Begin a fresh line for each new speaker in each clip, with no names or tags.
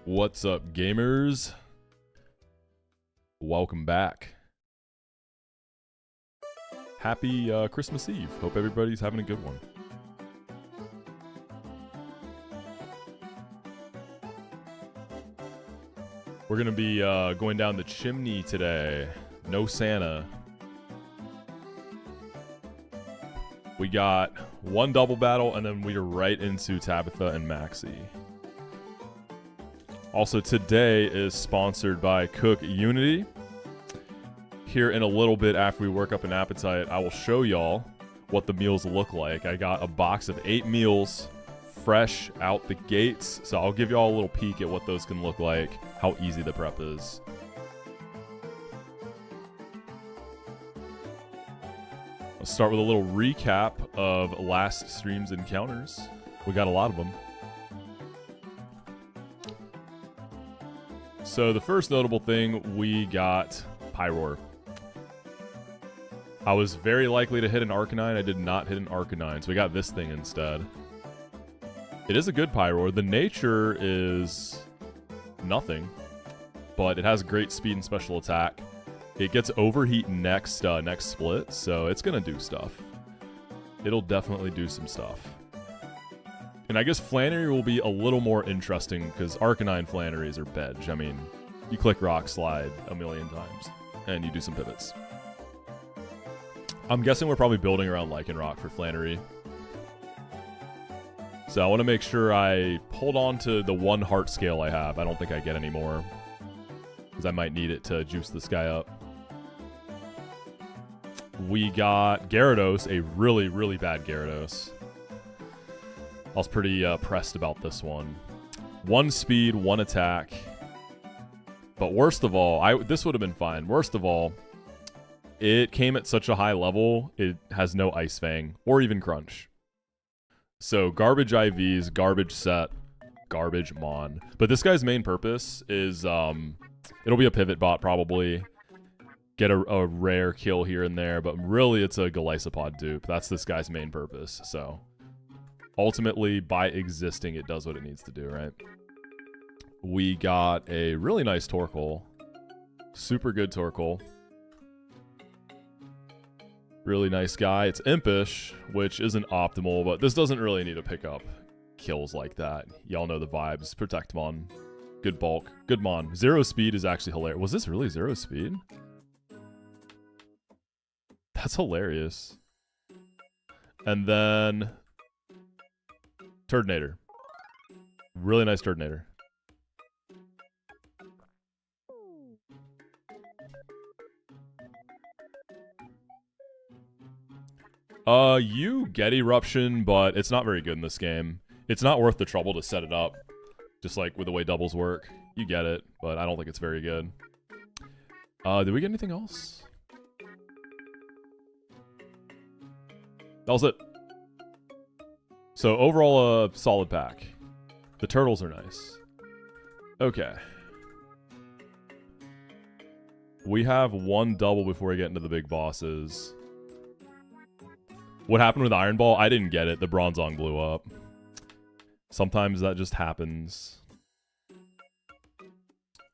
What's up, gamers? Welcome back. Happy Christmas Eve. Hope everybody's having a good one. We're going to be going down the chimney today. No Santa. We got one double battle, and then we're right into Tabitha and Maxie. Also, today is sponsored by Cook Unity. Here in a little bit, after we work up an appetite, I will show y'all what the meals look like. I got a box of 8 meals fresh out the gates, so I'll give y'all a little peek at what those can look like, how easy the prep is. Let's start with a little recap of last stream's encounters. We got a lot of them. So the first notable thing, we got Pyroar. I was very likely to hit an Arcanine. I did not hit an Arcanine, so we got this thing instead. It is a good Pyroar. The nature is nothing, but it has great speed and special attack. It gets overheat next split, so it's gonna do stuff. It'll definitely do some stuff. And I guess Flannery will be a little more interesting because Arcanine Flannerys are bedge. I mean, you click Rock Slide a million times and you do some pivots. I'm guessing we're probably building around Lycanroc for Flannery. So I want to make sure I hold on to the 1 heart scale I have. I don't think I get any more because I might need it to juice this guy up. We got Gyarados, a really, really bad Gyarados. I was pretty pressed about this one. 1 speed, 1 attack. But worst of all, this would have been fine. Worst of all, it came at such a high level, it has no Ice Fang or even Crunch. So garbage IVs, garbage set, garbage Mon. But this guy's main purpose is, it'll be a pivot bot probably. Get a rare kill here and there, but really it's a Golisopod dupe. That's this guy's main purpose, so... Ultimately, by existing, it does what it needs to do, right? We got a really nice Torkoal. Super good Torkoal. Really nice guy. It's Impish, which isn't optimal, but this doesn't really need to pick up kills like that. Y'all know the vibes. Protect Mon. Good bulk. Good Mon. 0 speed is actually hilarious. Was this really 0 speed? That's hilarious. And then... Turtonator. Really nice Turtonator. You get Eruption, but it's not very good in this game. It's not worth the trouble to set it up. Just like with the way doubles work. You get it, but I don't think it's very good. Did we get anything else? That was it. So overall, a solid pack. The turtles are nice. Okay. We have 1 double before we get into the big bosses. What happened with Iron Ball? I didn't get it. The Bronzong blew up. Sometimes that just happens.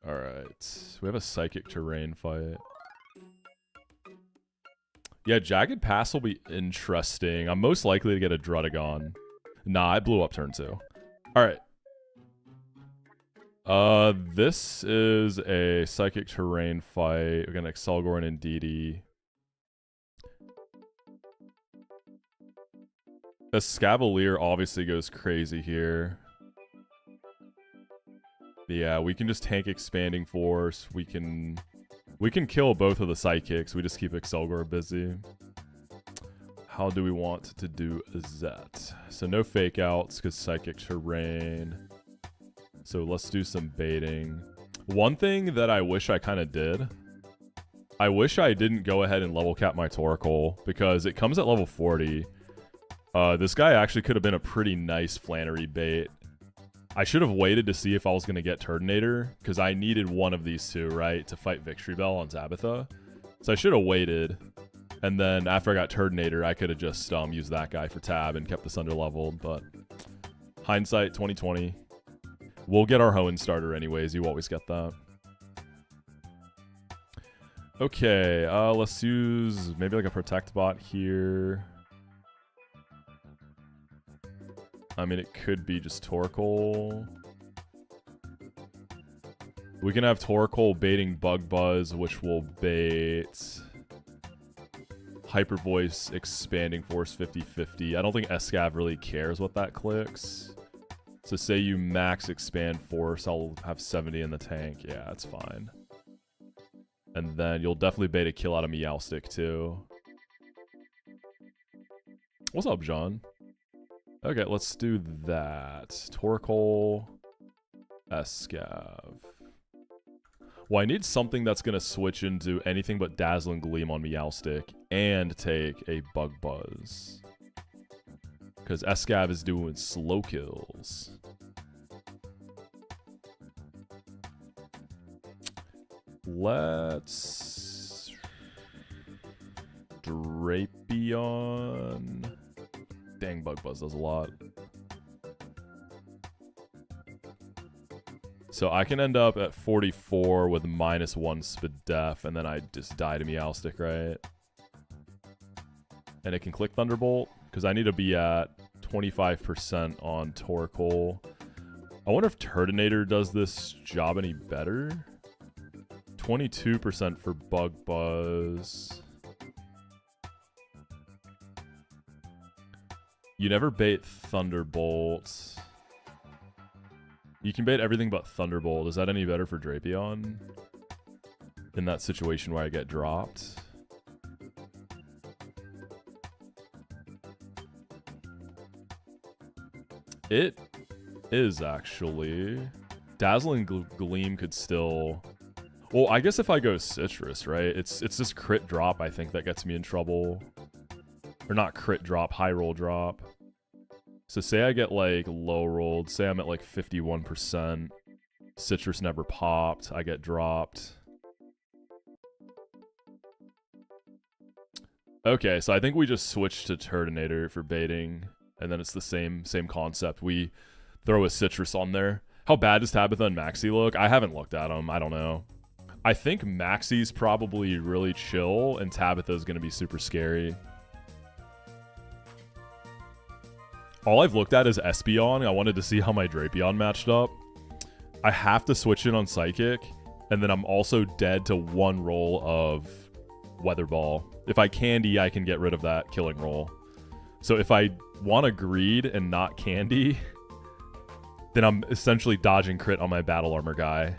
Alright. We have a Psychic Terrain fight. Yeah, Jagged Pass will be interesting. I'm most likely to get a Druddigon. Nah, it blew up turn 2. Alright. This is a Psychic Terrain fight. We're gonna Excelgor and Indeedee. The Scavalier obviously goes crazy here. But yeah, we can just tank Expanding Force. We can kill both of the Psychics. We just keep Excelgor busy. How do we want to do that? So no fake outs because Psychic Terrain. So let's do some baiting. One thing that I wish I kind of did. I wish I didn't go ahead and level cap my Torkoal because it comes at level 40. This guy actually could have been a pretty nice Flannery bait. I should have waited to see if I was going to get Turtonator because I needed one of these two, right, to fight Victory Bell on Tabitha. So I should have waited. And then after I got Turtonator, I could have just used that guy for tab and kept this underleveled. But hindsight 2020. We'll get our Hoenn starter anyways. You always get that. Okay, let's use maybe like a protect bot here. I mean, it could be just Torkoal. We can have Torkoal baiting Bug Buzz, which will bait Hyper Voice expanding Force 50/50. I don't think Escav really cares what that clicks. So say you max expand Force, I'll have 70 in the tank. Yeah, that's fine. And then you'll definitely bait a kill out of Meowstic too. What's up, John? Okay, let's do that. Torkoal, Escav. Well, I need something that's going to switch into anything but Dazzling Gleam on Meowstic and take a Bug Buzz. Because Escav is doing slow kills. Let's... Drapion. Dang, Bug Buzz does a lot. So I can end up at 44 with -1 Spadef, and then I just die to Meowstic, right? And it can click Thunderbolt, because I need to be at 25% on Torkoal. I wonder if Turtonator does this job any better? 22% for Bug Buzz. You never bait Thunderbolt. You can bait everything but Thunderbolt. Is that any better for Drapion? In that situation where I get dropped? It is, actually. Dazzling Gleam could still... Well, I guess if I go Citrus, right? It's this crit drop, I think, that gets me in trouble. Or not crit drop, high roll drop. So say I get, like, low rolled. Say I'm at, like, 51%. Citrus never popped. I get dropped. Okay, so I think we just switched to Turtonator for baiting. And then it's the same concept. We throw a Citrus on there. How bad does Tabitha and Maxie look? I haven't looked at them. I don't know. I think Maxie's probably really chill, and Tabitha's going to be super scary. All I've looked at is Espeon. I wanted to see how my Drapion matched up. I have to switch in on Psychic, and then I'm also dead to one roll of Weather Ball. If I Candy, I can get rid of that killing roll. So if I want to Greed and not Candy, then I'm essentially dodging crit on my Battle Armor guy.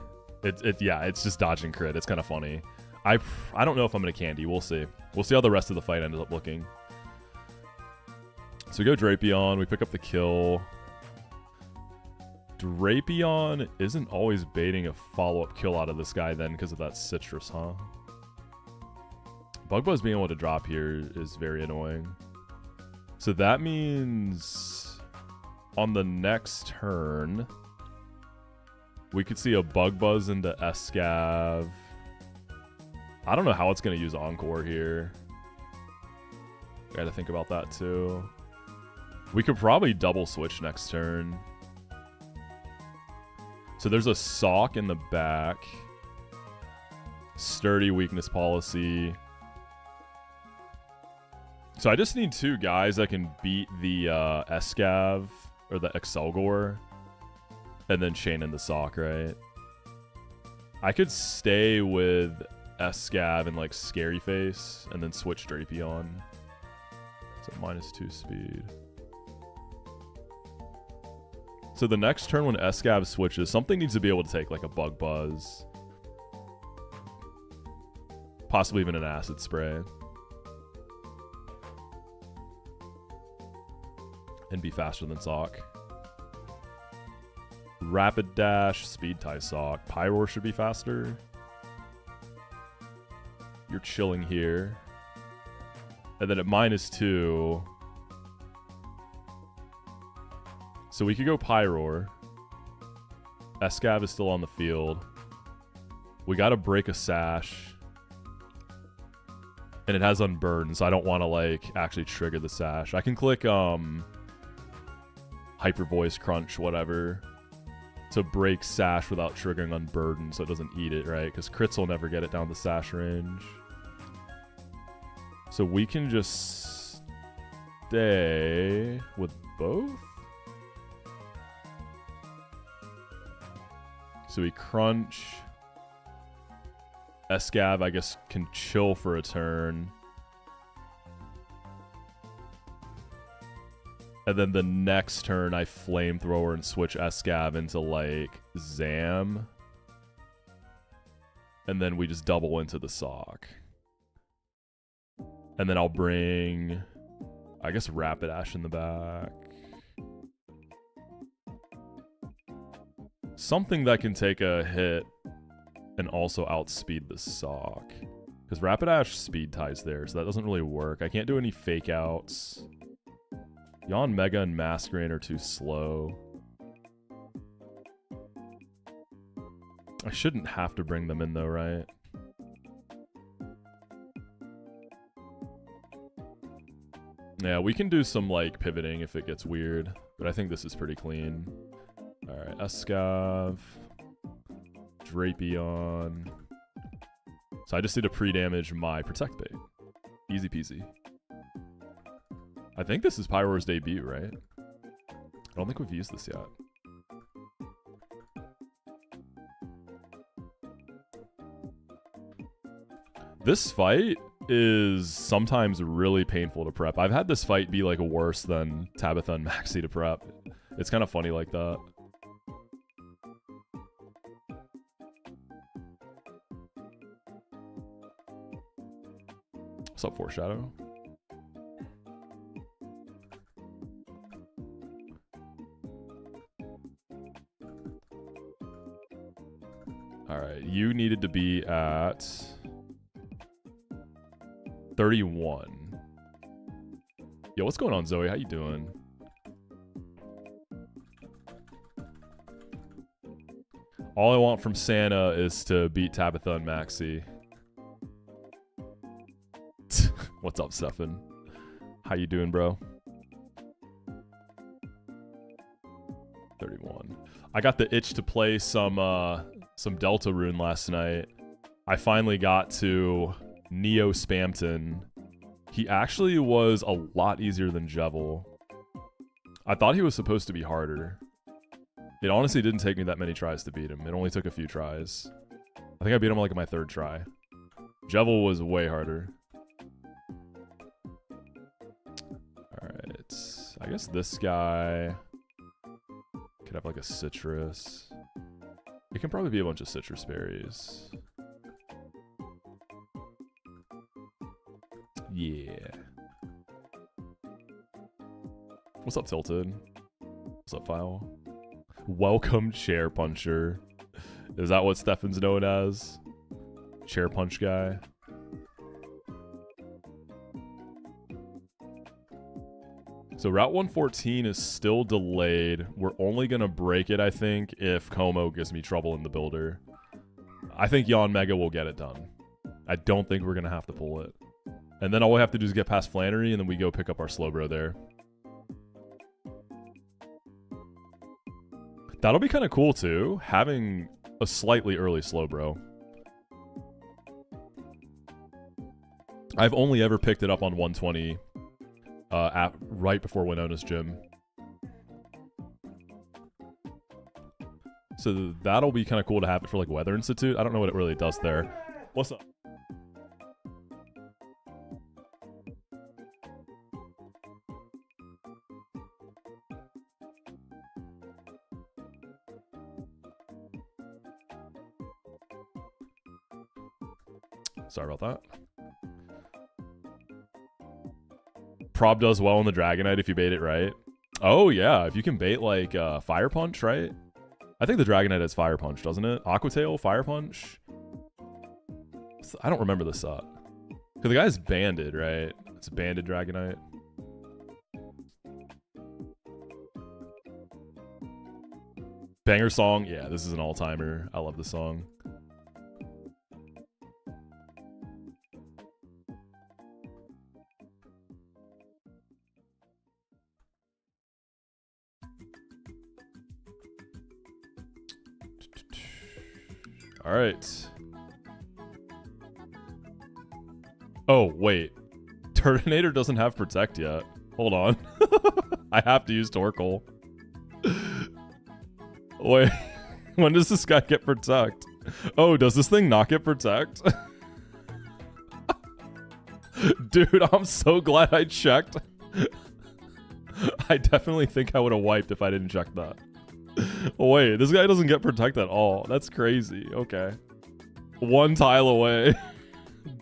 Yeah, it's just dodging crit. It's kind of funny. I don't know if I'm going to Candy. We'll see. We'll see how the rest of the fight ends up looking. So we go Drapion. We pick up the kill. Drapion isn't always baiting a follow-up kill out of this guy then because of that Citrus, huh? Bug Buzz being able to drop here is very annoying. So that means on the next turn, we could see a Bug Buzz into Escav. I don't know how it's going to use Encore here. Got to think about that too. We could probably double switch next turn. So there's a Sock in the back. Sturdy weakness policy. So I just need two guys that can beat the Escav or the Excelgor and then chain in the Sock, right? I could stay with Escav and like Scary Face and then switch Drapion. So -2 speed. So the next turn when Escav switches, something needs to be able to take like a Bug Buzz. Possibly even an Acid Spray. And be faster than Sock. Rapid Dash, Speed Tie Sock. Pyroar should be faster. You're chilling here. And then at -2... So we could go Pyroar. Escav is still on the field. We gotta break a Sash. And it has Unburden, so I don't want to, like, actually trigger the Sash. I can click, Hyper Voice, Crunch, whatever, to break Sash without triggering Unburden so it doesn't eat it, right? Because crits will never get it down the Sash range. So we can just stay with both? So we crunch. Escav, I guess, can chill for a turn. And then the next turn, I Flamethrower and switch Escav into, like, Zam. And then we just double into the Sock. And then I'll bring, I guess, Rapidash in the back. Something that can take a hit and also outspeed the Sock. Because Rapidash speed ties there, so that doesn't really work. I can't do any fake outs. Yawn Mega and Masquerain are too slow. I shouldn't have to bring them in though, right? Yeah, we can do some like pivoting if it gets weird, but I think this is pretty clean. Alright, Escav. Drapion. So I just need to pre-damage my Protect Bait. Easy peasy. I think this is Pyroar's debut, right? I don't think we've used this yet. This fight is sometimes really painful to prep. I've had this fight be like worse than Tabitha and Maxie to prep. It's kind of funny like that. What's up, Foreshadow? Alright, you needed to be at 31. Yo, what's going on, Zoe? How you doing? All I want from Santa is to beat Tabitha and Maxie. What's up, Stefan? How you doing, bro? 31. I got the itch to play some Delta Rune last night. I finally got to Neo Spamton. He actually was a lot easier than Jevil. I thought he was supposed to be harder. It honestly didn't take me that many tries to beat him. It only took a few tries. I think I beat him like my 3rd try. Jevil was way harder. Alright. I guess this guy could have like a citrus. It can probably be a bunch of citrus berries. Yeah. What's up, Tilted? What's up, File? Welcome, Chair Puncher. Is that what Stefan's known as? Chair Punch guy? So Route 114 is still delayed. We're only going to break it, I think, if Como gives me trouble in the builder. I think Yawn Mega will get it done. I don't think we're going to have to pull it. And then all we have to do is get past Flannery, and then we go pick up our Slowbro there. That'll be kind of cool, too, having a slightly early Slowbro. I've only ever picked it up on 120 right before Winona's gym. So that'll be kind of cool to have it for, like, Weather Institute. I don't know what it really does there. What's up? Sorry about that. Prob does well on the Dragonite if you bait it right. Oh, yeah. If you can bait, like, Fire Punch, right? I think the Dragonite has Fire Punch, doesn't it? Aqua Tail, Fire Punch? I don't remember this set. Because the guy's banded, right? It's a banded Dragonite. Banger song. Yeah, this is an all-timer. I love this song. All right. Oh, wait. Turtonator doesn't have Protect yet. Hold on. I have to use Torkoal. Wait. When does this guy get Protect? Oh, does this thing not get Protect? Dude, I'm so glad I checked. I definitely think I would have wiped if I didn't check that. Wait, this guy doesn't get Protect at all. That's crazy. Okay. One tile away.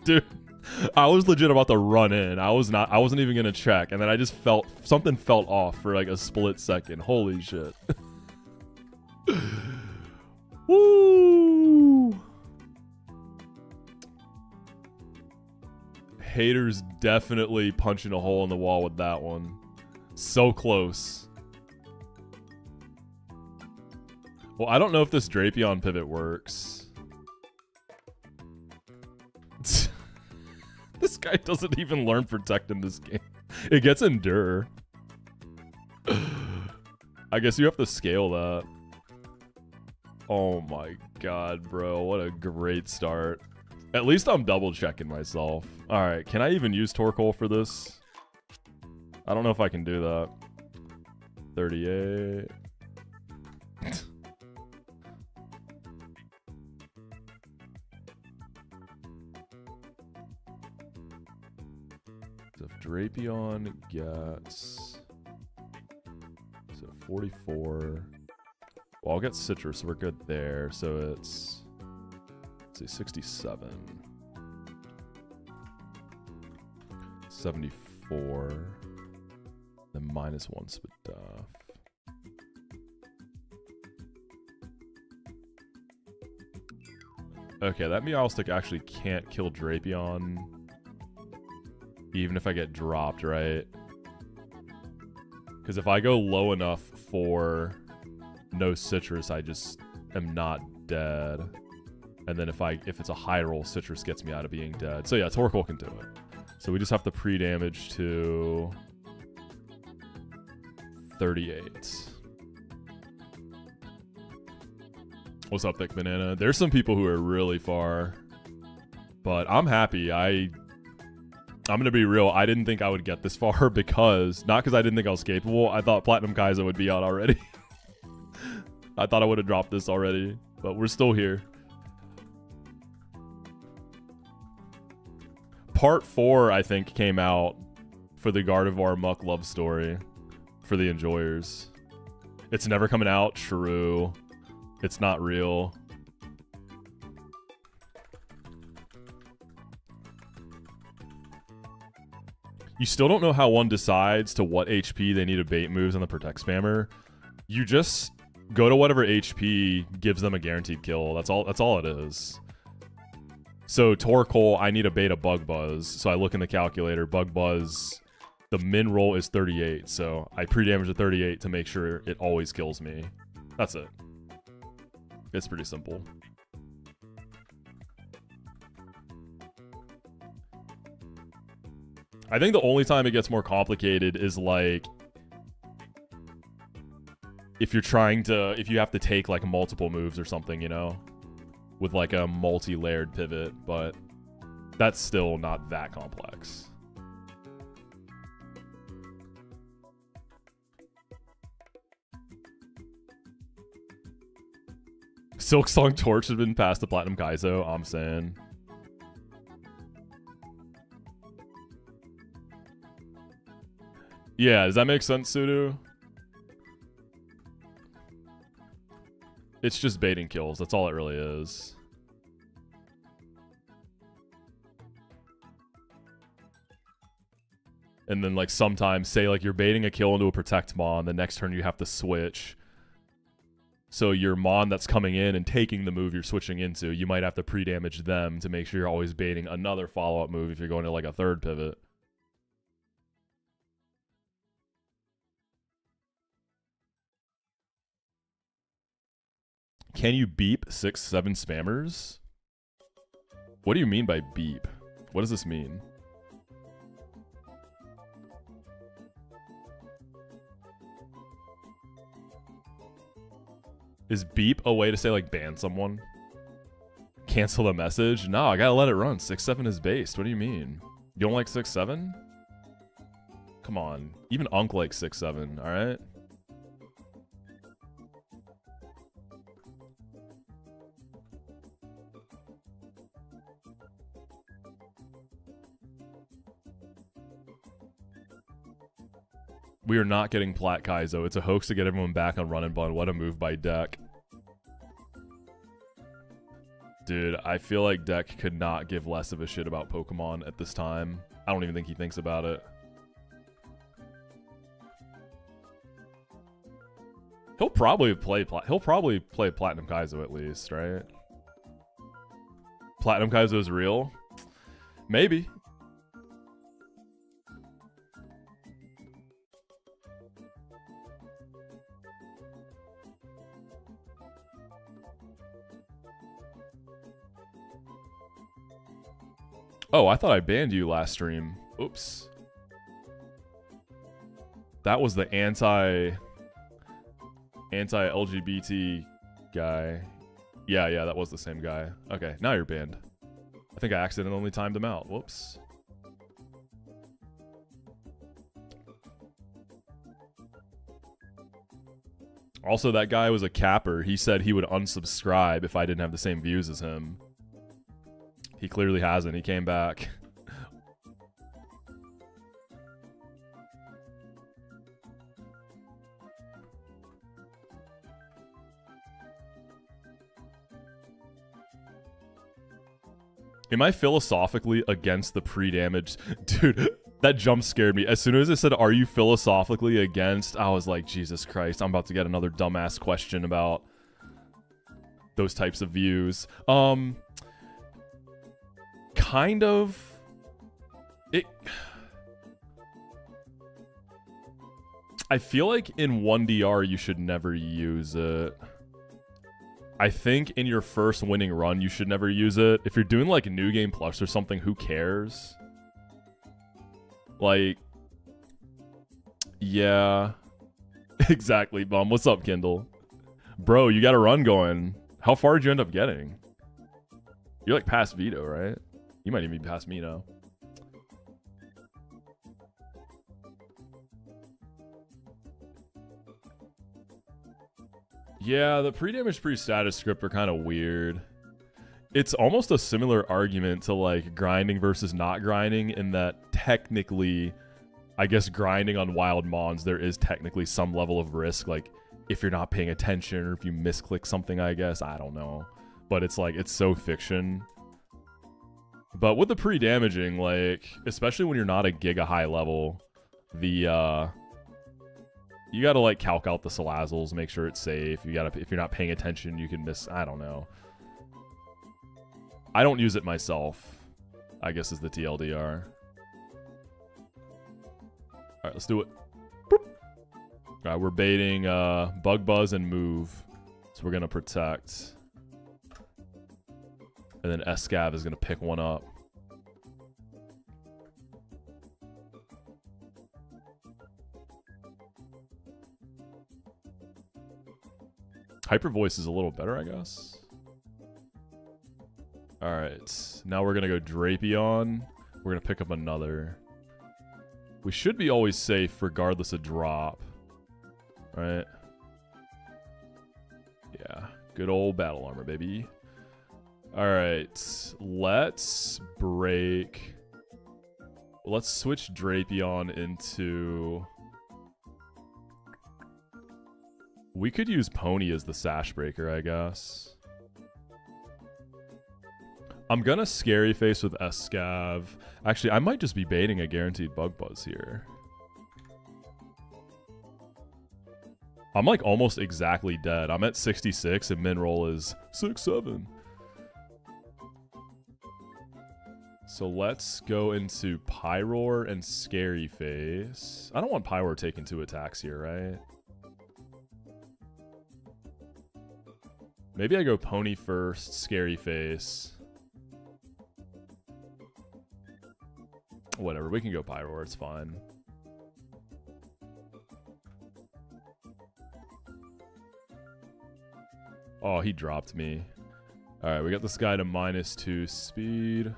Dude, I was legit about to run in. I wasn't even gonna check, and then I just felt something felt off for like a split second. Holy shit. Woo! Haters definitely punching a hole in the wall with that one. So close. Well, I don't know if this Drapion pivot works. This guy doesn't even learn Protect in this game. It gets Endure. I guess you have to scale that. Oh my god, bro. What a great start. At least I'm double checking myself. Alright, can I even use Torkoal for this? I don't know if I can do that. 38. So if Drapion gets... So 44... Well, I'll get Citrus, so we're good there. So it's... Let's see, 67. 74. Then -1 spit off. Okay, that Meowstic actually can't kill Drapion. Even if I get dropped, right? Because if I go low enough for no Citrus, I just am not dead. And then if it's a high roll, Citrus gets me out of being dead. So yeah, Torkoal can do it. So we just have to pre-damage to 38. What's up, Thick Banana? There's some people who are really far. But I'm happy. I'm gonna be real. I didn't think I would get this far because... Not because I didn't think I was capable. I thought Platinum Kaizo would be out already. I thought I would have dropped this already. But we're still here. Part 4, I think, came out for the Gardevoir Muck love story for the enjoyers. It's never coming out. True. It's not real. You still don't know how one decides to what HP they need to bait moves on the Protect Spammer. You just go to whatever HP gives them a guaranteed kill. That's all it is. So Torkoal, I need a beta Bug Buzz. So I look in the calculator. Bug Buzz, the min roll is 38. So I pre-damage to 38 to make sure it always kills me. That's it. It's pretty simple. I think the only time it gets more complicated is like if you have to take like multiple moves or something, you know? With like a multi-layered pivot, but that's still not that complex. Silk Song Torch has been passed to Platinum Kaizo, I'm saying. Yeah, does that make sense, Sudo? It's just baiting kills. That's all it really is. And then, like, sometimes, say, like, you're baiting a kill into a Protect Mon, the next turn you have to switch. So your Mon that's coming in and taking the move you're switching into, you might have to pre-damage them to make sure you're always baiting another follow-up move if you're going to, like, a third pivot. Can you beep 6-7 spammers? What do you mean by beep? What does this mean? Is beep a way to say like ban someone? Cancel the message? No, I gotta let it run. 6-7 is based. What do you mean? You don't like 6-7? Come on. Even Unk likes 6-7, alright? We are not getting Plat Kaizo. It's a hoax to get everyone back on Run and Bun. What a move by Deck. Dude, I feel like Deck could not give less of a shit about Pokemon at this time. I don't even think he thinks about it. He'll probably play Platinum Kaizo at least, right? Platinum Kaizo is real? Maybe. Oh, I thought I banned you last stream. Oops. That was the anti-LGBT guy. Yeah, that was the same guy. Okay, now you're banned. I think I accidentally timed him out. Whoops. Also, that guy was a capper. He said he would unsubscribe if I didn't have the same views as him. He clearly hasn't. He came back. Am I philosophically against the pre-damage? Dude, that jump scared me. As soon as it said, are you philosophically against? I was like, Jesus Christ, I'm about to get another dumbass question about those types of views. Kind of. I feel like in 1DR you should never use it. I think in your first winning run you should never use it. If you're doing like a New Game Plus or something, who cares? Like, yeah. Exactly, Bum. What's up, Kindle? Bro, you got a run going. How far did you end up getting? You're like past Vito, right? You might even be past me now. Yeah, the pre-damage pre-status script are kind of weird. It's almost a similar argument to like grinding versus not grinding in that technically, I guess grinding on wild mons, there is technically some level of risk. Like if you're not paying attention or if you misclick something, I guess, I don't know. But it's like, it's so fiction. But with the pre-damaging, like, especially when you're not a giga high level, the, you gotta like calc out the Salazzles, make sure it's safe. You gotta, if you're not paying attention, you can miss, I don't know. I don't use it myself, I guess is the TLDR. Alright, let's do it. Alright, we're baiting Bug Buzz and Move. So we're gonna protect. And then Escav is gonna pick one up. Hyper Voice is a little better, I guess. Alright, now we're gonna go Drapion. We're gonna pick up another. We should be always safe regardless of drop. Right? Yeah, good old battle armor, baby. Alright, let's break. Let's switch Drapion into... We could use Pony as the Sash Breaker, I guess. I'm gonna Scary Face with Escav. Actually, I might just be baiting a guaranteed Bug Buzz here. I'm like almost exactly dead. I'm at 66 and min roll is 6-7. So let's go into Pyroar and Scary Face. I don't want Pyroar taking 2 attacks here, right? Maybe I go Pony first, Scary Face. Whatever, we can go Pyroar, it's fine. Oh, he dropped me. Alright, we got this guy to -2 speed.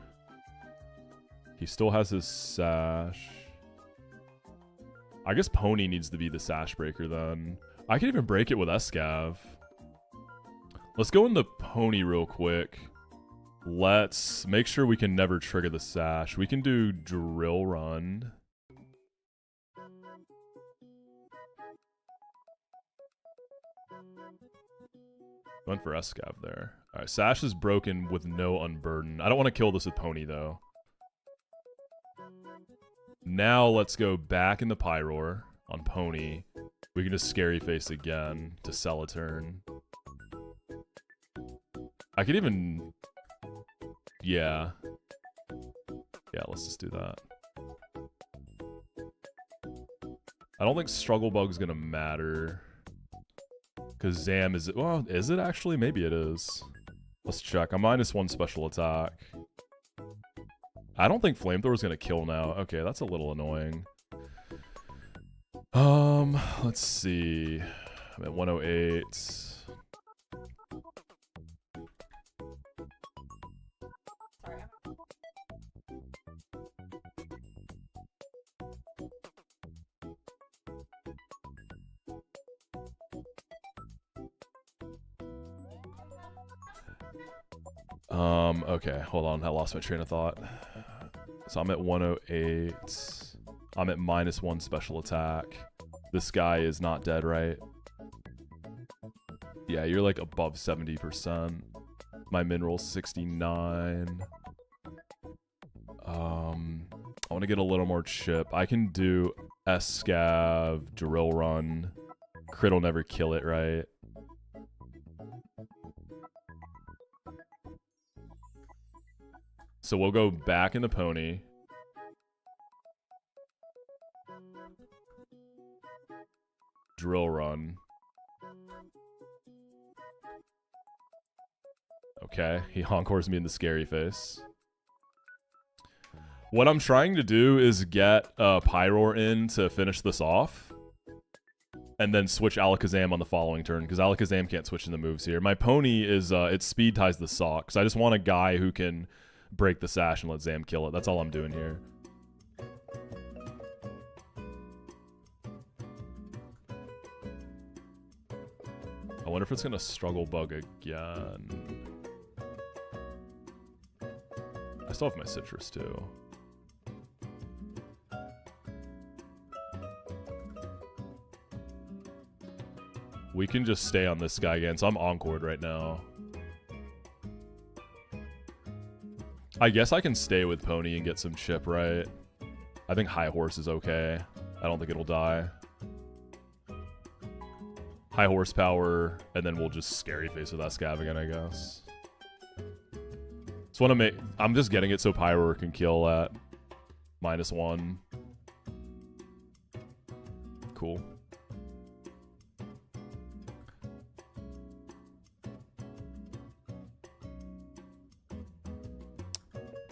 He still has his sash. I guess Pony needs to be the sash breaker then. I can even break it with Escav. Let's go into Pony real quick. Let's make sure we can never trigger the sash. We can do Drill Run. Went for Escav there. Alright, sash is broken with no unburden. I don't want to kill this with Pony though. Now let's go back in the Pyroar on Pony. We can just Scary Face again to sell a turn. I could even... Yeah. Yeah, let's just do that. I don't think Struggle Bug's gonna matter. Because Zam is... Well, is it actually? Maybe it is. Let's check. I'm -1 special attack. I don't think Flamethrower's gonna kill now. Okay, that's a little annoying. Let's see. I'm at 108. Okay, hold on. I lost my train of thought. So I'm at 108. I'm at -1 special attack. This guy is not dead, right? Yeah, you're like above 70%. My mineral's 69. I want to get a little more chip. I can do Escav, Drill Run. Crit will never kill it, right? So we'll go back in the Pony. Drill Run. Okay, he encores me in the Scary Face. What I'm trying to do is get Pyroar in to finish this off. And then switch Alakazam on the following turn, because Alakazam can't switch in the moves here. My Pony is, its speed ties the socks. I just want a guy who can break the sash and let Zam kill it. That's all I'm doing here. I wonder if it's gonna Struggle Bug again. I still have my Citrus too. We can just stay on this guy again, so I'm encored right now. I guess I can stay with Pony and get some chip, right? I think High Horse is okay. I don't think it'll die. High Horsepower, and then we'll just Scary Face with Escav again, I guess. Just want to make... I'm just getting it so Pyroar can kill at -1. Cool.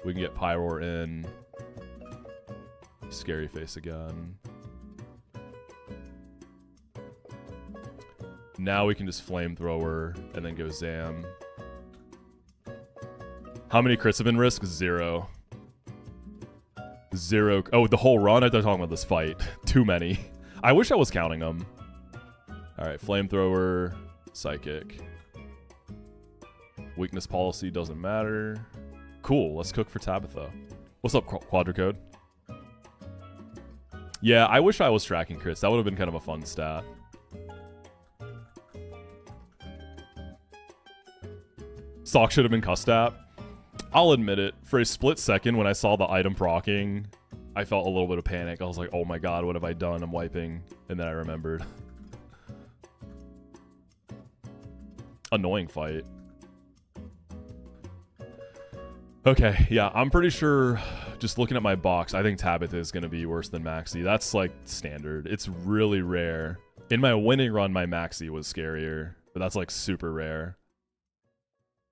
We can get Pyroar in. Scary Face again. Now we can just Flamethrower and then go Zam. How many crits have been risked? 0. 0. Oh, the whole run? I thought talking about this fight. Too many. I wish I was counting them. Alright, Flamethrower. Psychic. Weakness policy doesn't matter. Cool, let's cook for Tabitha. What's up, Quadricode? Yeah, I wish I was tracking crits. That would have been kind of a fun stat. Sock should have been Custap. I'll admit it. For a split second, when I saw the item proccing, I felt a little bit of panic. I was like, oh my god, what have I done? I'm wiping. And then I remembered. Annoying fight. Okay, yeah, I'm pretty sure, just looking at my box, I think Tabitha is going to be worse than Maxie. That's, like, standard. It's really rare. In my winning run, my Maxie was scarier, but that's, like, super rare.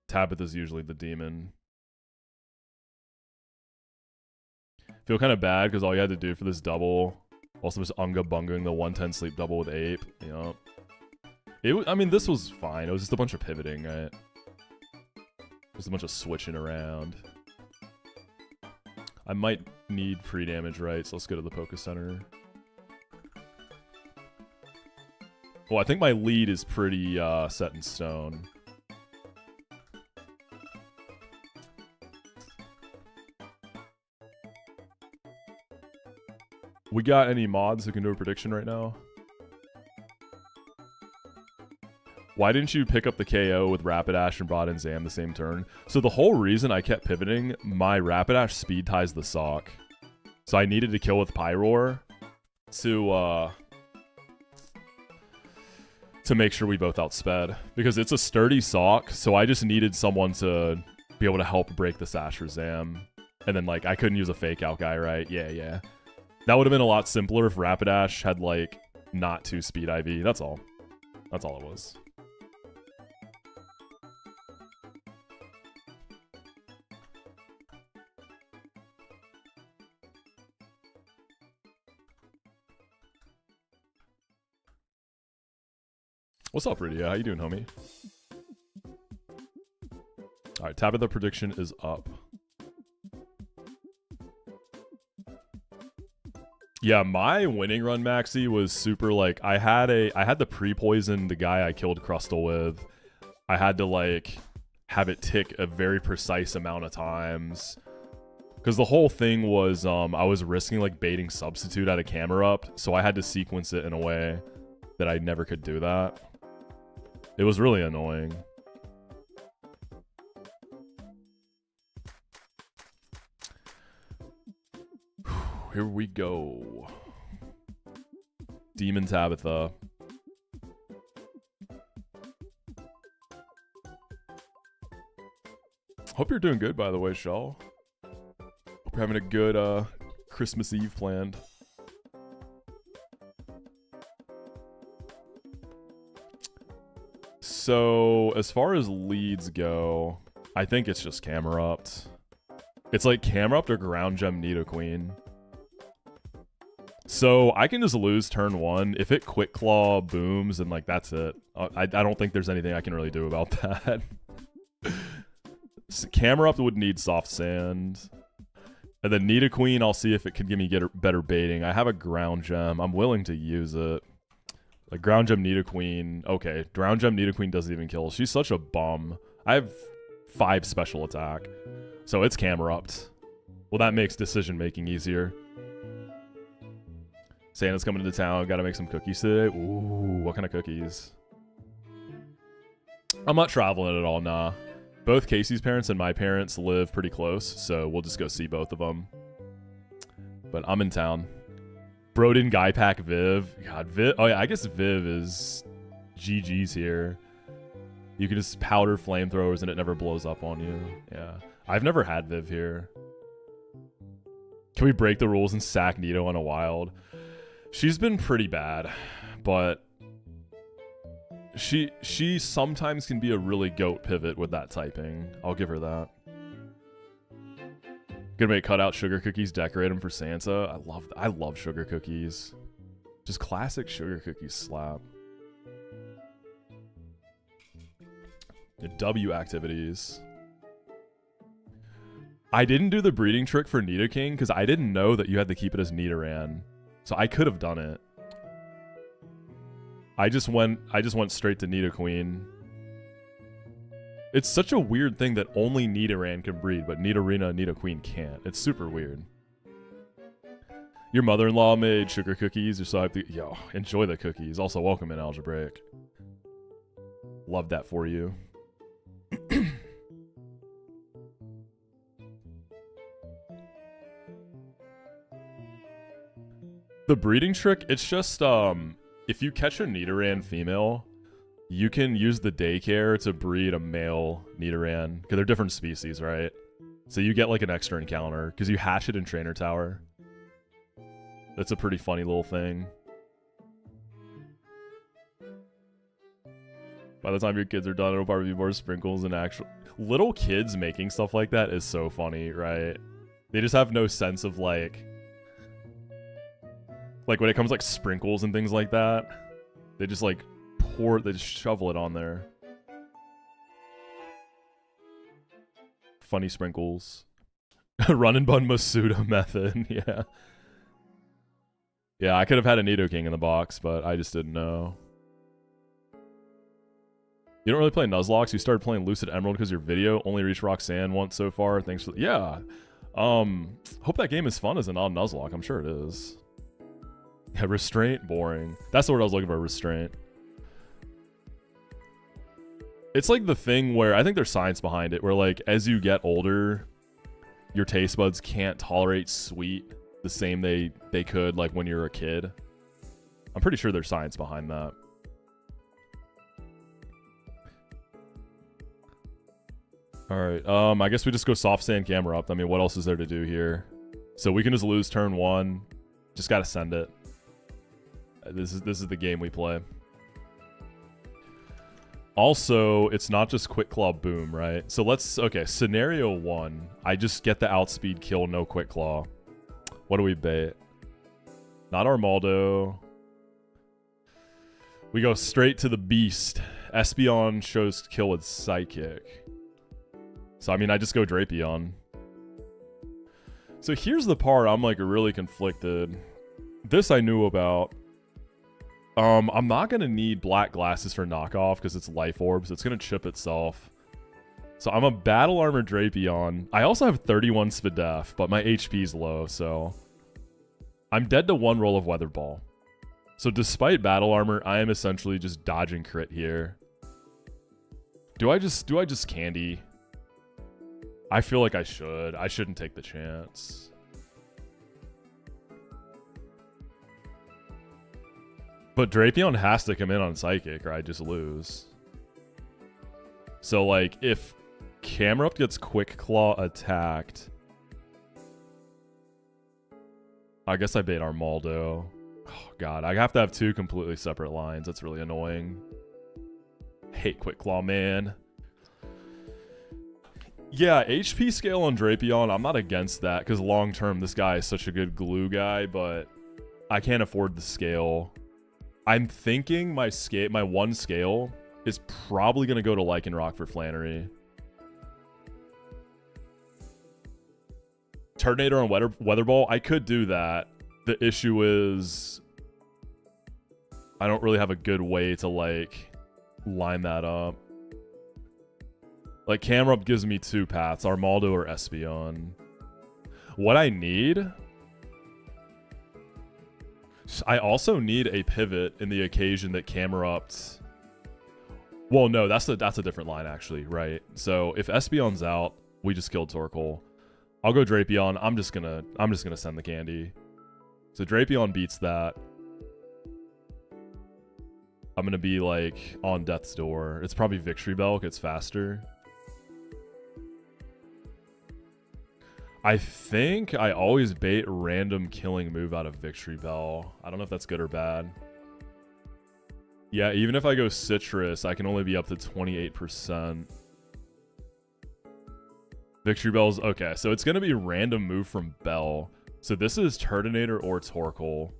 Tabitha's usually the demon. Feel kind of bad, because all you had to do for this double, also was Unga Bungaing the 110 sleep double with Ape. Yup. I mean, this was fine. It was just a bunch of pivoting, right? Just a bunch of switching around. I might need pre-damage rights. Let's go to the Poké Center. Well, I think my lead is pretty set in stone. We got any mods who can do a prediction right now? Why didn't you pick up the KO with Rapidash and brought in Zam the same turn? So the whole reason I kept pivoting, my Rapidash speed ties the sock. So I needed to kill with Pyroar to make sure we both outsped. Because it's a sturdy sock, so I just needed someone to be able to help break the Sash for Zam. And then, like, I couldn't use a fake out guy, right? Yeah. That would have been a lot simpler if Rapidash had, like, not 2 speed IV. That's all. That's all it was. What's up, Rydia? How you doing, homie? Alright, Tabitha prediction is up. Yeah, my winning run, Maxie, was super, like, I had to pre-poison the guy I killed Crustle with. I had to, like, have it tick a very precise amount of times. Because the whole thing was, I was risking, like, baiting Substitute out of Camerupt, so I had to sequence it in a way that I never could do that. It was really annoying. Here we go. Demon Tabitha. Hope you're doing good, by the way, Shell. Hope you're having a good Christmas Eve planned. So, as far as leads go, I think it's just Camerupt. It's like Camerupt or Ground Gem Nidoqueen. So, I can just lose turn 1. If it Quick Claw booms, and like, that's it. I don't think there's anything I can really do about that. Camerupt would need Soft Sand. And then Nidoqueen, I'll see if it can give me better baiting. I have a Ground Gem. I'm willing to use it. Like, Ground Gem Nidoqueen. Okay, Ground Gem Nidoqueen doesn't even kill. She's such a bum. I have 5 special attack. So it's Camerupt. Well, that makes decision-making easier. Santa's coming into town. Gotta make some cookies today. Ooh, what kind of cookies? I'm not traveling at all, nah. Both Casey's parents and my parents live pretty close, so we'll just go see both of them. But I'm in town. Broden, Guy Pack, Viv. God, Viv. Oh, yeah, I guess Viv is GG's here. You can just powder flamethrowers and it never blows up on you. Yeah. I've never had Viv here. Can we break the rules and sack Nido on a wild? She's been pretty bad, but she sometimes can be a really goat pivot with that typing. I'll give her that. Gonna make cutout sugar cookies, decorate them for Santa. I love sugar cookies. Just classic sugar cookies slap. The W activities. I didn't do the breeding trick for Nidoking because I didn't know that you had to keep it as Nidoran. So I could have done it. I just went straight to Nidoqueen. It's such a weird thing that only Nidoran can breed, but Nidorina and Nidoqueen can't. It's super weird. Your mother-in-law made sugar cookies, or so I have to... Yo, enjoy the cookies. Also, welcome in, Algebraic. Love that for you. The breeding trick, it's just, if you catch a Nidoran female... You can use the daycare to breed a male Nidoran, because they're different species, right? So you get like an extra encounter, because you hatch it in Trainer Tower. That's a pretty funny little thing. By the time your kids are done, it'll probably be more sprinkles and actual... Little kids making stuff like that is so funny, right? They just have no sense of like when it comes to, like, sprinkles and things like that, they just like... They just shovel it on there. funny sprinkles. Run and Bun Masuda method. Yeah. Yeah, I could have had a Nidoking in the box, but I just didn't know. You don't really play Nuzlocke, you started playing Lucid Emerald because your video only reached Roxanne once so far. Thanks for... Yeah. Hope that game is fun as a non-Nuzlocke. I'm sure it is. Yeah, restraint, boring. That's the word I was looking for, restraint. It's like the thing where, I think there's science behind it, where like, as you get older, your taste buds can't tolerate sweet the same they could like when you're a kid. I'm pretty sure there's science behind that. Alright, I guess we just go soft sand camera up. I mean, what else is there to do here? So we can just lose turn 1. Just gotta send it. This is the game we play. Also, it's not just Quick Claw Boom, right? So let's... Okay, scenario 1. I just get the outspeed kill, no Quick Claw. What do we bait? Not Armaldo. We go straight to the Beast. Espeon shows kill with Psychic. So, I mean, I just go Drapion. So here's the part I'm, like, really conflicted. This I knew about. I'm not going to need black glasses for knockoff because it's Life Orb, so it's going to chip itself. So I'm a Battle Armor Drapion. I also have 31 Spadef, but my HP's low, so... I'm dead to 1 roll of Weather Ball. So despite Battle Armor, I am essentially just dodging crit here. Do I just candy? I feel like I should. I shouldn't take the chance. But Drapion has to come in on Psychic or I just lose. So, like, if Camerupt gets Quick Claw attacked... I guess I bait Armaldo. Oh, God. I have to have 2 completely separate lines. That's really annoying. Hate Quick Claw, man. Yeah, HP scale on Drapion, I'm not against that, because long-term, this guy is such a good glue guy, but I can't afford the scale. I'm thinking my 1 scale is probably going to go to Lycanroc for Flannery. Turtonator on Weather Ball, I could do that. The issue is I don't really have a good way to, like, line that up. Like, Camerupt gives me 2 paths, Armaldo or Espeon. What I need... I also need a pivot in the occasion that Camerupt... Well, no, that's a different line, actually, right? So, if Espeon's out, we just killed Torkoal. I'll go Drapion. I'm just gonna send the candy. So Drapion beats that. I'm gonna be like on death's door. It's probably Victory Bell. Gets faster. I think I always bait random killing move out of Victory Bell. I don't know if that's good or bad. Yeah, even if I go Citrus, I can only be up to 28%. Victory Bell's... Okay, so it's going to be random move from Bell. So this is Turtonator or Torkoal.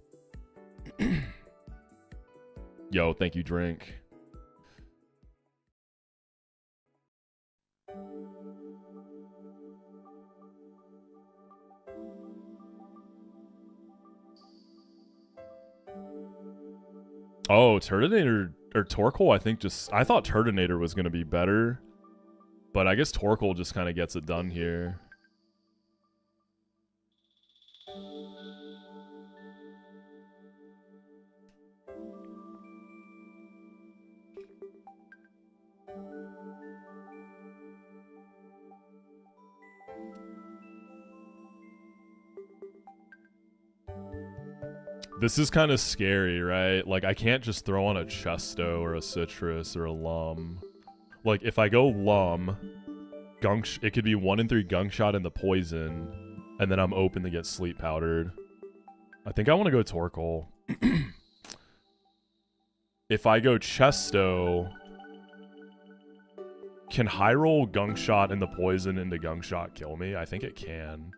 Yo, thank you, drink. Oh, Turtonator or Torkoal, I think just... I thought Turtonator was going to be better. But I guess Torkoal just kind of gets it done here. This is kind of scary, right? Like, I can't just throw on a Chesto or a Citrus or a Lum. Like, if I go Lum, it could be 1 in 3 Gunk Shot and the Poison, and then I'm open to get Sleep Powdered. I think I want to go Torkoal. If I go Chesto, can High Roll Gunk Shot and the Poison into Gunk Shot kill me? I think it can.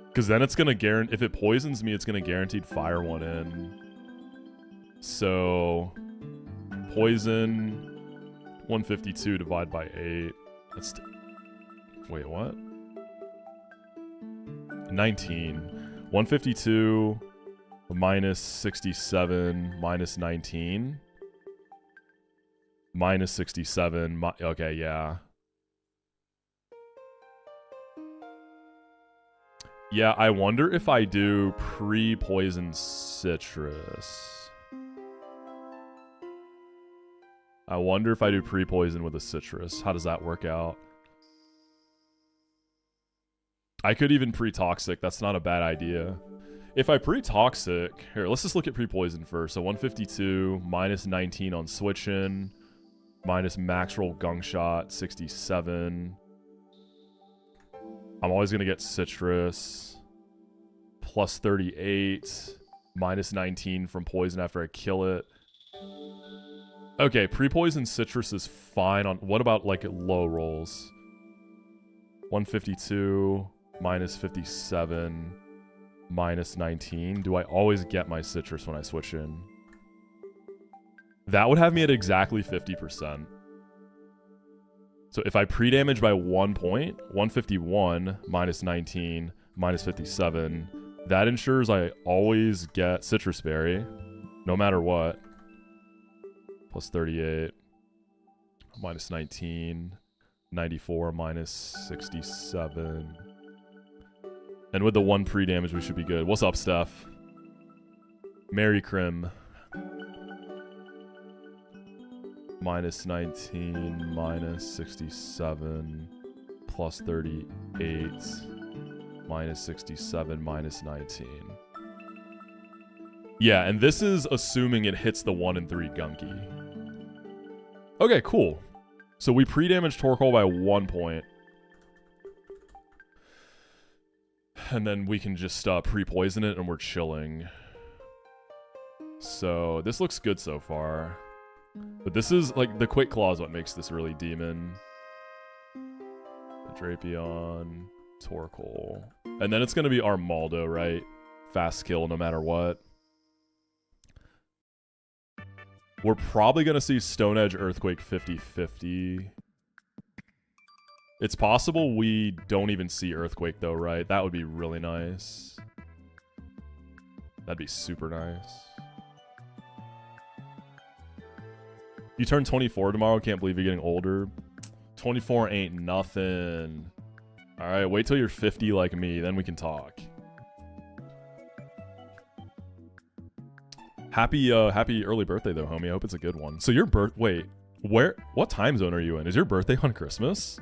Because then it's going to guarantee... If it poisons me, it's going to guaranteed fire 1 in. So... Poison... 152 divided by 8. That's Wait, what? 19. 152 minus 67 minus 19. Minus 67. Okay, yeah. Yeah, I wonder if I do pre-poison citrus. I wonder if I do pre-poison with a citrus. How does that work out? I could even pre-toxic. That's not a bad idea. If I pre-toxic... Here, let's just look at pre-poison first. So 152 minus 19 on switch-in. Minus max roll gunk shot, 67. I'm always going to get citrus. Plus 38. Minus 19 from poison after I kill it. Okay, pre-poison citrus is fine on... What about, like, low rolls? 152 minus 57 minus 19. Do I always get my citrus when I switch in? That would have me at exactly 50%. So if I pre-damage by 1 point, 151 minus 19 minus 57, that ensures I always get citrus berry, no matter what. Plus 38 minus 19, 94 minus 67. And with the 1 pre-damage, we should be good. What's up, Steph? Merry Crim. Minus 19, minus 67, plus 38, minus 67, minus 19. Yeah, and this is assuming it hits the 1 and 3 gunky. Okay, cool. So we pre-damage Torkoal by 1 point. And then we can just pre-poison it and we're chilling. So this looks good so far. But this is, like, the Quick Claw is what makes this really demon. The Drapion, Torkoal. And then it's going to be Armaldo, right? Fast kill no matter what. We're probably going to see Stone Edge Earthquake 50-50. It's possible we don't even see Earthquake, though, right? That would be really nice. That'd be super nice. You turn 24 tomorrow. Can't believe you're getting older. 24 ain't nothing. All right, wait till you're 50 like me. Then we can talk. Happy early birthday, though, homie. I hope it's a good one. So your wait, what time zone are you in? Is your birthday on Christmas?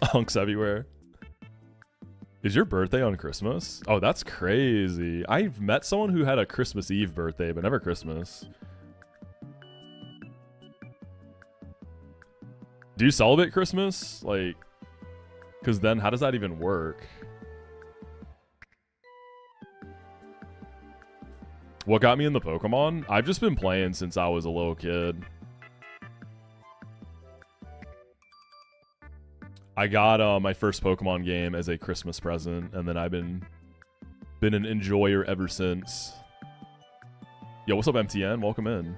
Hunks everywhere. Is your birthday on Christmas? Oh, that's crazy. I've met someone who had a Christmas Eve birthday, but never Christmas. Do you celebrate Christmas? Like, because then how does that even work? What got me in the Pokemon? I've just been playing since I was a little kid. I got my first Pokemon game as a Christmas present, and then I've been an enjoyer ever since. Yo, what's up, MTN? Welcome in.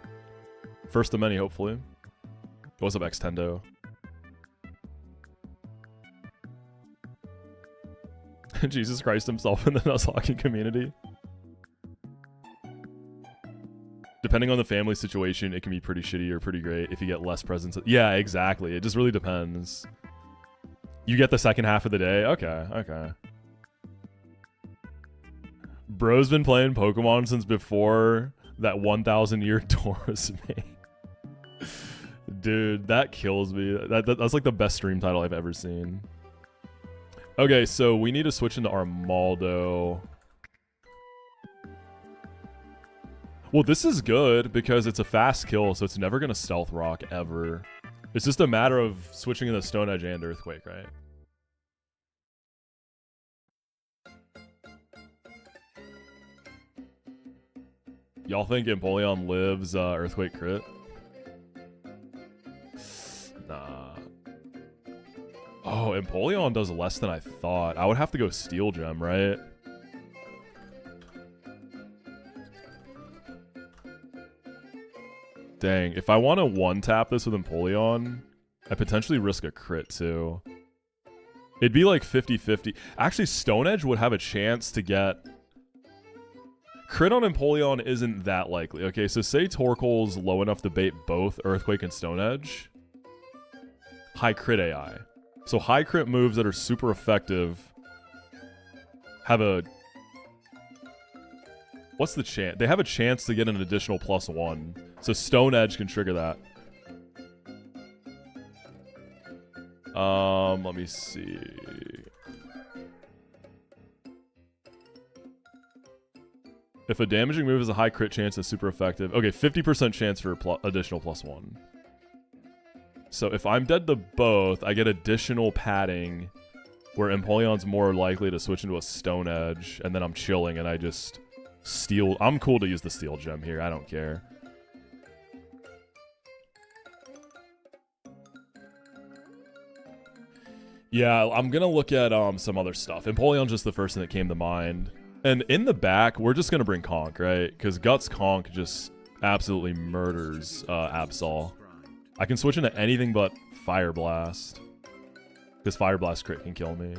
First of many, hopefully. What's up, Xtendo? Jesus Christ himself in the Nuzlocke community. Depending on the family situation, it can be pretty shitty or pretty great if you get less presents. Yeah, exactly. It just really depends. You get the second half of the day? Okay, okay. Bro's been playing Pokemon since before that 1,000-year door was made. Dude, that kills me. That's like the best stream title I've ever seen. Okay, so we need to switch into Armaldo. Well, this is good because it's a fast kill, so it's never going to Stealth Rock ever. It's just a matter of switching in the Stone Edge and Earthquake, right? Y'all think Empoleon lives Earthquake crit? Nah. Oh, Empoleon does less than I thought. I would have to go Steel Gem, right? Dang, if I want to one-tap this with Empoleon, I potentially risk a crit too. It'd be like 50-50. Actually, Stone Edge would have a chance to get... Crit on Empoleon isn't that likely. Okay, so say Torkoal's low enough to bait both Earthquake and Stone Edge. High crit AI. So high crit moves that are super effective have a... What's the chance? They have a chance to get an additional +1. So Stone Edge can trigger that. Let me see. If a damaging move has a high crit chance and super effective. Okay, 50% chance for additional +1. So if I'm dead to both, I get additional padding where Empoleon's more likely to switch into a Stone Edge, and then I'm chilling and I just steal. I'm cool to use the Steel Gem here. I don't care. Yeah, I'm gonna look at some other stuff. Empoleon's just the first thing that came to mind. And in the back, we're just gonna bring Conk, right? Because Guts Conk just absolutely murders Absol. I can switch into anything but Fire Blast. Because Fire Blast crit can kill me.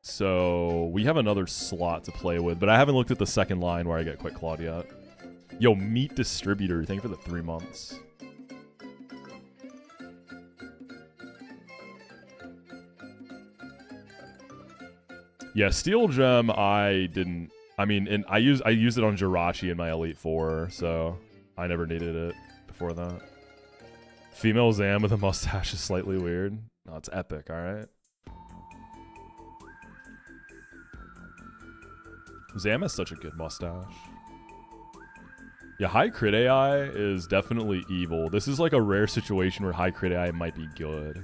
So we have another slot to play with, but I haven't looked at the second line where I get Quick Clawed yet. Yo, Meat Distributor, thank you for the 3 months. Yeah, Steel Gem, I didn't... I mean, I used it on Jirachi in my Elite Four, so I never needed it before that. Female Zam with a mustache is slightly weird. No, it's epic, alright? Zam has such a good mustache. Yeah, high crit AI is definitely evil. This is like a rare situation where high crit AI might be good.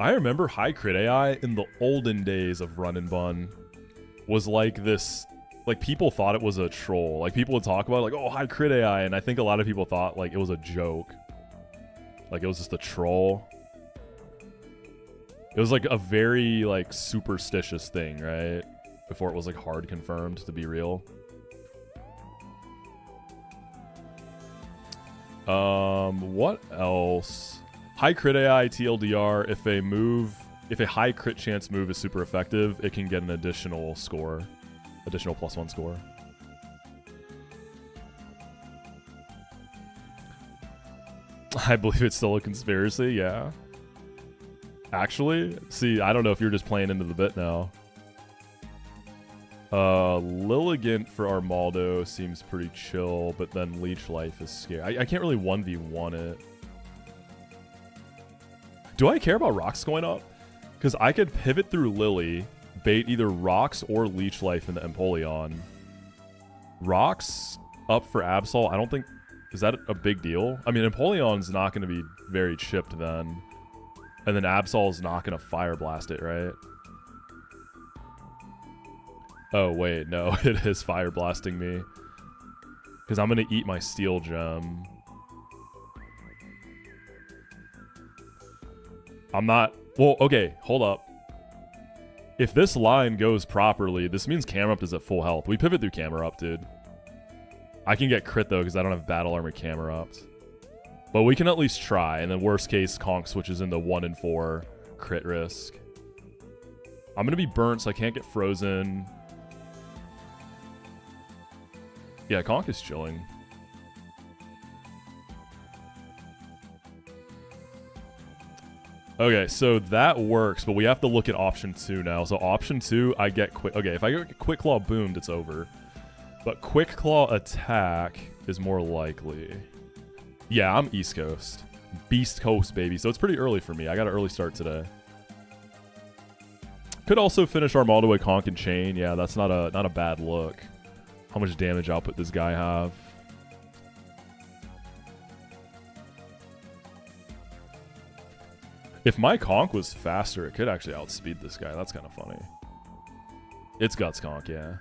I remember high crit AI in the olden days of Run and Bun was like this, like people thought it was a troll. Like people would talk about it, like, oh, high crit AI, and I think a lot of people thought like it was a joke. Like it was just a troll. It was like a very like superstitious thing, right? Before it was like hard confirmed to be real. What else? High crit AI TLDR, if a high crit chance move is super effective, it can get an additional score. Additional +1 score. I believe it's still a conspiracy, yeah. Actually, see, I don't know if you're just playing into the bit now. Lilligant for Armaldo seems pretty chill, but then Leech Life is scary. I can't really 1v1 it. Do I care about rocks going up? Because I could pivot through Lily, bait either rocks or Leech Life in the Empoleon. Rocks up for Absol, I don't think... Is that a big deal? I mean, Empoleon's not going to be very chipped then. And then Absol's not going to Fire Blast it, right? Oh, wait, no. It is Fire Blasting me. Because I'm going to eat my Steel Gem. I'm not... Well, okay, hold up. If this line goes properly, this means Camerupt is at full health. We pivot through Camerupt, dude. I can get crit, though, because I don't have Battle Armor Camerupt. But we can at least try, and then worst case, Conk switches into 1 and 4 crit risk. I'm going to be burnt, so I can't get frozen. Yeah, Conk is chilling. Okay, so that works, but we have to look at option 2 now. So option 2, I get quick... Okay, if I get Quick Claw boomed, it's over. But Quick Claw attack is more likely. Yeah, I'm East Coast. Beast Coast, baby. So it's pretty early for me. I got an early start today. Could also finish Armaldo with Conk and Chain. Yeah, that's not a bad look. How much damage output does this guy have? If my Conk was faster, it could actually outspeed this guy. That's kind of funny. It's Guts Conk, yeah.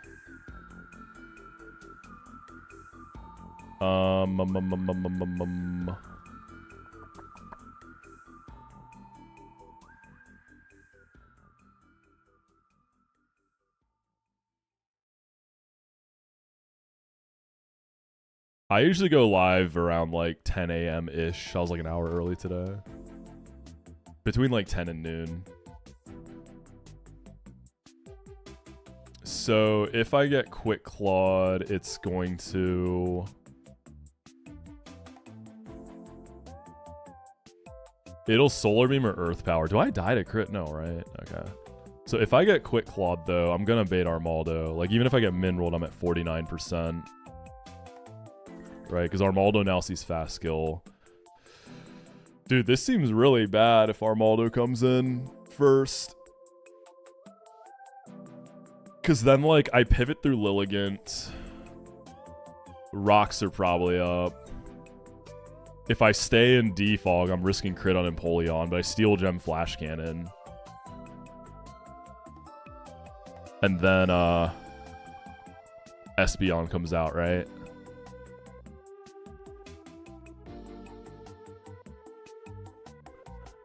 I usually go live around like 10 a.m.-ish. I was like an hour early today. Between like 10 and noon. So if I get Quick Clawed, it's going to... It'll Solar Beam or Earth Power. Do I die to crit? No, right? Okay. So if I get Quick Clawed, though, I'm going to bait Armaldo. Like, even if I get min rolled, I'm at 49%. Right? Because Armaldo now sees Fast Skill. Dude, this seems really bad if Armaldo comes in first. Because then, like, I pivot through Lilligant. Rocks are probably up. If I stay in Defog, I'm risking crit on Empoleon, but I Steel Gem Flash Cannon. And then, Espeon comes out, right?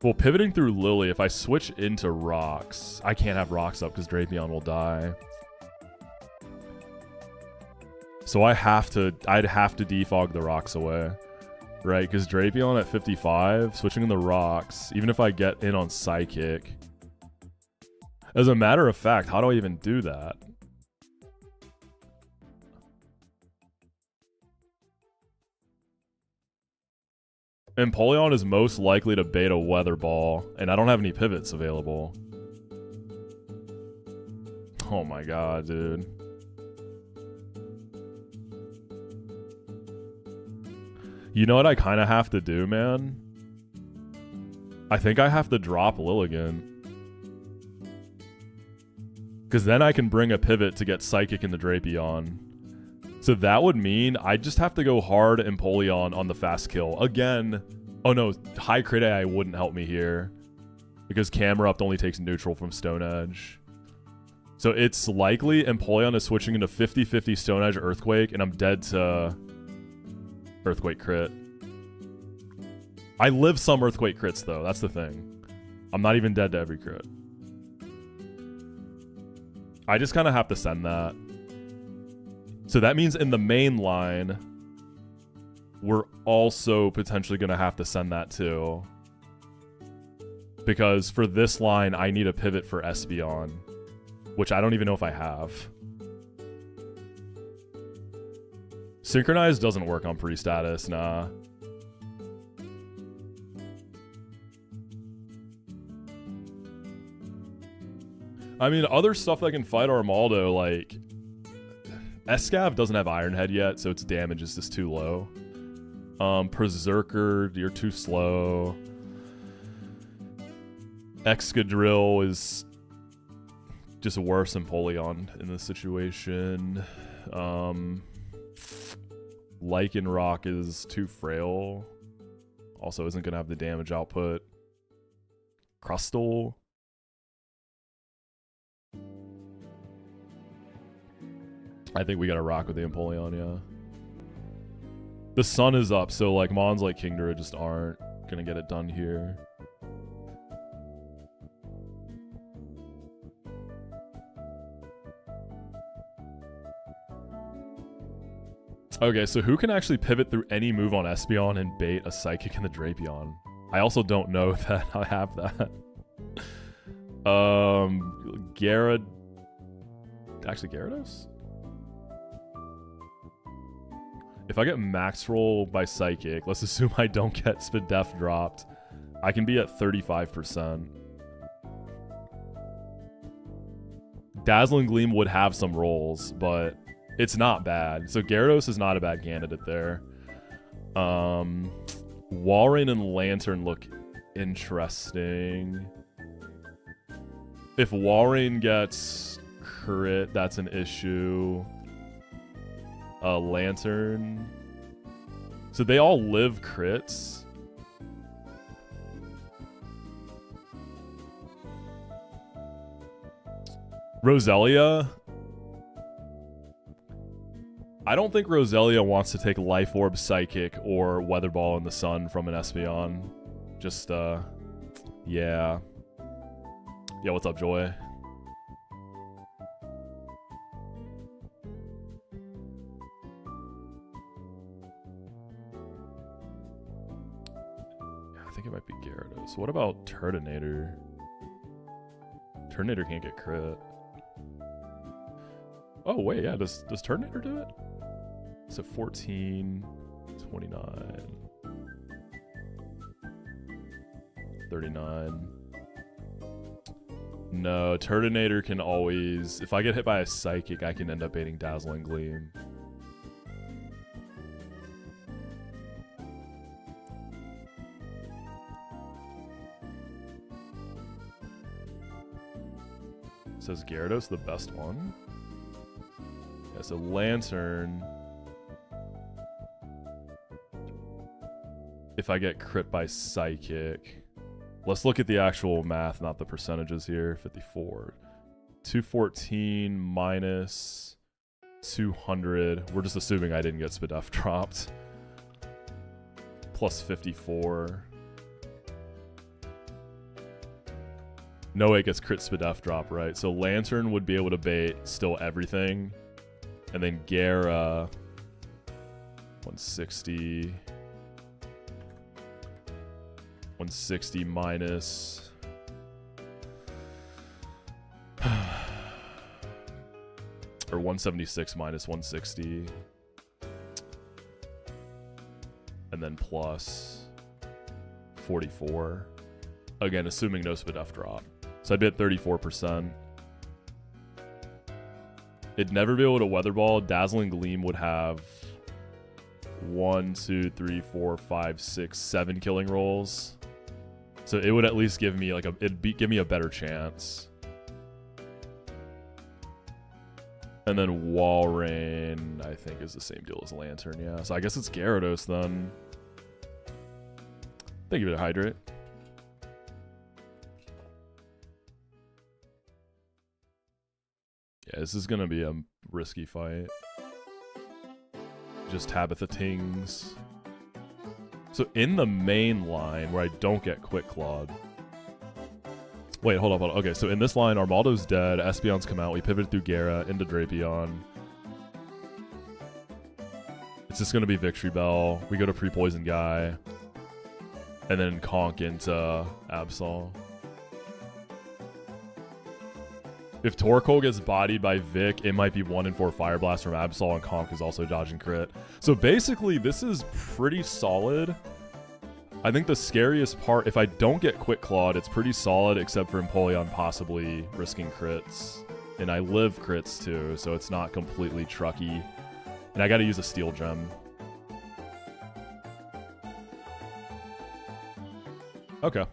Well, pivoting through Lily, if I switch into Rocks, I can't have Rocks up because Drapion will die. So I'd have to defog the Rocks away. Right, because Drapion at 55, switching in the Rocks, even if I get in on Psychic. As a matter of fact, how do I even do that? Empoleon is most likely to bait a Weather Ball, and I don't have any pivots available. Oh my god, dude. You know what I kind of have to do, man? I think I have to drop Lilligant. Because then I can bring a pivot to get Psychic in the Drapion. So that would mean I just have to go hard Empoleon on the fast kill. Again, oh no, high crit AI wouldn't help me here. Because Camerupt only takes neutral from Stone Edge. So it's likely Empoleon is switching into 50-50 Stone Edge Earthquake, and I'm dead to... Earthquake crit. I live some Earthquake crits though, that's the thing. I'm not even dead to every crit. I just kind of have to send that. So that means in the main line, we're also potentially going to have to send that too. Because for this line, I need a pivot for Espeon, which I don't even know if I have. Synchronize doesn't work on pre-status, nah. I mean, other stuff that can fight Armaldo, like... Escav doesn't have Iron Head yet, so its damage is just too low. Berserker, you're too slow. Excadrill is just worse than Empoleon in this situation. Lycanroc is too frail. Also isn't going to have the damage output. Crustle. I think we got to rock with the Empoleon, yeah. The sun is up, so like Mons like Kingdra just aren't going to get it done here. Okay, so who can actually pivot through any move on Espeon and bait a Psychic in the Drapion? I also don't know that I have that. Actually, Gyarados? If I get max roll by Psychic, let's assume I don't get Spadef dropped, I can be at 35%. Dazzling Gleam would have some rolls, but it's not bad. So Gyarados is not a bad candidate there. Walrein and Lantern look interesting. If Walrein gets crit, that's an issue. Lantern. So they all live crits. Roselia. I don't think Roselia wants to take Life Orb, Psychic, or Weather Ball in the Sun from an Espeon. Just, yeah. Yeah, what's up, Joy? Gyarados. What about Turtonator? Turtonator can't get crit. Oh, wait, yeah. Does Turtonator do it? So 14, 29, 39. No, Turtonator can always... If I get hit by a Psychic, I can end up baiting Dazzling Gleam. Says Gyarados the best one? Yeah, so Lantern... If I get crit by Psychic... Let's look at the actual math, not the percentages here. 54. 214 minus 200. We're just assuming I didn't get Spadef dropped. Plus 54. No way it gets crit Spadef drop, right? So Lantern would be able to bait still everything. And then Gara... 160... 160 minus... or 176 minus 160. And then plus 44. Again, assuming no Spadef drop. So I'd be at 34%. It'd never be able to Weather Ball. Dazzling Gleam would have 1, 2, 3, 4, 5, 6, 7 killing rolls. So it would at least give me like give me a better chance. And then Walrein, I think, is the same deal as Lantern, yeah. So I guess it's Gyarados then. Thank you for the Hydrate. Yeah, this is gonna be a risky fight. Just Tabitha Tings. So in the main line where I don't get Quick Clawed. Wait, hold up. Okay, so in this line, Armaldo's dead, Espeon's come out, we pivoted through Gara into Drapion. It's just gonna be Victory Bell. We go to Pre-Poison Guy. And then Conk into Absol. If Torkoal gets bodied by Vic, it might be 1 in 4 Fire Blast from Absol, and Conk is also dodging crit. So basically, this is pretty solid. I think the scariest part, if I don't get Quick Clawed, it's pretty solid, except for Empoleon possibly risking crits. And I live crits too, so it's not completely trucky. And I gotta use a Steel Gem. Okay.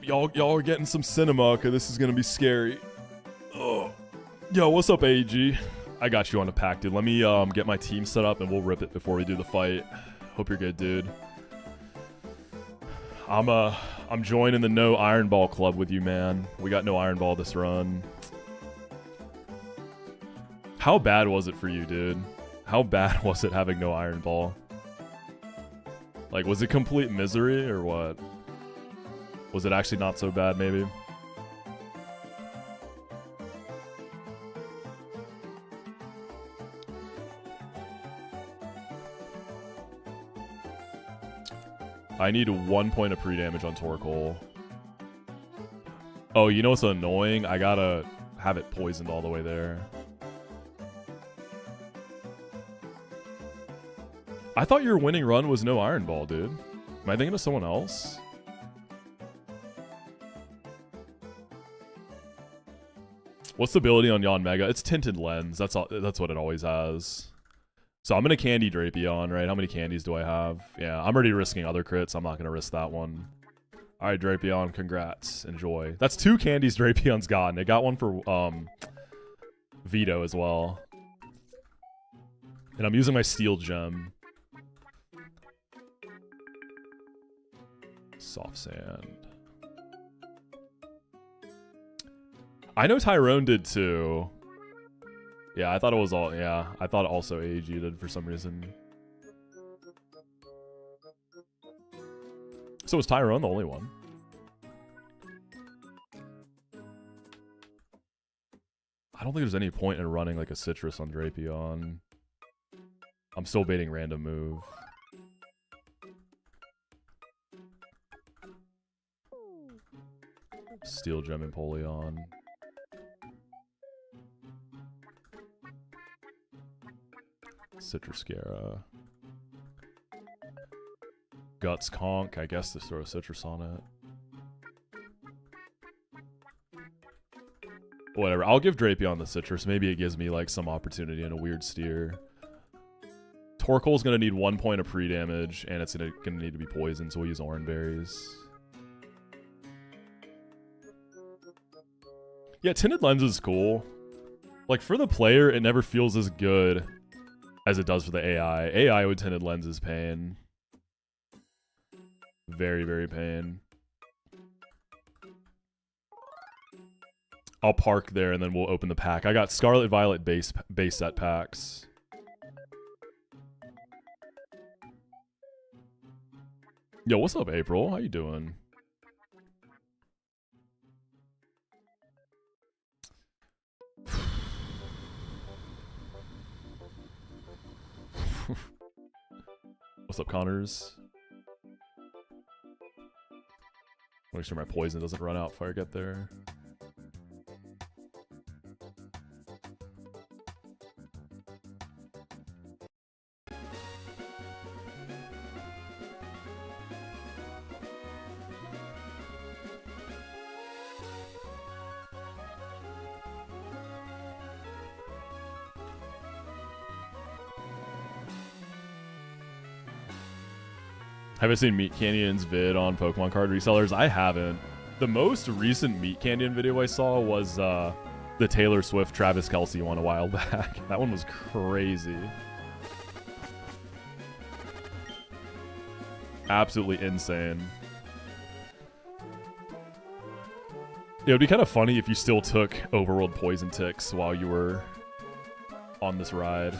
Y'all are getting some cinema, because this is going to be scary. Oh. Yo, what's up, AG? I got you on the pack, dude. Let me get my team set up, and we'll rip it before we do the fight. Hope you're good, dude. I'm joining the No Iron Ball Club with you, man. We got no Iron Ball this run. How bad was it for you, dude? How bad was it having no Iron Ball? Like, was it complete misery, or what? Was it actually not so bad, maybe? I need 1 point of pre-damage on Torkoal. Oh, you know what's annoying? I gotta have it poisoned all the way there. I thought your winning run was no Iron Ball, dude. Am I thinking of someone else? What's the ability on Yanmega? It's Tinted Lens. That's all. That's what it always has. So I'm gonna candy Drapion, right? How many candies do I have? Yeah, I'm already risking other crits. I'm not gonna risk that one. All right, Drapion, congrats. Enjoy. That's 2 candies Drapion's gotten. It got one for Vito as well. And I'm using my Steel Gem. Soft Sand. I know Tyrone did too. Yeah, I thought it was all... Yeah, I thought also AEG did for some reason. So was Tyrone the only one? I don't think there's any point in running like a Citrus on Drapion. I'm still baiting random move. Steel Gem Empoleon. Citruscara. Guts Conk. I guess just throw a citrus on it. Whatever. I'll give Drapion the citrus. Maybe it gives me like some opportunity in a weird steer. Torkoal's gonna need 1 point of pre-damage, and it's gonna need to be poisoned, so we'll use Oran Berries. Yeah, Tinted Lens is cool. Like, for the player, it never feels as good as it does for the AI. AI with Tinted Lens is pain. Very, very pain. I'll park there, and then we'll open the pack. I got Scarlet Violet base set packs. Yo, what's up, April? How you doing? What's up, Connors? Make sure my poison doesn't run out before I get there. Have I seen Meat Canyon's vid on Pokemon card resellers? I haven't. The most recent Meat Canyon video I saw was the Taylor Swift Travis Kelce one a while back. That one was crazy. Absolutely insane. It would be kind of funny if you still took Overworld Poison Ticks while you were on this ride.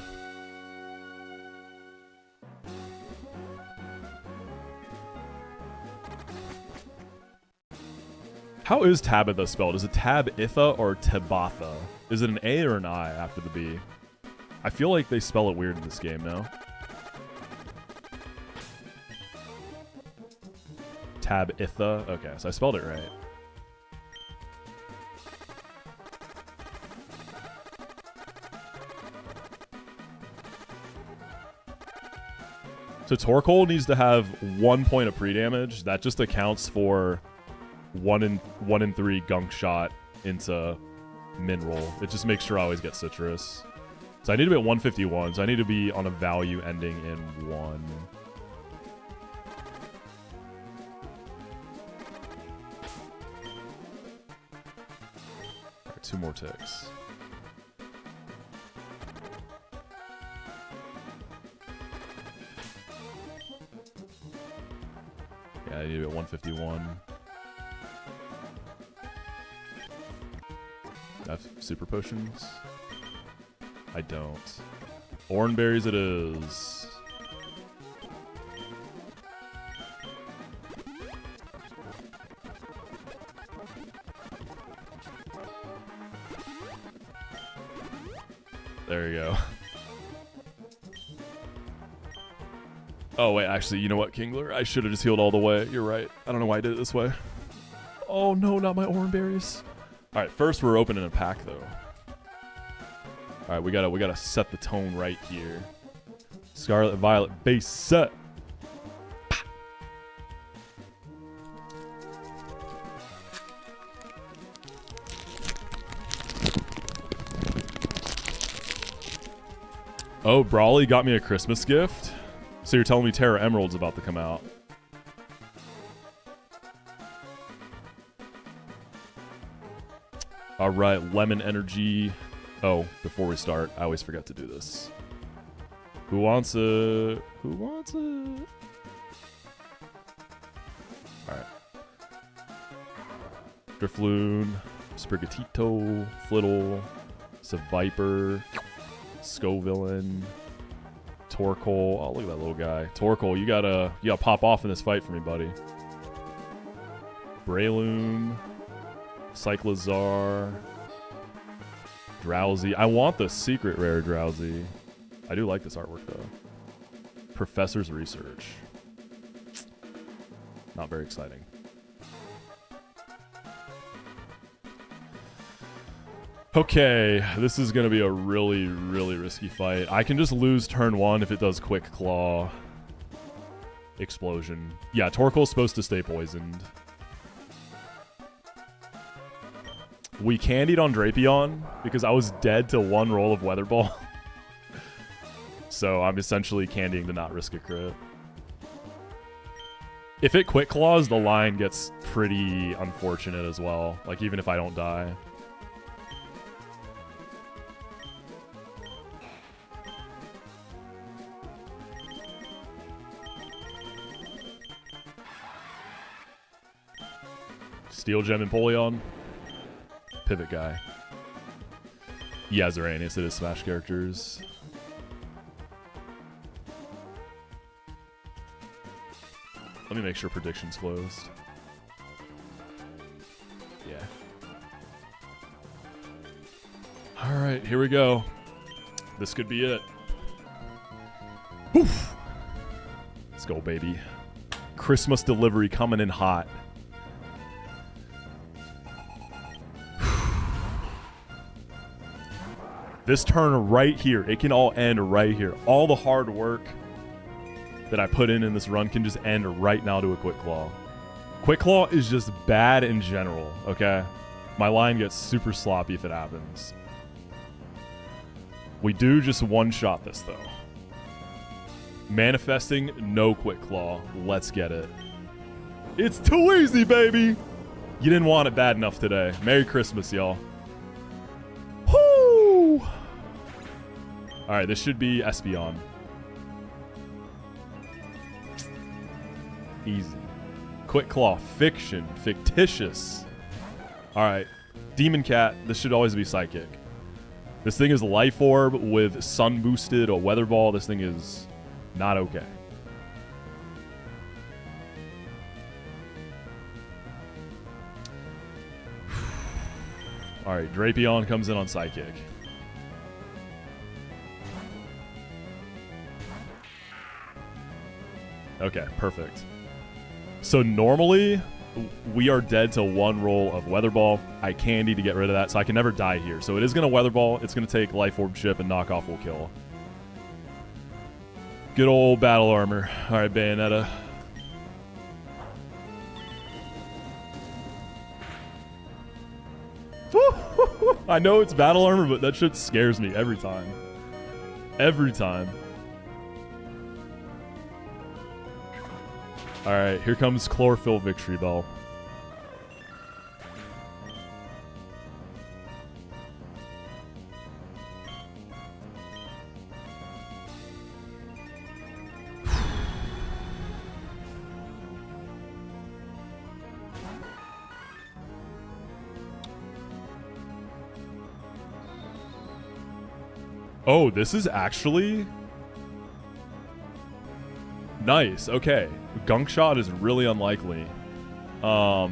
How is Tabitha spelled? Is it Tabitha or Tabitha? Is it an A or an I after the B? I feel like they spell it weird in this game now. Tabitha. Okay, so I spelled it right. So Torkoal needs to have 1 point of pre-damage. That just accounts for 1 in 3 gunk shot into mineral. It just makes sure I always get citrus. So I need to be at 151. So I need to be on a value ending in 1. All right, 2 more ticks. Yeah, I need to be at 151. I have super potions? I don't. Oran berries it is. There you go. Oh wait, actually, you know what, Kingler? I should have just healed all the way. You're right. I don't know why I did it this way. Oh no, not my Oran berries. Alright, first we're opening a pack though. Alright, we gotta set the tone right here. Scarlet Violet base set. Oh, Brawly got me a Christmas gift? So you're telling me Terra Emerald's about to come out. All right, Lemon Energy. Oh, before we start, I always forget to do this. Who wants it? Who wants it? All right. Drifloon, Sprigatito, Flittle, Seviper, Scovillain, Torkoal. Oh, look at that little guy. Torkoal, you gotta pop off in this fight for me, buddy. Breloom. Cyclizar. Drowsy. I want the secret rare Drowsy. I do like this artwork though. Professor's Research. Not very exciting. Okay, this is going to be a really, really risky fight. I can just lose turn 1 if it does Quick Claw. Explosion. Yeah, Torkoal's supposed to stay poisoned. We candied on Drapion because I was dead to 1 roll of Weather Ball. So I'm essentially candying to not risk a crit. If it Quick Claws, the line gets pretty unfortunate as well. Like, even if I don't die. Steel Gem Empoleon. Pivot guy. Yeah, Zeranius, it is Smash characters. Let me make sure prediction's closed. Yeah. Alright, here we go. This could be it. Oof. Let's go, baby. Christmas delivery coming in hot. This turn right here, it can all end right here. All the hard work that I put in this run can just end right now to a Quick Claw. Quick Claw is just bad in general, okay? My line gets super sloppy if it happens. We do just one-shot this, though. Manifesting, no Quick Claw. Let's get it. It's too easy, baby! You didn't want it bad enough today. Merry Christmas, y'all. Whoo! Alright, this should be Espeon. Easy. Quick Claw. Fiction. Fictitious. Alright. Demon Cat. This should always be Psychic. This thing is Life Orb with Sun Boosted or Weather Ball. This thing is not okay. Alright, Drapion comes in on Psychic. Okay, perfect. So normally, we are dead to 1 roll of Weather Ball. I candy to get rid of that, so I can never die here. So it is going to Weather Ball. It's going to take Life Orb Chip, and Knockoff will kill. Good old Battle Armor. Alright, Bayonetta. I know it's Battle Armor, but that shit scares me every time. Every time. Alright, here comes Chlorophyll Victory Bell. Oh, this is actually nice. Okay. Gunk Shot is really unlikely. I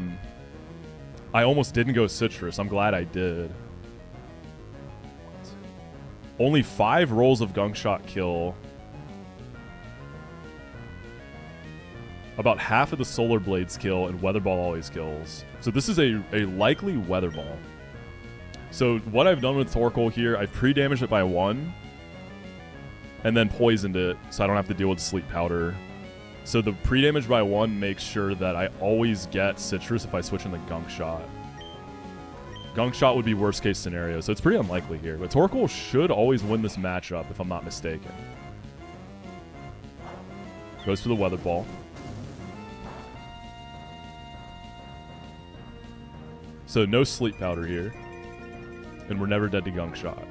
almost didn't go Citrus. I'm glad I did. Only 5 rolls of Gunk Shot kill. About half of the Solar Blades kill, and Weather Ball always kills. So this is a likely Weather Ball. So what I've done with Torkoal here, I've pre-damaged it by 1. And then poisoned it, so I don't have to deal with Sleep Powder. So the pre-damage by 1 makes sure that I always get Citrus if I switch in the Gunk Shot. Gunk Shot would be worst case scenario, so it's pretty unlikely here. But Torkoal should always win this matchup, if I'm not mistaken. Goes for the Weather Ball. So no Sleep Powder here. And we're never dead to Gunk Shot.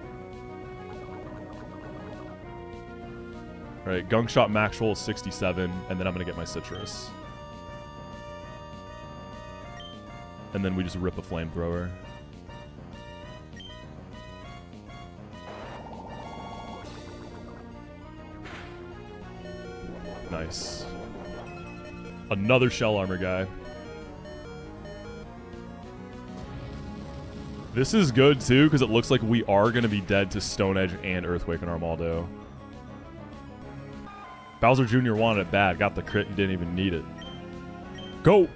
Alright, Gunk Shot max roll is 67, and then I'm going to get my Citrus. And then we just rip a Flamethrower. Nice. Another Shell Armor guy. This is good, too, because it looks like we are going to be dead to Stone Edge and Earthquake and Armaldo. Bowser Jr. wanted it bad. Got the crit and didn't even need it. Go!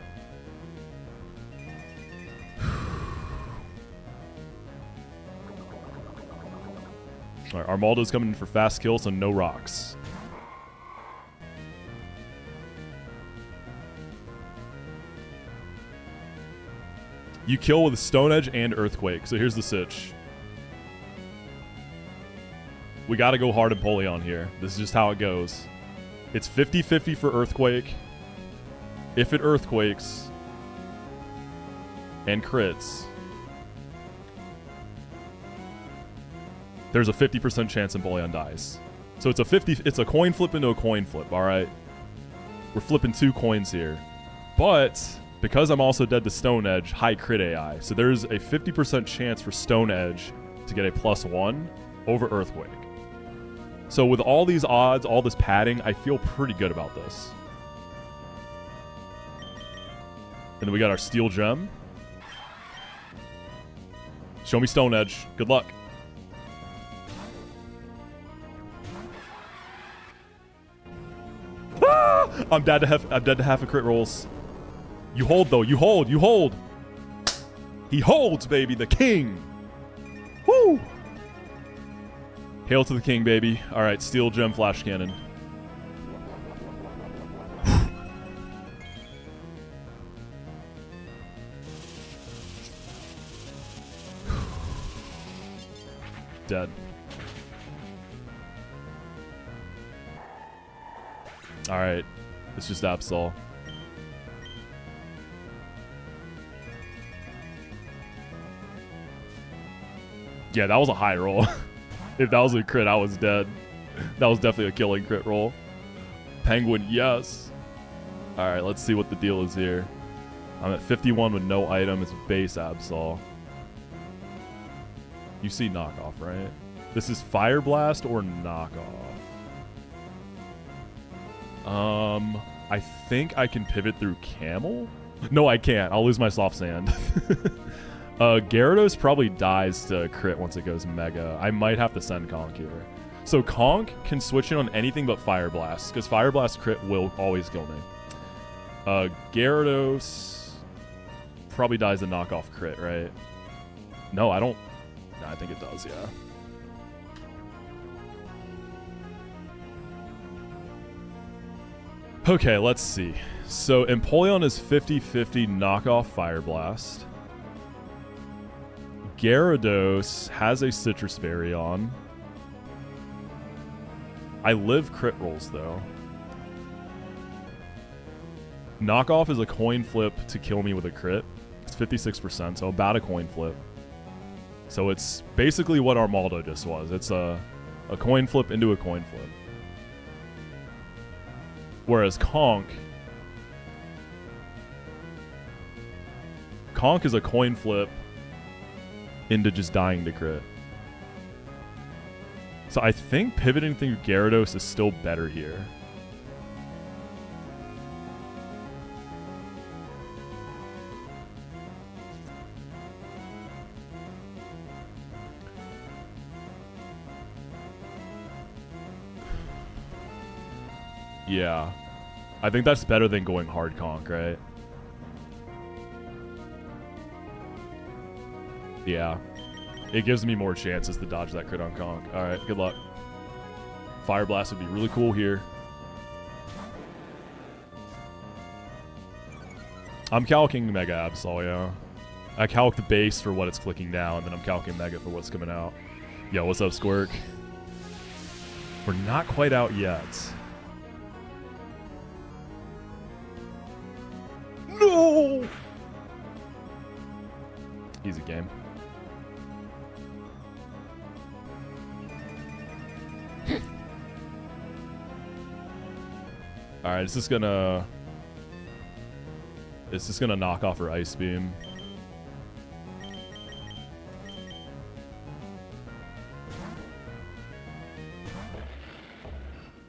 All right, Armaldo's coming in for fast kill, so no rocks. You kill with Stone Edge and Earthquake. So here's the sitch. We got to go hard Empoleon here. This is just how it goes. It's 50-50 for Earthquake. If it Earthquakes and crits, there's a 50% chance Empoleon dies. So it's a coin flip into a coin flip, all right? We're flipping 2 coins here. But because I'm also dead to Stone Edge, high crit AI. So there's a 50% chance for Stone Edge to get a +1 over Earthquake. So with all these odds, all this padding, I feel pretty good about this. And then we got our Steel Gem. Show me Stone Edge. Good luck. Ah! I'm dead to half a crit rolls. You hold though. You hold. You hold. He holds, baby. The king. Woo! Hail to the king, baby. All right, Steel Gem Flash Cannon. Dead. All right, it's just Absol. Yeah, that was a high roll. If that was a crit, I was dead. That was definitely a killing crit roll. Penguin, yes. All right, let's see what the deal is here. I'm at 51 with no item. It's base Absol. You see knockoff, right? This is Fire Blast or knockoff. I think I can pivot through Camel? No, I can't. I'll lose my Soft Sand. Gyarados probably dies to crit once it goes Mega. I might have to send Conk here. So Conk can switch in on anything but Fire Blast, because Fire Blast crit will always kill me. Gyarados probably dies to knockoff crit, right? No, I don't. No, I think it does, yeah. Okay, let's see. So Empoleon is 50-50 knockoff Fire Blast. Gyarados has a Citrus Berry on. I live crit rolls, though. Knockoff is a coin flip to kill me with a crit. It's 56%, so about a coin flip. So it's basically what Armaldo just was. It's a coin flip into a coin flip. Whereas Conk is a coin flip into just dying to crit. So I think pivoting through Gyarados is still better here. Yeah. I think that's better than going hard Conk, right? Yeah. It gives me more chances to dodge that crit on Conk. Alright, good luck. Fire Blast would be really cool here. I'm calcing Mega Absol, yeah. I calc the base for what it's clicking down, and then I'm calcing Mega for what's coming out. Yo, what's up, Squirk? We're not quite out yet. No! Easy game. Alright, it's just gonna knock off her Ice Beam.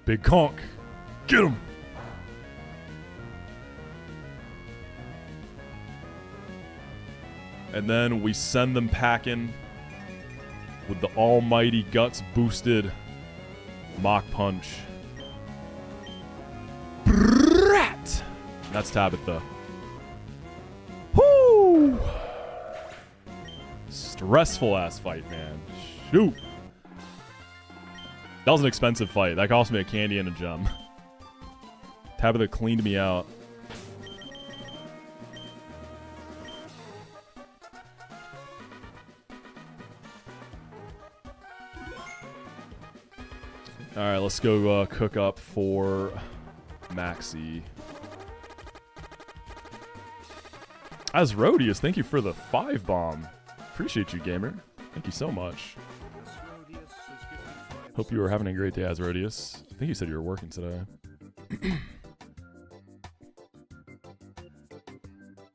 Big Conk! Get him! And then we send them packing with the almighty guts boosted Mach Punch. Brat! That's Tabitha. Woo! Stressful ass fight, man. Shoot. That was an expensive fight. That cost me a candy and a gem. Tabitha cleaned me out. Alright, let's go cook up for Maxie. As Rhodius, thank you for the 5 bomb. Appreciate you, gamer. Thank you so much. Hope you were having a great day, as Rhodius. I think you said you were working today.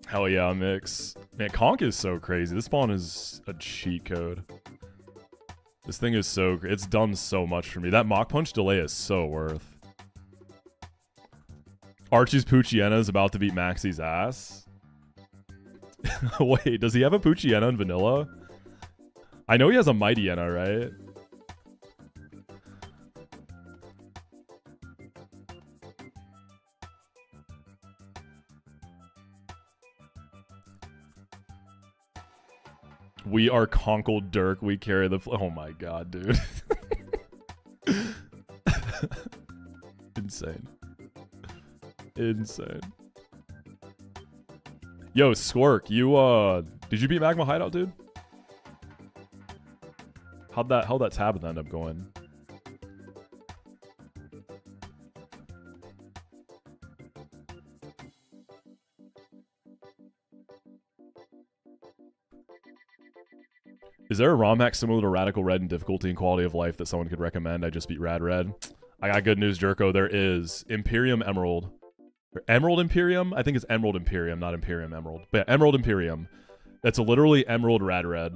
Hell yeah, Mix. Man, Conk is so crazy. This spawn is a cheat code. This thing is so great. It's done so much for me. That Mach Punch delay is so worth. Archie's Poochyena is about to beat Maxie's ass. Wait, does he have a Poochyena in vanilla? I know he has a Mightyena, right? We are Conkle Dirk. We carry the... Oh my god, dude. Insane. Insane. Yo, Squirk, you, did you beat Magma Hideout, dude? How'd that Tabitha end up going? Is there a ROM hack similar to Radical Red in difficulty and quality of life that someone could recommend? I just beat Rad Red. I got good news, Jerko. There is Imperium Emerald. Or Emerald Imperium? I think it's Emerald Imperium, not Imperium Emerald. But yeah, Emerald Imperium. That's literally Emerald Rad Red.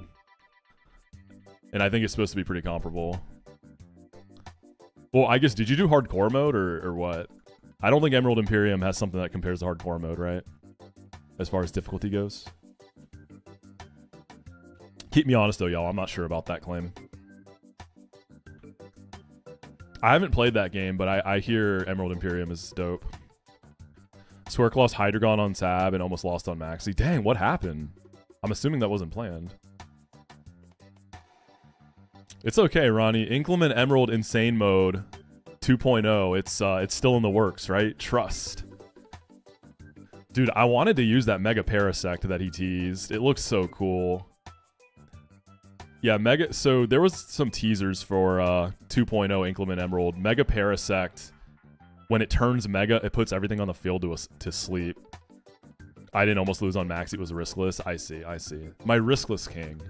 And I think it's supposed to be pretty comparable. Well, I guess, did you do hardcore mode or what? I don't think Emerald Imperium has something that compares to hardcore mode, right? As far as difficulty goes. Keep me honest though, y'all. I'm not sure about that claim. I haven't played that game, but I hear Emerald Imperium is dope. Swerk lost Hydreigon on Tab and almost lost on Maxie. Dang, what happened? I'm assuming that wasn't planned. It's okay, Ronnie. Inclement Emerald Insane Mode 2.0. It's still in the works, right? Trust. Dude, I wanted to use that Mega Parasect that he teased. It looks so cool. Yeah, so there was some teasers for 2.0 Inclement Emerald. Mega Parasect, when it turns Mega, it puts everything on the field to sleep. I didn't almost lose on Max. It was riskless. I see. My riskless king.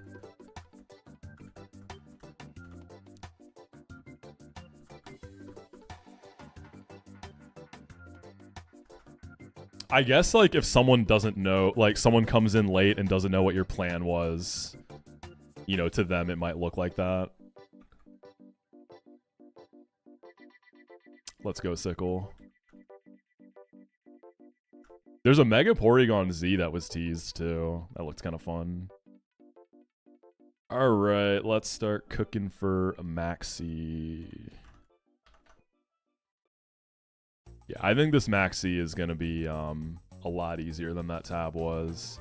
I guess, like, if someone doesn't know, like, someone comes in late and doesn't know what your plan was, you know, to them, it might look like that. Let's go, Sickle. There's a Mega Porygon Z that was teased, too. That looks kind of fun. Alright, let's start cooking for Maxie. Yeah, I think this Maxie is going to be a lot easier than that Tab was.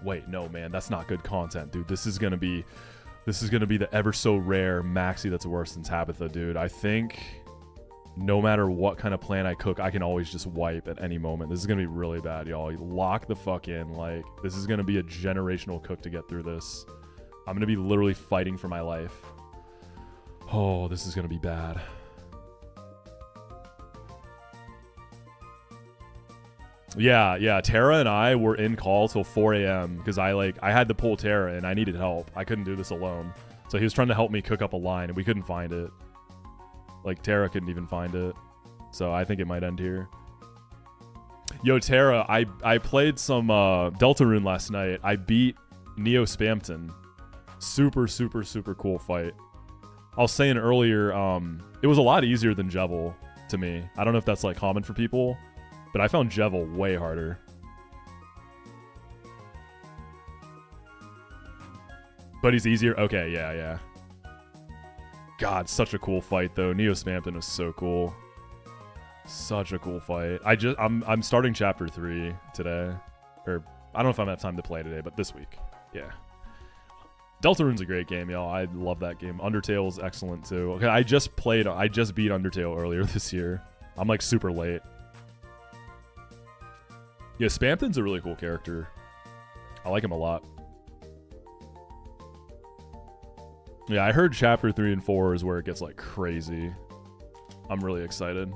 Wait, no, man, that's not good content, dude. This is gonna be the ever so rare Maxie that's worse than Tabitha, dude. I think no matter what kind of plan I cook, I can always just wipe at any moment. This is gonna be really bad, y'all. Lock the fuck in. Like, this is gonna be a generational cook to get through this. I'm gonna be literally fighting for my life. Oh, this is gonna be bad. Yeah, Tara and I were in call till 4 a.m. because I had to pull Tara and I needed help. I couldn't do this alone. So he was trying to help me cook up a line and we couldn't find it. Like, Tara couldn't even find it. So I think it might end here. Yo, Tara, I played some Deltarune last night. I beat Neo Spamton. Super, super, super cool fight. I was saying earlier, it was a lot easier than Jevil to me. I don't know if that's like common for people. But I found Jevil way harder. But he's easier? Okay, yeah. God, such a cool fight, though. Neo Spamton was so cool. Such a cool fight. I'm starting Chapter 3 today. Or, I don't know if I'm gonna have time to play today, but this week. Yeah. Deltarune's a great game, y'all. I love that game. Undertale is excellent too. Okay, I just beat Undertale earlier this year. I'm like super late. Yeah, Spamton's a really cool character. I like him a lot. Yeah, I heard chapter 3 and 4 is where it gets like crazy. I'm really excited.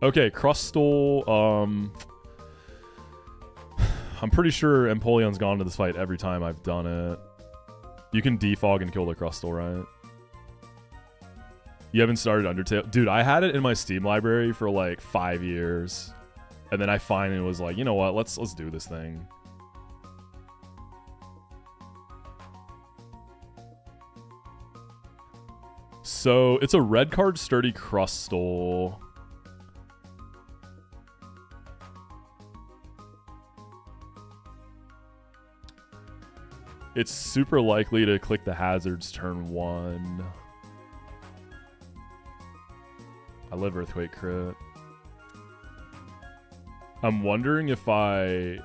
Okay, Crustle, I'm pretty sure Empoleon's gone to this fight every time I've done it. You can defog and kill the Crustle, right? You haven't started Undertale? Dude, I had it in my Steam library for like 5 years. And then I finally was like, you know what, let's do this thing. So, it's a red card sturdy Crustle. It's super likely to click the hazards turn 1. I live Earthquake crit. I'm wondering if I...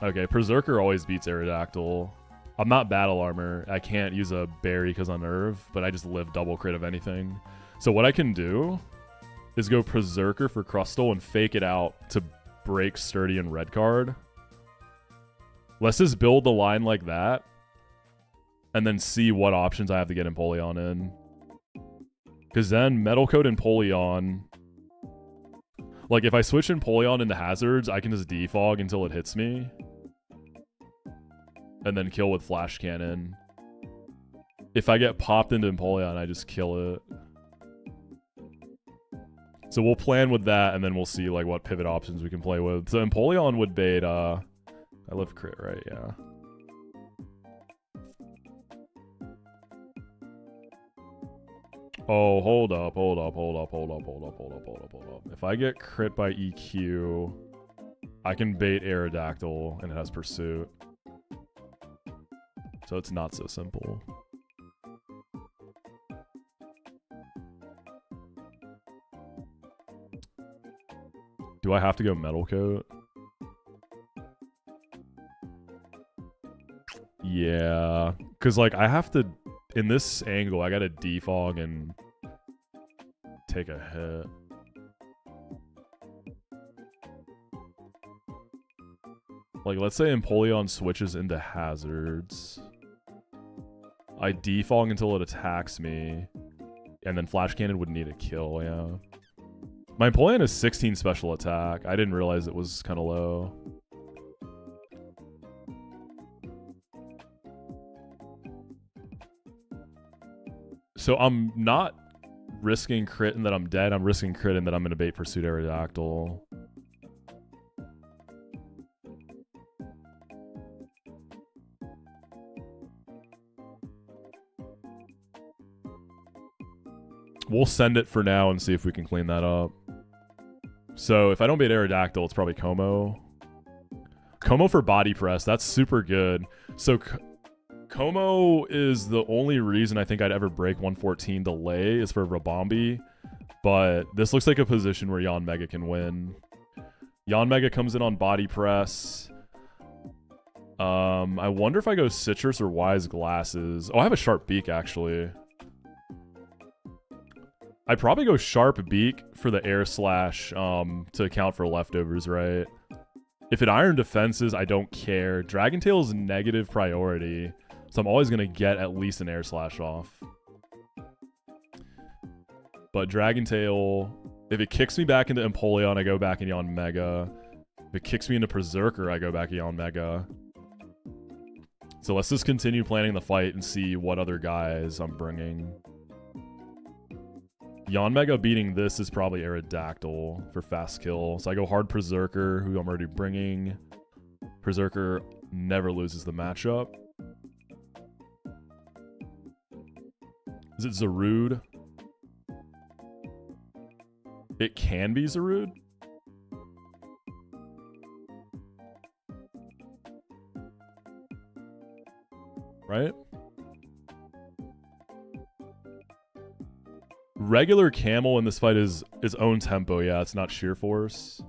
Okay, Berserker always beats Aerodactyl. I'm not Battle Armor. I can't use a berry because on Nerve, but I just live double crit of anything. So what I can do is go Berserker for Crustle and fake it out to break Sturdy and red card. Let's just build the line like that and then see what options I have to get Empoleon in. Because then Metal Coat and Empoleon... Like, if I switch Empoleon into hazards, I can just defog until it hits me. And then kill with Flash Cannon. If I get popped into Empoleon, I just kill it. So we'll plan with that, and then we'll see like what pivot options we can play with. So Empoleon would bait, I live crit, right? Yeah. Oh, hold up. If I get crit by EQ, I can bait Aerodactyl, and it has Pursuit. So it's not so simple. Do I have to go Metal Coat? Yeah. Because, like, I have to... In this angle, I gotta defog and take a hit. Like, let's say Empoleon switches into hazards. I defog until it attacks me. And then Flash Cannon would need a kill, yeah. My Empoleon is 16 special attack. I didn't realize it was kind of low. So I'm not risking crit and that I'm dead. I'm risking crit and that I'm going to bait Pursuit Aerodactyl. We'll send it for now and see if we can clean that up. So if I don't bait Aerodactyl, it's probably Como. Como for body press. That's super good. So Como is the only reason I think I'd ever break 114 delay is for Rabombi. But this looks like a position where Yanmega can win. Yanmega comes in on body press. I wonder if I go Citrus or Wise Glasses. Oh, I have a Sharp Beak, actually. I'd probably go Sharp Beak for the Air Slash to account for leftovers, right? If it Iron Defenses, I don't care. Dragon Tail is negative priority, so I'm always going to get at least an Air Slash off. But Dragon Tail, if it kicks me back into Empoleon, I go back in Yanmega. If it kicks me into Berserker, I go back in Yanmega. So let's just continue planning the fight and see what other guys I'm bringing. Yanmega beating this is probably Aerodactyl for fast kill. So I go hard Berserker, who I'm already bringing. Berserker never loses the matchup. Is it Zarude? It can be Zarude. Right? Regular camel in this fight is its own tempo. Yeah, it's not sheer force.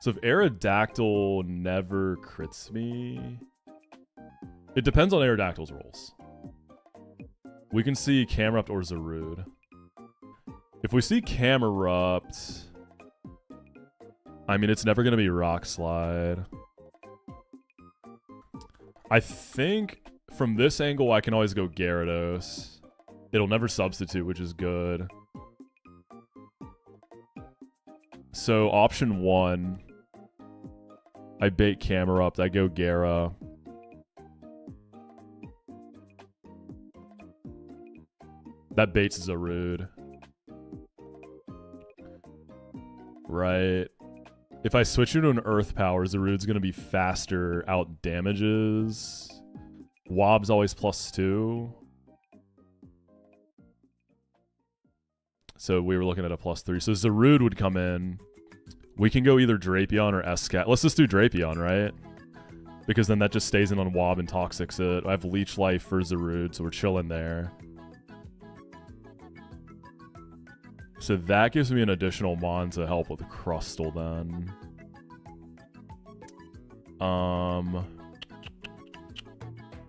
So if Aerodactyl never crits me... It depends on Aerodactyl's rolls. We can see Camerupt or Zarude. If we see Camerupt... I mean, it's never going to be Rock Slide. I think from this angle, I can always go Gyarados. It'll never substitute, which is good. So option 1, I bait Camerupt, I go Gyara. That baits Zarude. Right. If I switch you to an Earth Power, Zarude's going to be faster, out damages. Wob's always +2. So we were looking at a +3. So Zarude would come in. We can go either Drapion or Escat. Let's just do Drapion, right? Because then that just stays in on Wob and Toxics it. I have Leech Life for Zarude, so we're chilling there. So that gives me an additional Mon to help with the Crustle then.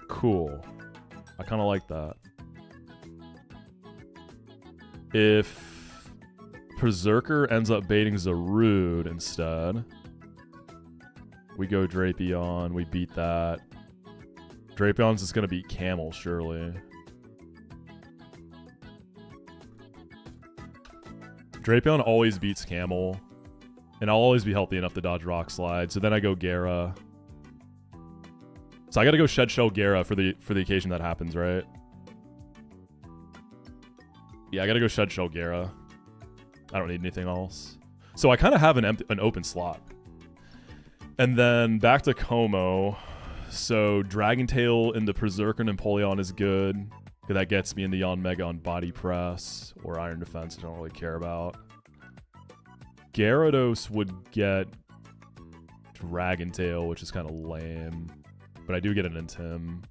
Cool. I kind of like that. If Berserker ends up baiting Zarude instead, we go Drapion, we beat that. Drapion's just gonna beat Camel, surely. Drapion always beats Camel, and I'll always be healthy enough to dodge Rock Slide. So then I go Gyara. So I gotta go Shed Shell Gyara for the occasion that happens, right? Yeah, I gotta go Shed Shell Gyara. I don't need anything else. So I kind of have an open slot. And then back to Como. So Dragon Tail into Berserker and Empoleon is good. That gets me into Yanmega on Body Press or Iron Defense. I don't really care about. Gyarados would get Dragon Tail, which is kind of lame. But I do get an Intim.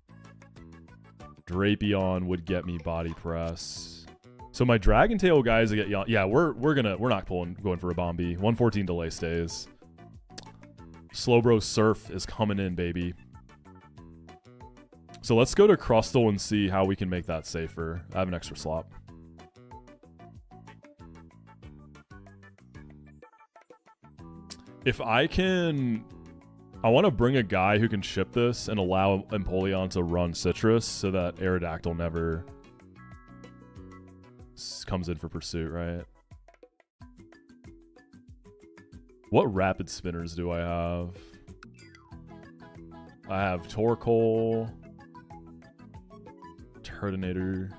Drapion would get me Body Press. So my Dragon Tail guys get yeah, we're not going for a Bombi. 114 delay stays. Slowbro Surf is coming in, baby. So let's go to Crustle and see how we can make that safer. I have an extra slot. If I can... I want to bring a guy who can ship this and allow Empoleon to run Citrus so that Aerodactyl never comes in for pursuit, right? What rapid spinners do I have? I have Torkoal, Turtonator.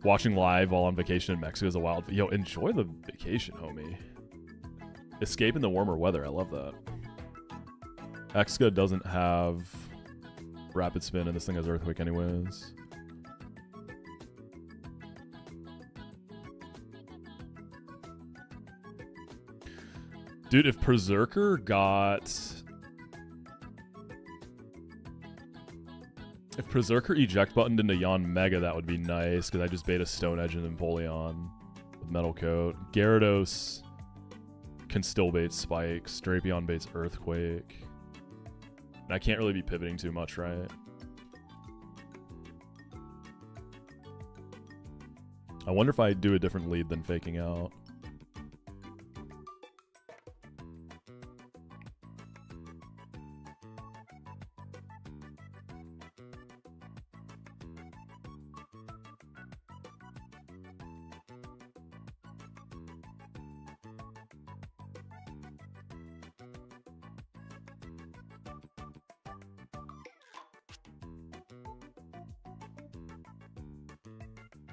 Watching live while on vacation in Mexico is a wild... Yo, enjoy the vacation, homie. Escaping the warmer weather. I love that. Exca doesn't have Rapid Spin, and this thing has Earthquake anyways. Dude, if Berserker got... If Berserker eject buttoned into Yanmega, that would be nice, because I just bait a Stone Edge and Empoleon with Metal Coat. Gyarados can still bait Spikes. Drapion baits Earthquake. And I can't really be pivoting too much, right? I wonder if I do a different lead than faking out.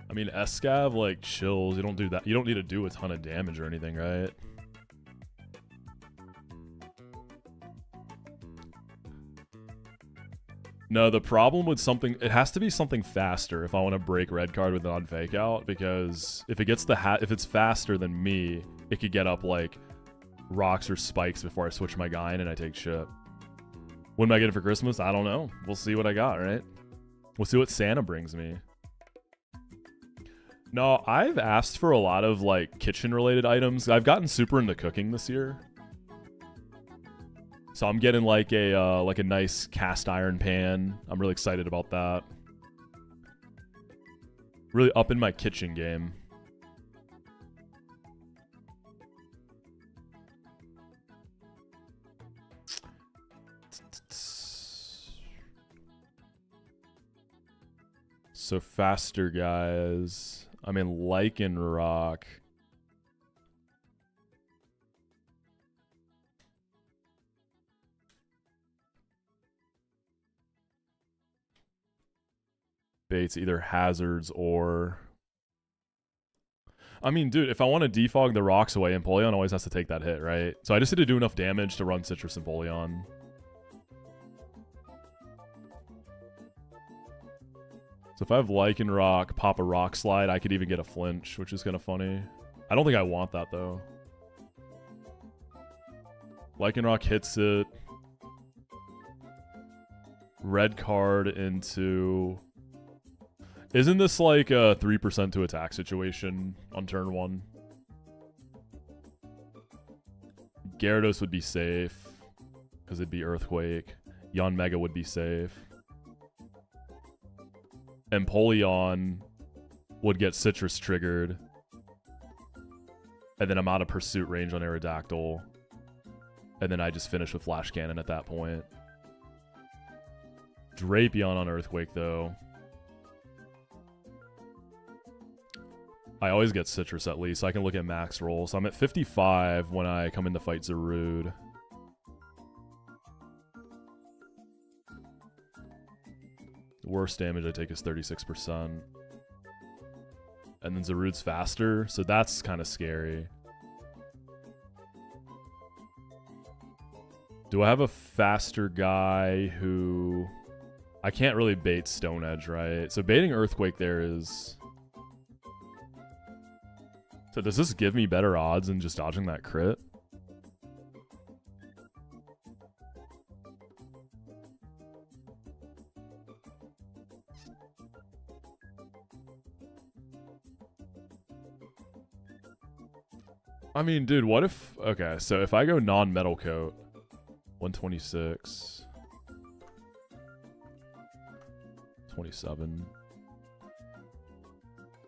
I mean, Escav, like, chills. You don't do that. You don't need to do a ton of damage or anything, right? No, the problem with something... It has to be something faster if I want to break red card with an unfake out, because if it gets the if it's faster than me, it could get up, like, rocks or spikes before I switch my guy in and I take shit. When am I getting for Christmas? I don't know. We'll see what I got, right? We'll see what Santa brings me. No, I've asked for a lot of like kitchen-related items. I've gotten super into cooking this year. So I'm getting like a nice cast iron pan. I'm really excited about that. Really up in my kitchen game. So faster guys. I'm in Lichen Rock. Baits either hazards or... I mean, dude, if I want to defog the rocks away, Empoleon always has to take that hit, right? So I just need to do enough damage to run Citrus Empoleon. So if I have Lichen Rock, pop a Rock Slide, I could even get a flinch, which is kind of funny. I don't think I want that, though. Lichen Rock hits it. Red card into... Isn't this like a 3% to attack situation on turn 1? Gyarados would be safe, because it'd be Earthquake. Yanmega would be safe. Empoleon would get Citrus triggered. And then I'm out of pursuit range on Aerodactyl. And then I just finish with Flash Cannon at that point. Drapion on Earthquake, though. I always get Citrus at least, so I can look at max roll. So I'm at 55 when I come in to fight Zarude. The worst damage I take is 36%. And then Zarude's faster, so that's kind of scary. Do I have a faster guy who... I can't really bait Stone Edge, right? So baiting Earthquake there is... So does this give me better odds than just dodging that crit? I mean, dude, what if... Okay, so if I go non-Metal Coat, 126... 27...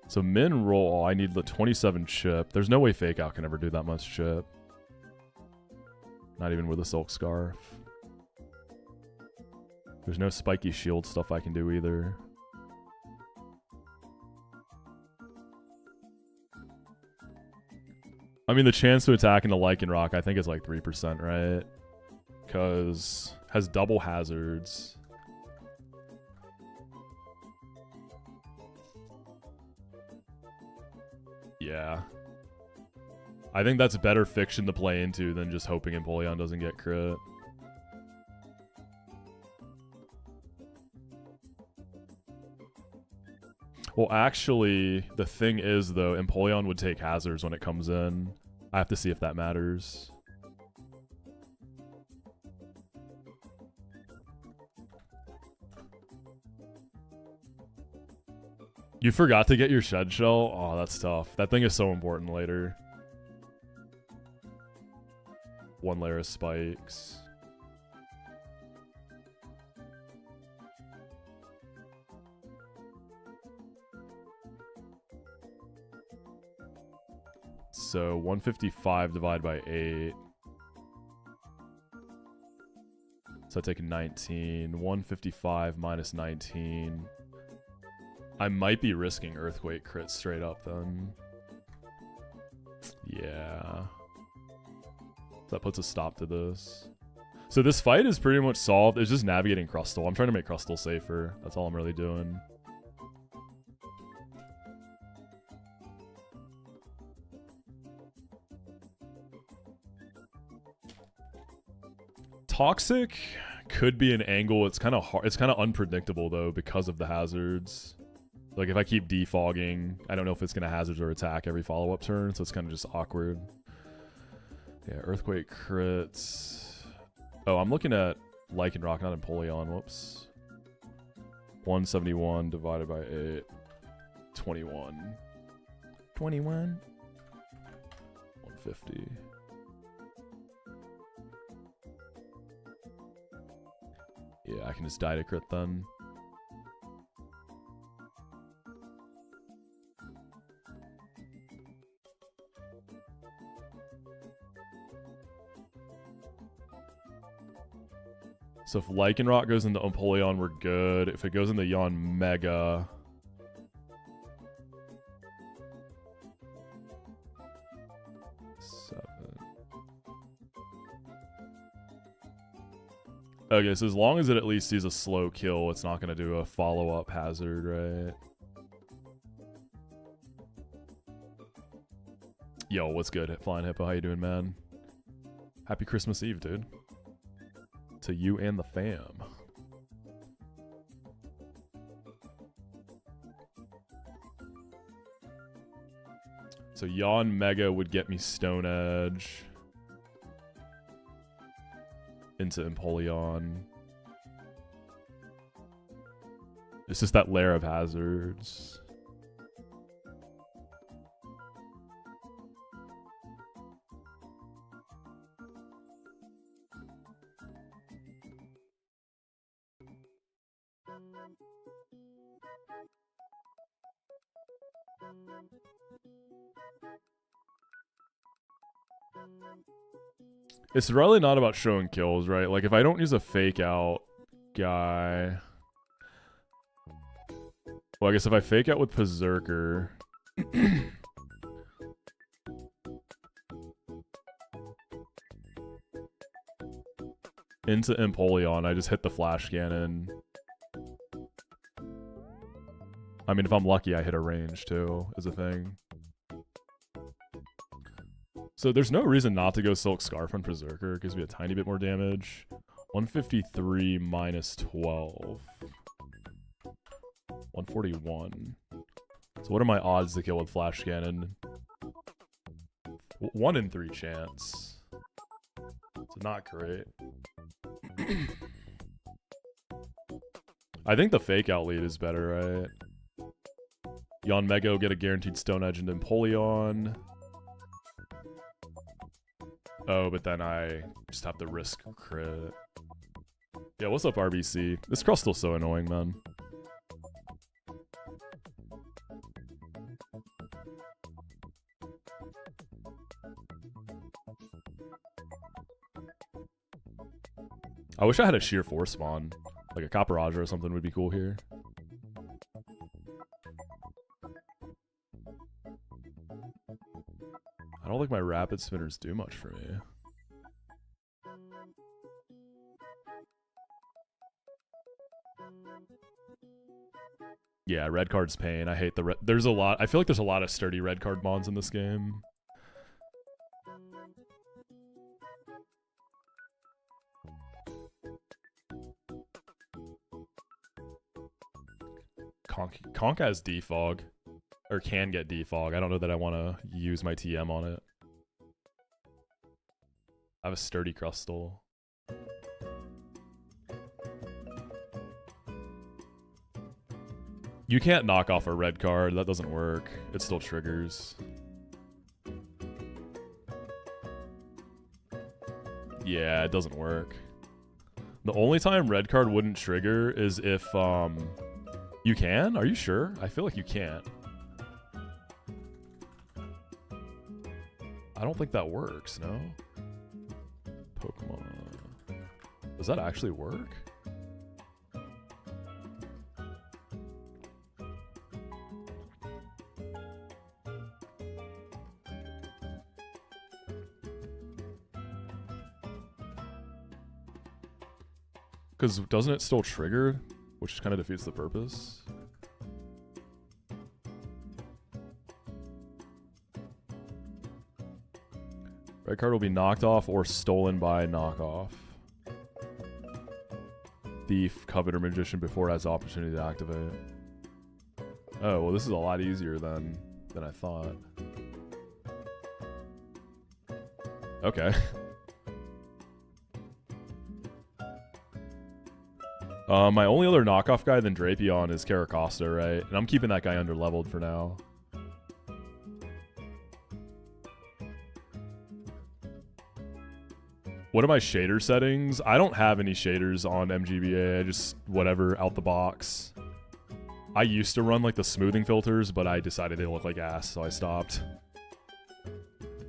So min roll, I need the 27 chip. There's no way Fake Out can ever do that much chip. Not even with a Silk Scarf. There's no spiky shield stuff I can do either. I mean, the chance to attack into Lichen Rock, I think is like 3%, right? Because has double hazards. Yeah. I think that's better fiction to play into than just hoping Empoleon doesn't get crit. Well, actually, the thing is, though, Empoleon would take hazards when it comes in. I have to see if that matters. You forgot to get your Shed Shell? Oh, that's tough. That thing is so important later. 1 layer of spikes. So 155 divided by 8. So I take 19. 155 minus 19. I might be risking Earthquake crit straight up then. Yeah. That puts a stop to this. So this fight is pretty much solved. It's just navigating Crustle. I'm trying to make Crustle safer. That's all I'm really doing. Toxic could be an angle. It's kind of hard. It's kind of unpredictable though because of the hazards. Like, if I keep defogging, I don't know if it's going to hazards or attack every follow-up turn, so it's kind of just awkward. Yeah, Earthquake crits. Oh, I'm looking at Lycanroc, not Empoleon. Whoops. 171 divided by 8. 21. 21. 150. Yeah, I can just die to crit then. So if Lycanroc goes into Empoleon, we're good. If it goes into Yon Mega... Okay, so as long as it at least sees a slow kill, it's not going to do a follow-up hazard, right? Yo, what's good? Flying Hippo, how you doing, man? Happy Christmas Eve, dude. To you and the fam. So Yon Mega would get me Stone Edge. Into Empoleon. It's just that layer of hazards. It's really not about showing kills, right? Like, if I don't use a fake out guy... Well, I guess if I fake out with Berserker... into Empoleon, I just hit the Flash Cannon. I mean, if I'm lucky, I hit a range, too, is a thing. So there's no reason not to go Silk Scarf on Berserker. It gives me a tiny bit more damage. 153 minus 12. 141. So what are my odds to kill with Flash Cannon? 1 in 3 chance. So not great. I think the fake out lead is better, right? Yon Mega will get a guaranteed Stone Edge into Empoleon. Oh, but then I just have to risk crit. Yeah, what's up, RBC? This girl's still so annoying, man. I wish I had a Sheer Force spawn. Like a Copperajah or something would be cool here. I don't think my Rapid Spinners do much for me. Yeah, red card's pain. I hate the red. There's a lot. I feel like there's a lot of sturdy red card mons in this game. Conk has defog. Or can get defog. I don't know that I want to use my TM on it. I have a sturdy Crustle. You can't knock off a red card. That doesn't work. It still triggers. Yeah, it doesn't work. The only time red card wouldn't trigger is if, you can? Are you sure? I feel like you can't. I don't think that works, no? Pokemon. Does that actually work? Because doesn't it still trigger? Which kind of defeats the purpose. Red card will be knocked off or stolen by knockoff. Thief, Coveter, Magician before it has the opportunity to activate. Oh, well this is a lot easier than I thought. Okay. My only other knockoff guy than Drapion is Caracosta, right? And I'm keeping that guy under leveled for now. What are my shader settings? I don't have any shaders on MGBA. I just whatever out the box. I used to run like the smoothing filters, but I decided they look like ass, so I stopped.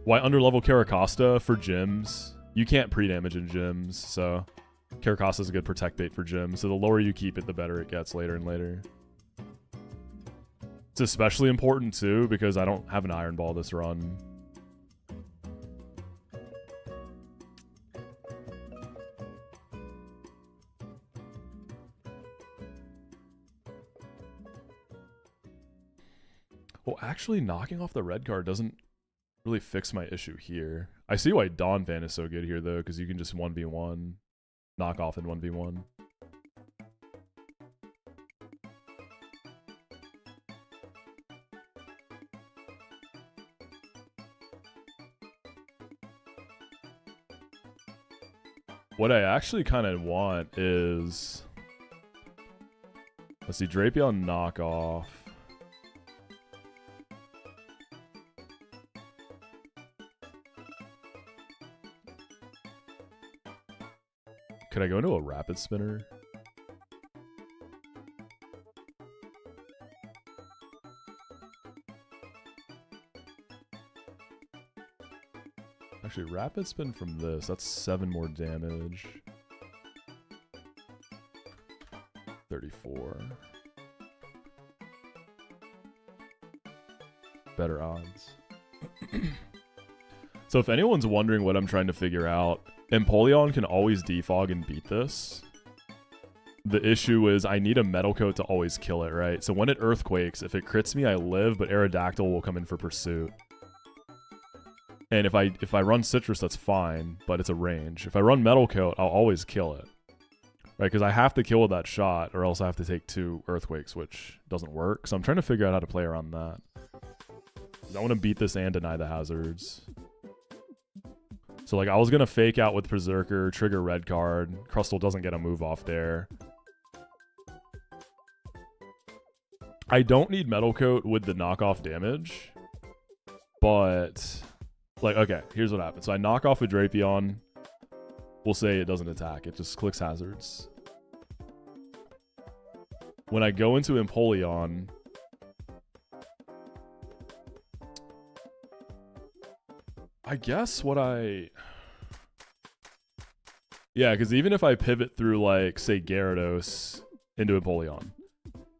Why underlevel Caracosta for gyms? You can't pre-damage in gyms, so Caracosta is a good protect bait for gyms. So the lower you keep it, the better it gets later and later. It's especially important too because I don't have an Iron Ball this run. Well, actually, knocking off the red card doesn't really fix my issue here. I see why Dawn Fan is so good here, though, because you can just 1v1, knock off in 1v1. What I actually kind of want is... Let's see, Drapion knock off. Could I go into a rapid spinner? Actually, rapid spin from this. That's 7 more damage. 34. Better odds. So if anyone's wondering what I'm trying to figure out, Empoleon can always defog and beat this. The issue is I need a Metal Coat to always kill it, right? So when it Earthquakes, if it crits me, I live, but Aerodactyl will come in for Pursuit. And if I run Citrus, that's fine, but it's a range. If I run Metal Coat, I'll always kill it. Right, because I have to kill with that shot, or else I have to take 2 Earthquakes, which doesn't work. So I'm trying to figure out how to play around that. I want to beat this and deny the hazards. So, like, I was going to fake out with Berserker, trigger red card. Crustle doesn't get a move off there. I don't need Metal Coat with the knockoff damage. But, like, okay, here's what happens. So, I knock off with Drapion. We'll say it doesn't attack. It just clicks hazards. When I go into Empoleon... I guess what I... Yeah, because even if I pivot through, like, say, Gyarados into Empoleon,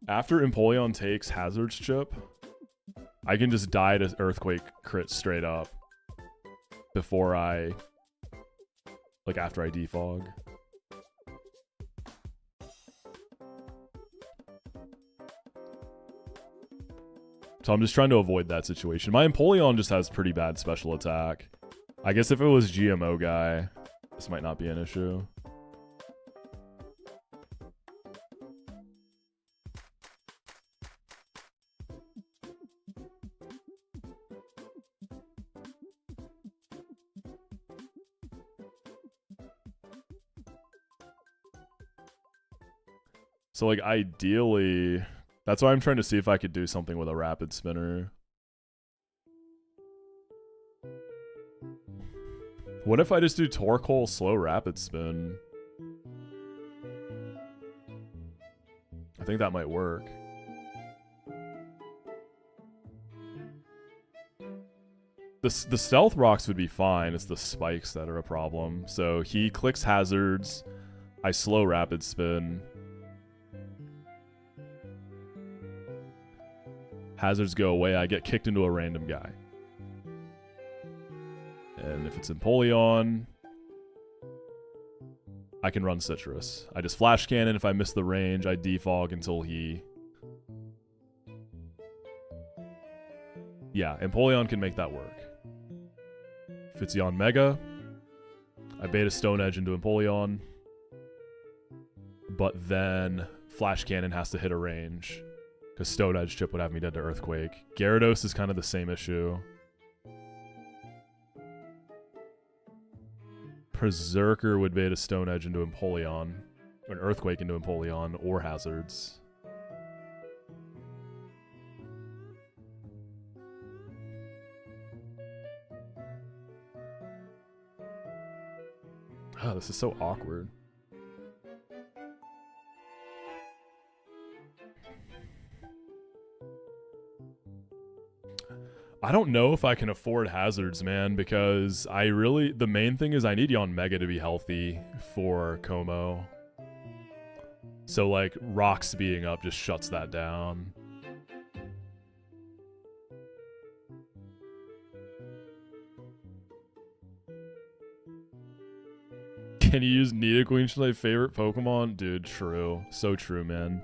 after Empoleon takes Hazard's Chip, I can just die to Earthquake crit straight up before I... Like, after I defog. So I'm just trying to avoid that situation. My Empoleon just has pretty bad special attack. I guess if it was GMO guy, this might not be an issue. So, like, ideally... That's why I'm trying to see if I could do something with a rapid spinner. What if I just do Torkoal slow rapid spin? I think that might work. The stealth rocks would be fine. It's the spikes that are a problem. So he clicks hazards. I slow rapid spin. Hazards go away, I get kicked into a random guy. And if it's Empoleon, I can run Citrus. I just Flash Cannon. If I miss the range, I defog until he... Yeah, Empoleon can make that work. If it's Yon Mega, I bait a Stone Edge into Empoleon. But then Flash Cannon has to hit a range. Because Stone Edge Chip would have me dead to Earthquake. Gyarados is kind of the same issue. Berserker would bait a Stone Edge into Empoleon. An Earthquake into Empoleon or Hazards. Oh, this is so awkward. I don't know if I can afford Hazards, man, because the main thing is I need Yanmega to be healthy for Como. So, like, Rocks being up just shuts that down. Can you use Nidoqueen to my favorite Pokemon? Dude, true. So true, man.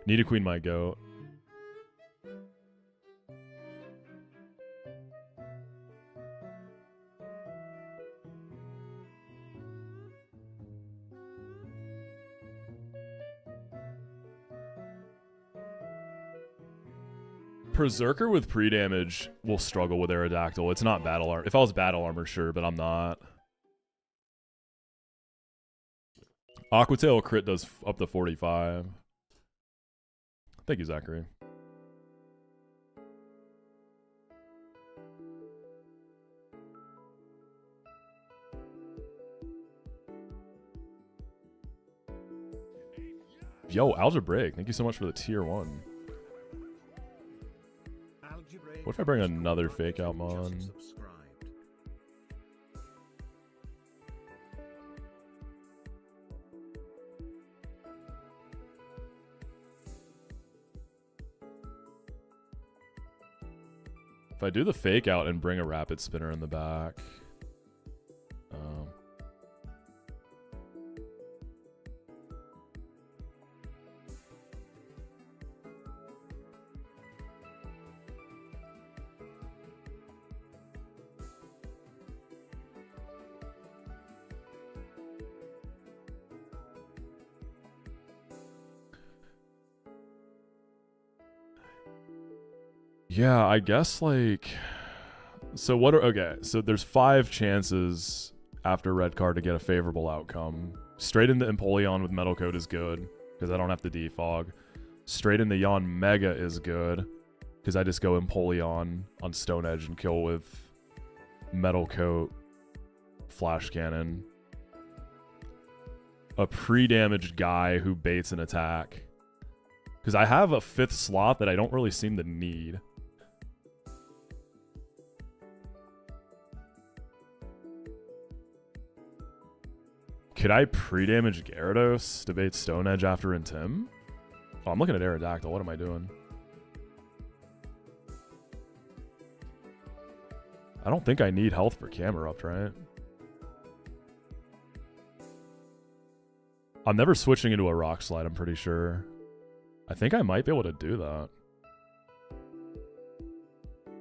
Nidoqueen my goat. Berserker with pre-damage will struggle with Aerodactyl. It's not Battle Armor. If I was Battle Armor, sure, but I'm not. Aqua Tail crit does up to 45. Thank you, Zachary. Yo, Algebraic, thank you so much for the tier 1. What if I bring another Fake Out Mon? If I do the Fake Out and bring a Rapid Spinner in the back. Yeah, I guess, like... So what are... Okay, so there's 5 chances after red card to get a favorable outcome. Straight into Empoleon with Metal Coat is good, because I don't have to defog. Straight into Yanmega is good, because I just go Empoleon on Stone Edge and kill with Metal Coat, Flash Cannon. A pre-damaged guy who baits an attack. Because I have a 5th slot that I don't really seem to need. Could I pre-damage Gyarados to bait Stone Edge after Intim? Oh, I'm looking at Aerodactyl. What am I doing? I don't think I need health for Camerupt, right? I'm never switching into a Rock Slide, I'm pretty sure. I think I might be able to do that.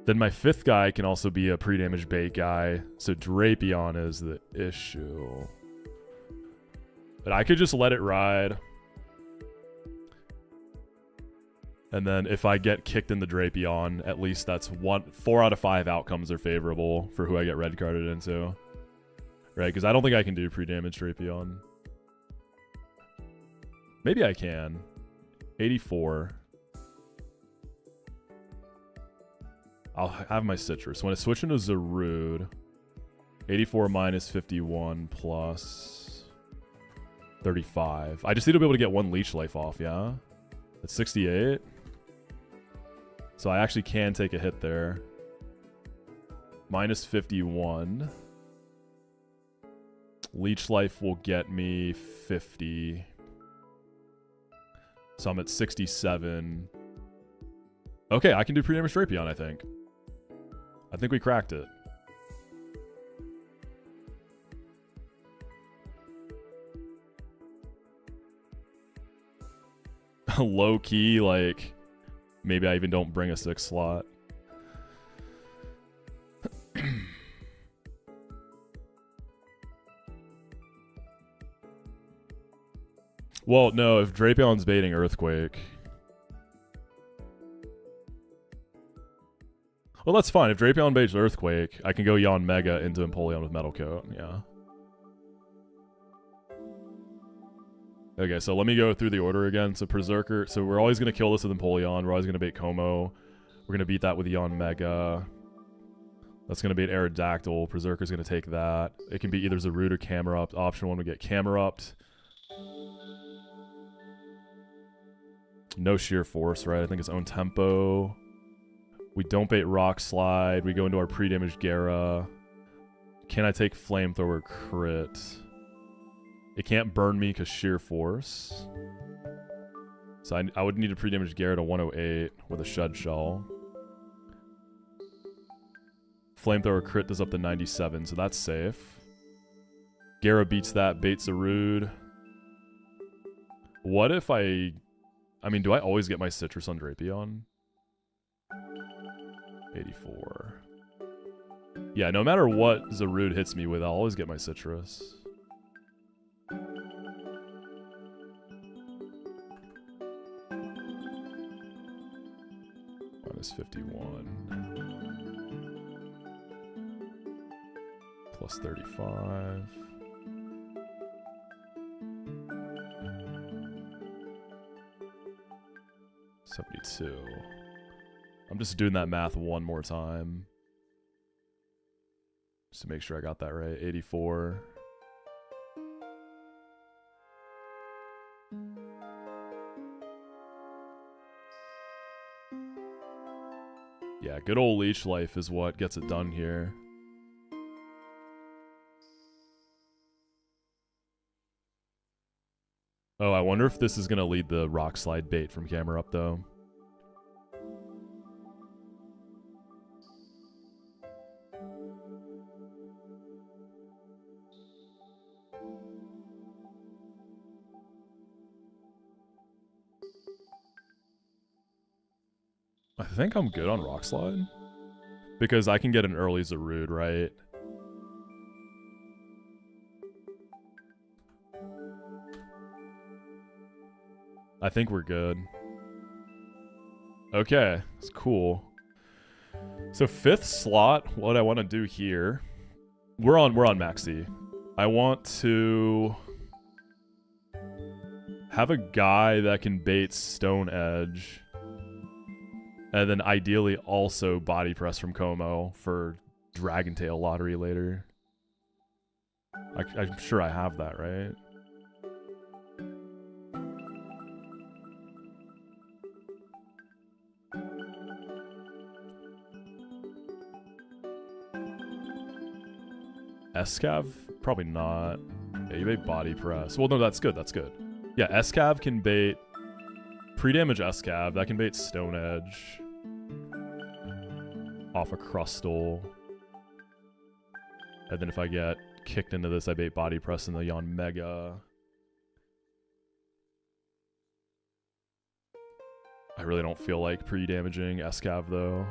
Then my 5th guy can also be a pre-damage bait guy, so Drapion is the issue. But I could just let it ride. And then if I get kicked in the Drapion, at least that's 4 out of 5 outcomes are favorable for who I get red carded into. Right, because I don't think I can do pre-damage Drapion. Maybe I can. 84. I'll have my Citrus. When I switch into Zarude, 84 minus 51 plus 35. I just need to be able to get 1 Leech Life off, yeah? That's 68. So I actually can take a hit there. Minus 51. Leech Life will get me 50. So I'm at 67. Okay, I can do pre-damage Drapion, I think. I think we cracked it. Low key, like, maybe I even don't bring a 6th slot. Well, no, if Drapion's baiting Earthquake. Well, that's fine. If Drapion baits Earthquake, I can go Yanmega into Empoleon with Metal Coat, yeah. Okay, so let me go through the order again. So Berserker, so we're always going to kill this with Empoleon. We're always going to bait Como. We're going to beat that with Yon Mega. That's going to be an Aerodactyl. Berserker's going to take that. It can be either Zarude or Camerupt. Option 1 we get Camerupt. No Sheer Force, right? I think it's own tempo. We don't bait Rock Slide. We go into our pre-damaged Gara. Can I take Flamethrower crit? It can't burn me because Sheer Force. So I would need a pre-damaged Gara to 108 with a Shed Shell. Flamethrower crit does up to 97, so that's safe. Gara beats that, baits Zarude. What if I mean, do I always get my Citrus on Drapion? 84. Yeah, no matter what Zarude hits me with, I'll always get my Citrus. Minus 51. Plus 35. $72. I'm just doing that math one more time. Just to make sure I got that right. 84. Yeah, good old Leech Life is what gets it done here. Oh, I wonder if this is going to lead the Rock Slide bait from Camerupt, though. I think I'm good on Rock Slide. Because I can get an early Zarude, right? I think we're good. Okay, it's cool. So 5th slot, what I want to do here. We're on Maxie. I want to have a guy that can bait Stone Edge. And then ideally also Body Press from Como for Dragon Tail Lottery later. I'm sure I have that, right? Escav? Probably not. Yeah, you bait Body Press. Well, no, that's good. That's good. Yeah, Escav can bait pre-damage Escav. That can bait Stone Edge. Off a Crustle. And then if I get kicked into this, I bait Body Press in the Yon Mega. I really don't feel like pre-damaging Escav, though.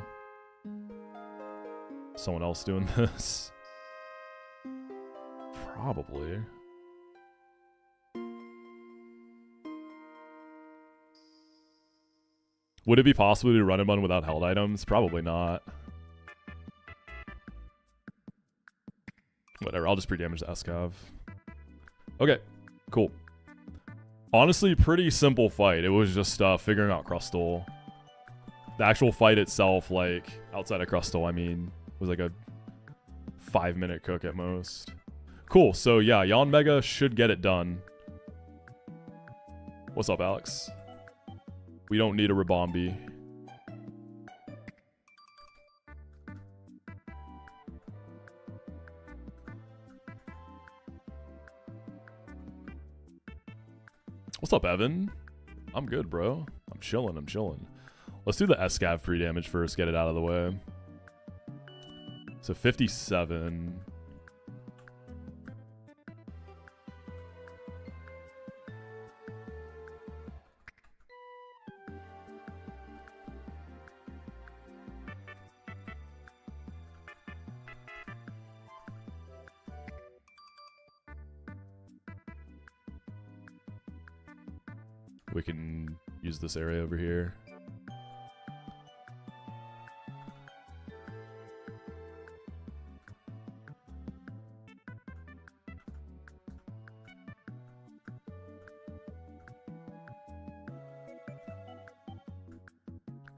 Someone else doing this? Probably. Would it be possible to run and bun without held items? Probably not. Whatever, I'll just pre-damage the Escav. Okay, cool. Honestly, pretty simple fight. It was just figuring out Crustle. The actual fight itself, like, outside of Crustle, I mean, was like a 5-minute cook at most. Cool, so yeah, Yon Mega should get it done. What's up, Alex? We don't need a Rabombi. What's up, Evan? I'm good, bro. I'm chilling, I'm chilling. Let's do the Escav pre-damage first, get it out of the way. So 57. We can use this area over here.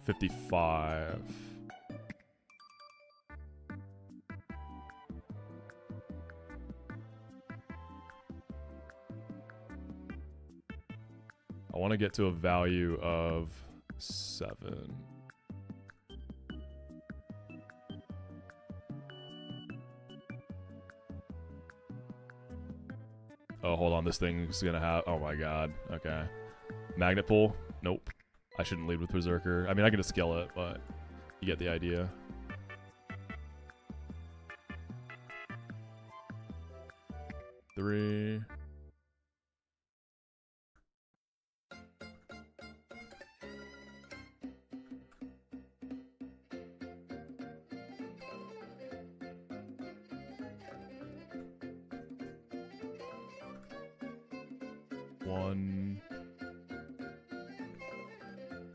55. I want to get to a value of 7. Oh, hold on. This thing's gonna have... Oh my god. Okay. Magnet pull? Nope. I shouldn't lead with Berserker. I mean, I can just skill it, but you get the idea. Three. One.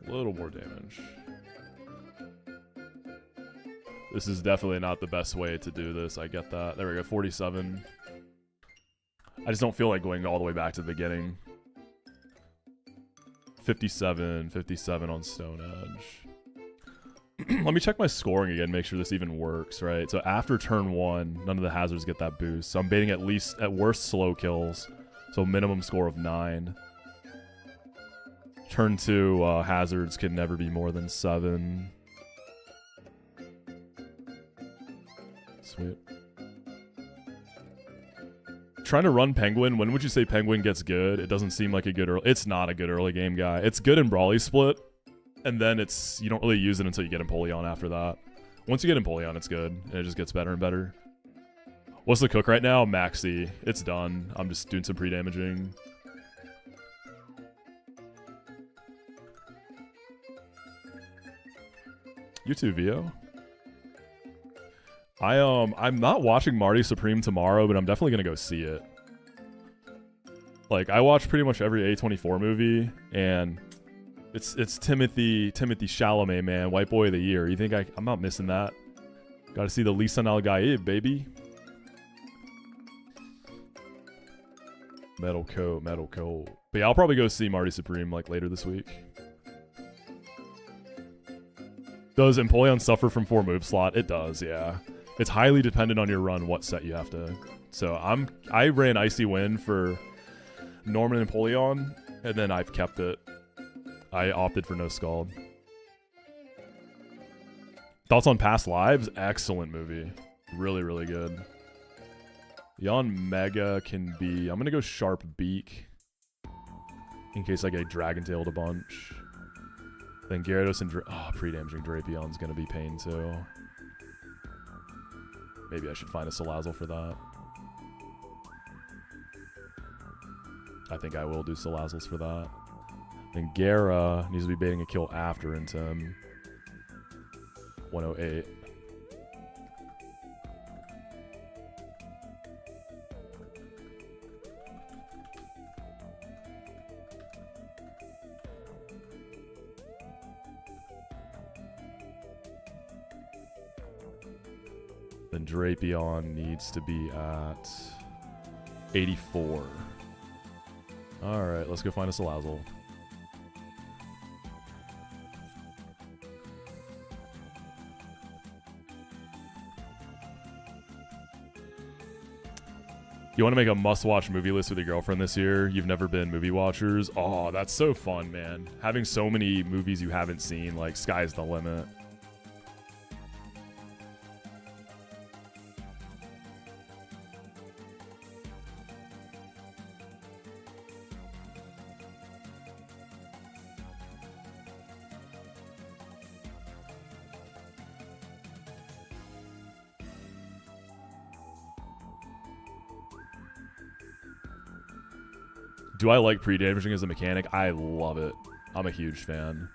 A little more damage. This is definitely not the best way to do this. I get that. There we go. 47. I just don't feel like going all the way back to the beginning. 57. 57 on Stone Edge. Let me check my scoring again, make sure this even works, right? So after turn 1, none of the hazards get that boost. So I'm baiting at least, at worst, slow kills. So minimum score of 9. Turn 2, hazards can never be more than 7. Sweet. Trying to run Penguin. When would you say Penguin gets good? It doesn't seem like a good early... It's not a good early game guy. It's good in Brawly Split. And then it's... You don't really use it until you get Empoleon after that. Once you get Empoleon, it's good. And it just gets better and better. What's the cook right now? Maxie. It's done. I'm just doing some pre-damaging. You too, Vio. I'm not watching Marty Supreme tomorrow, but I'm definitely gonna go see it. Like, I watch pretty much every A24 movie, and it's Timothy Chalamet, man, White Boy of the Year. You think I'm not missing that? Got to see the Lisan Al Gaib, baby. Metal coat, metal coat. But yeah, I'll probably go see Marty Supreme like later this week. Does Empoleon suffer from 4 move slot? It does, yeah. It's highly dependent on your run what set you have to. So I ran Icy Wind for Norman and Empoleon, and then I've kept it. I opted for no Scald. Thoughts on Past Lives? Excellent movie. Really, really good. Yon Mega can be... I'm going to go Sharp Beak. In case I get Dragon Tailed a bunch. Then Gyarados and... pre-damaging Drapion is going to be pain too. Maybe I should find a Salazzle for that. I think I will do Salazzles for that. Then Gara needs to be baiting a kill after Intim. 108. Then Drapion needs to be at 84. Alright, let's go find a Salazzle. You want to make a must-watch movie list with your girlfriend this year? You've never been movie watchers? Oh, that's so fun, man. Having so many movies you haven't seen, like, sky's the limit. Do I like pre-damaging as a mechanic? I love it. I'm a huge fan.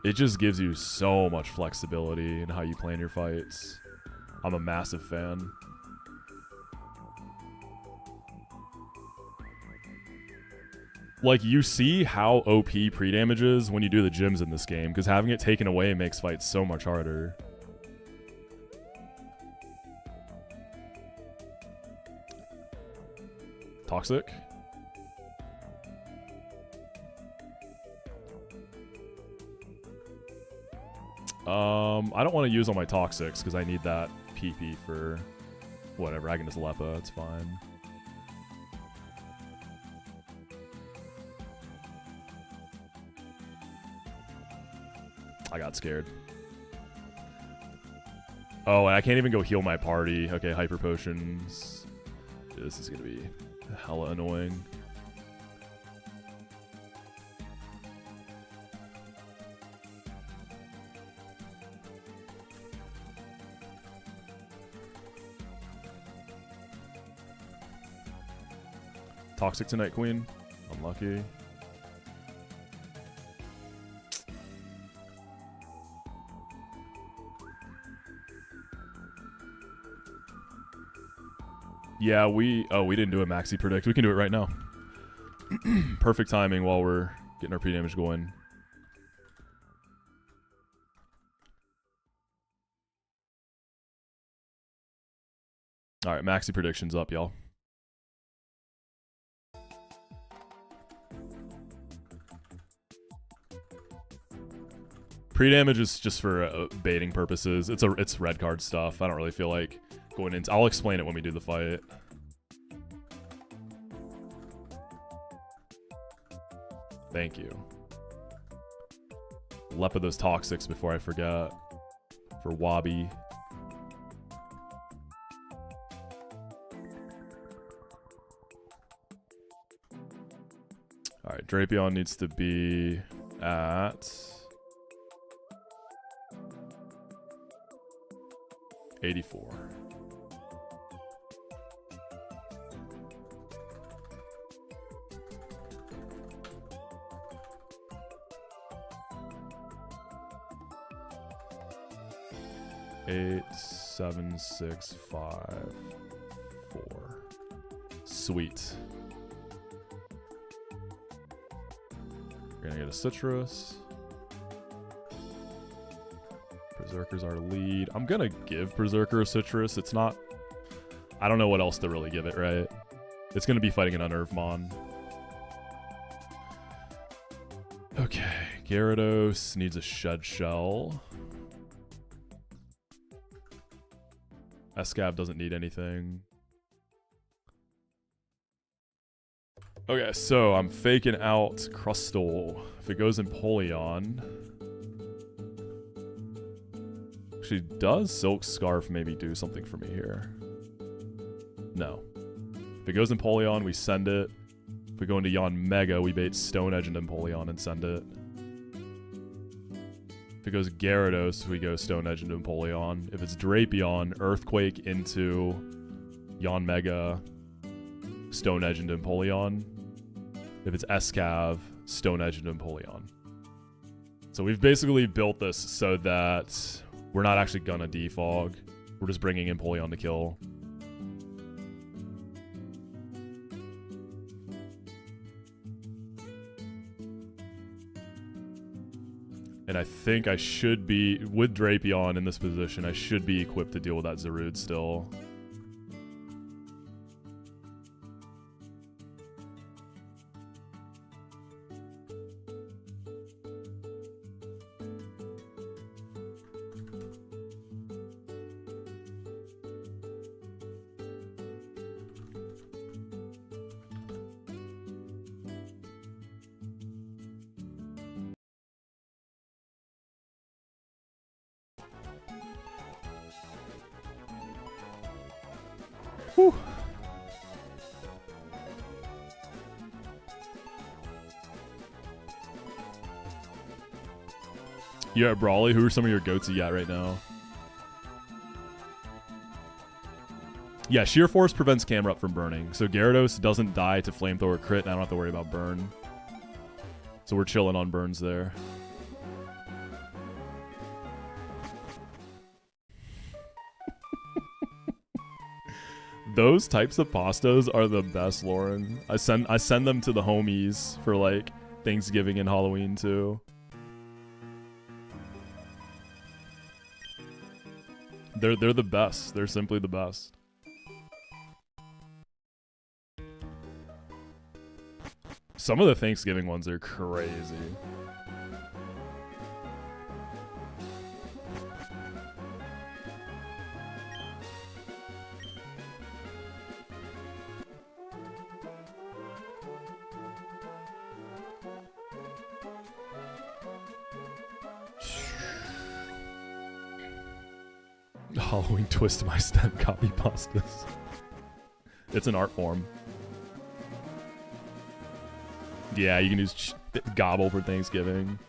It just gives you so much flexibility in how you plan your fights. I'm a massive fan. Like, you see how OP pre-damage is when you do the gyms in this game, because having it taken away makes fights so much harder. Toxic? I don't want to use all my toxics because I need that PP for whatever. I can just Lepa, it's fine. I got scared. Oh, and I can't even go heal my party. Okay, hyper potions. This is gonna be hella annoying. Toxic tonight, Queen. Unlucky. Yeah, we didn't do a Maxi predict. We can do it right now. Perfect timing while we're getting our pre-damage going. All right, Maxi predictions up, y'all. Pre-damage is just for baiting purposes. It's red card stuff. I don't really feel like going into. I'll explain it when we do the fight. Thank you. Lepa those toxics before I forget. For Wabi. Alright, Drapion needs to be at 84. Eight, 7, 6, 5, 4. Sweet. We're gonna get a citrus. Berserker's our lead. I'm gonna give Berserker a citrus. It's not. I don't know what else to really give it, right? It's gonna be fighting an Unnervemon. Okay, Gyarados needs a Shed Shell. Escav doesn't need anything. Okay, so I'm faking out Crustle. If it goes in Empoleon. Actually, does Silk Scarf maybe do something for me here? No. If it goes in Empoleon, we send it. If we go into Yon Mega, we bait Stone Edge into Empoleon and send it. If it goes Gyarados, we go Stone Edge into Empoleon. If it's Drapion, Earthquake into Yon Mega, Stone Edge into Empoleon. If it's Escav, Stone Edge into Empoleon. So we've basically built this so that we're not actually gonna defog. We're just bringing Empoleon to kill. And I think I should be, with Drapion in this position, I should be equipped to deal with that Zarude still. Whew. You're at Brawly. Who are some of your goats you got right now? Yeah, Sheer Force prevents Camerupt from burning. So Gyarados doesn't die to Flamethrower crit, and I don't have to worry about burn. So we're chilling on burns there. Those types of pastas are the best, Lauren. I send them to the homies for like Thanksgiving and Halloween too. They're the best. They're simply the best. Some of the Thanksgiving ones are crazy. Hollowing twist to my stem copy pastas. It's an art form. Yeah, you can use gobble for Thanksgiving.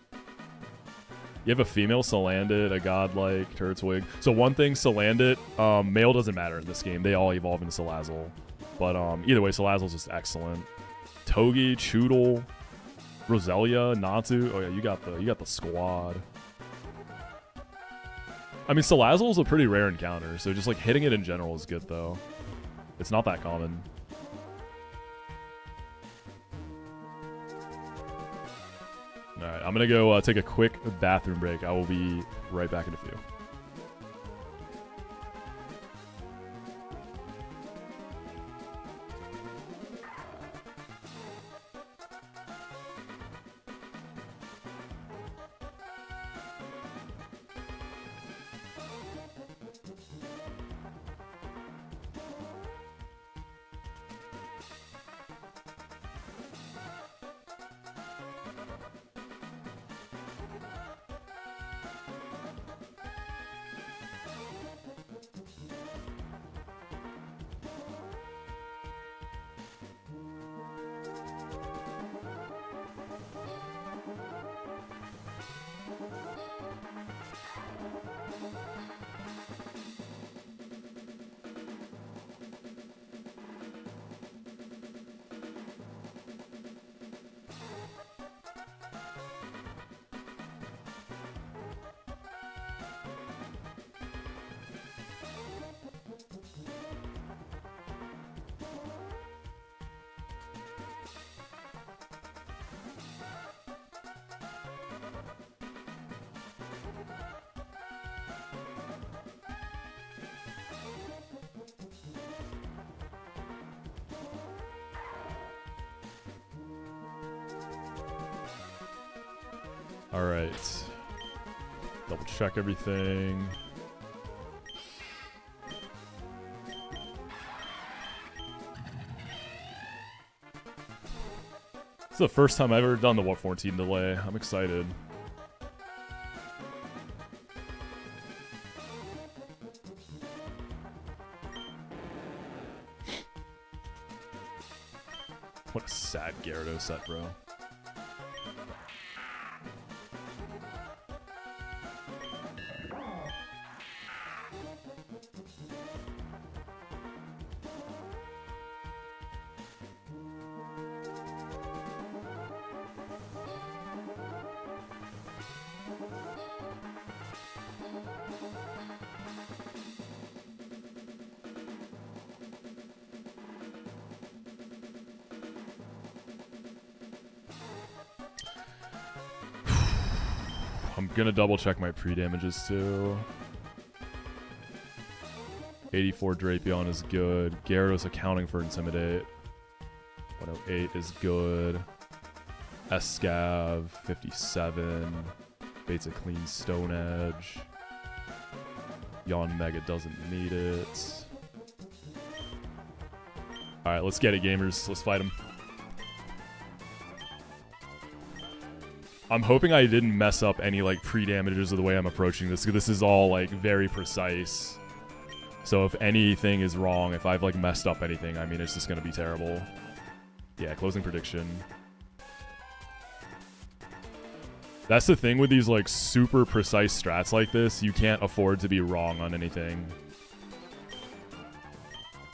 You have a female Salandit, a godlike, Turtwig. So one thing, Salandit, male doesn't matter in this game. They all evolve into Salazzle. But either way, Salazzle's just excellent. Togi, Choodle, Roselia, Natu. Oh yeah, you got the squad. I mean, Salazzle's a pretty rare encounter, so just like hitting it in general is good though. It's not that common. Alright, I'm gonna go take a quick bathroom break. I will be right back in a few. Alright. Double check everything. This is the first time I've ever done the 114 delay. I'm excited. What a sad Gyarados set, bro. I'm gonna double check my pre-damages too. 84 Drapion is good. Gyarados accounting for Intimidate. 108 is good. Escav, 57. Baits a clean Stone Edge. Yawn Mega doesn't need it. Alright, let's get it, gamers. Let's fight him. I'm hoping I didn't mess up any, like, pre-damages of the way I'm approaching this, because this is all, like, very precise. So if anything is wrong, if I've, like, messed up anything, I mean, it's just gonna be terrible. Yeah, closing prediction. That's the thing with these, like, super precise strats like this. You can't afford to be wrong on anything.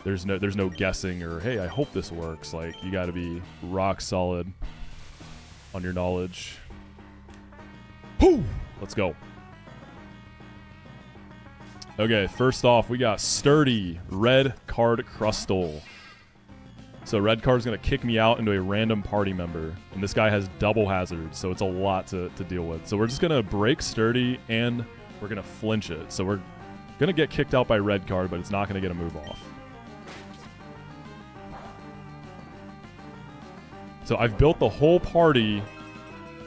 There's no guessing or, hey, I hope this works. Like, you gotta be rock solid on your knowledge. Whew! Let's go. Okay, first off, we got Sturdy, red card Crustle. So red card's going to kick me out into a random party member. And this guy has double hazards, so it's a lot to deal with. So we're just going to break Sturdy, and we're going to flinch it. So we're going to get kicked out by red card, but it's not going to get a move off. So I've built the whole party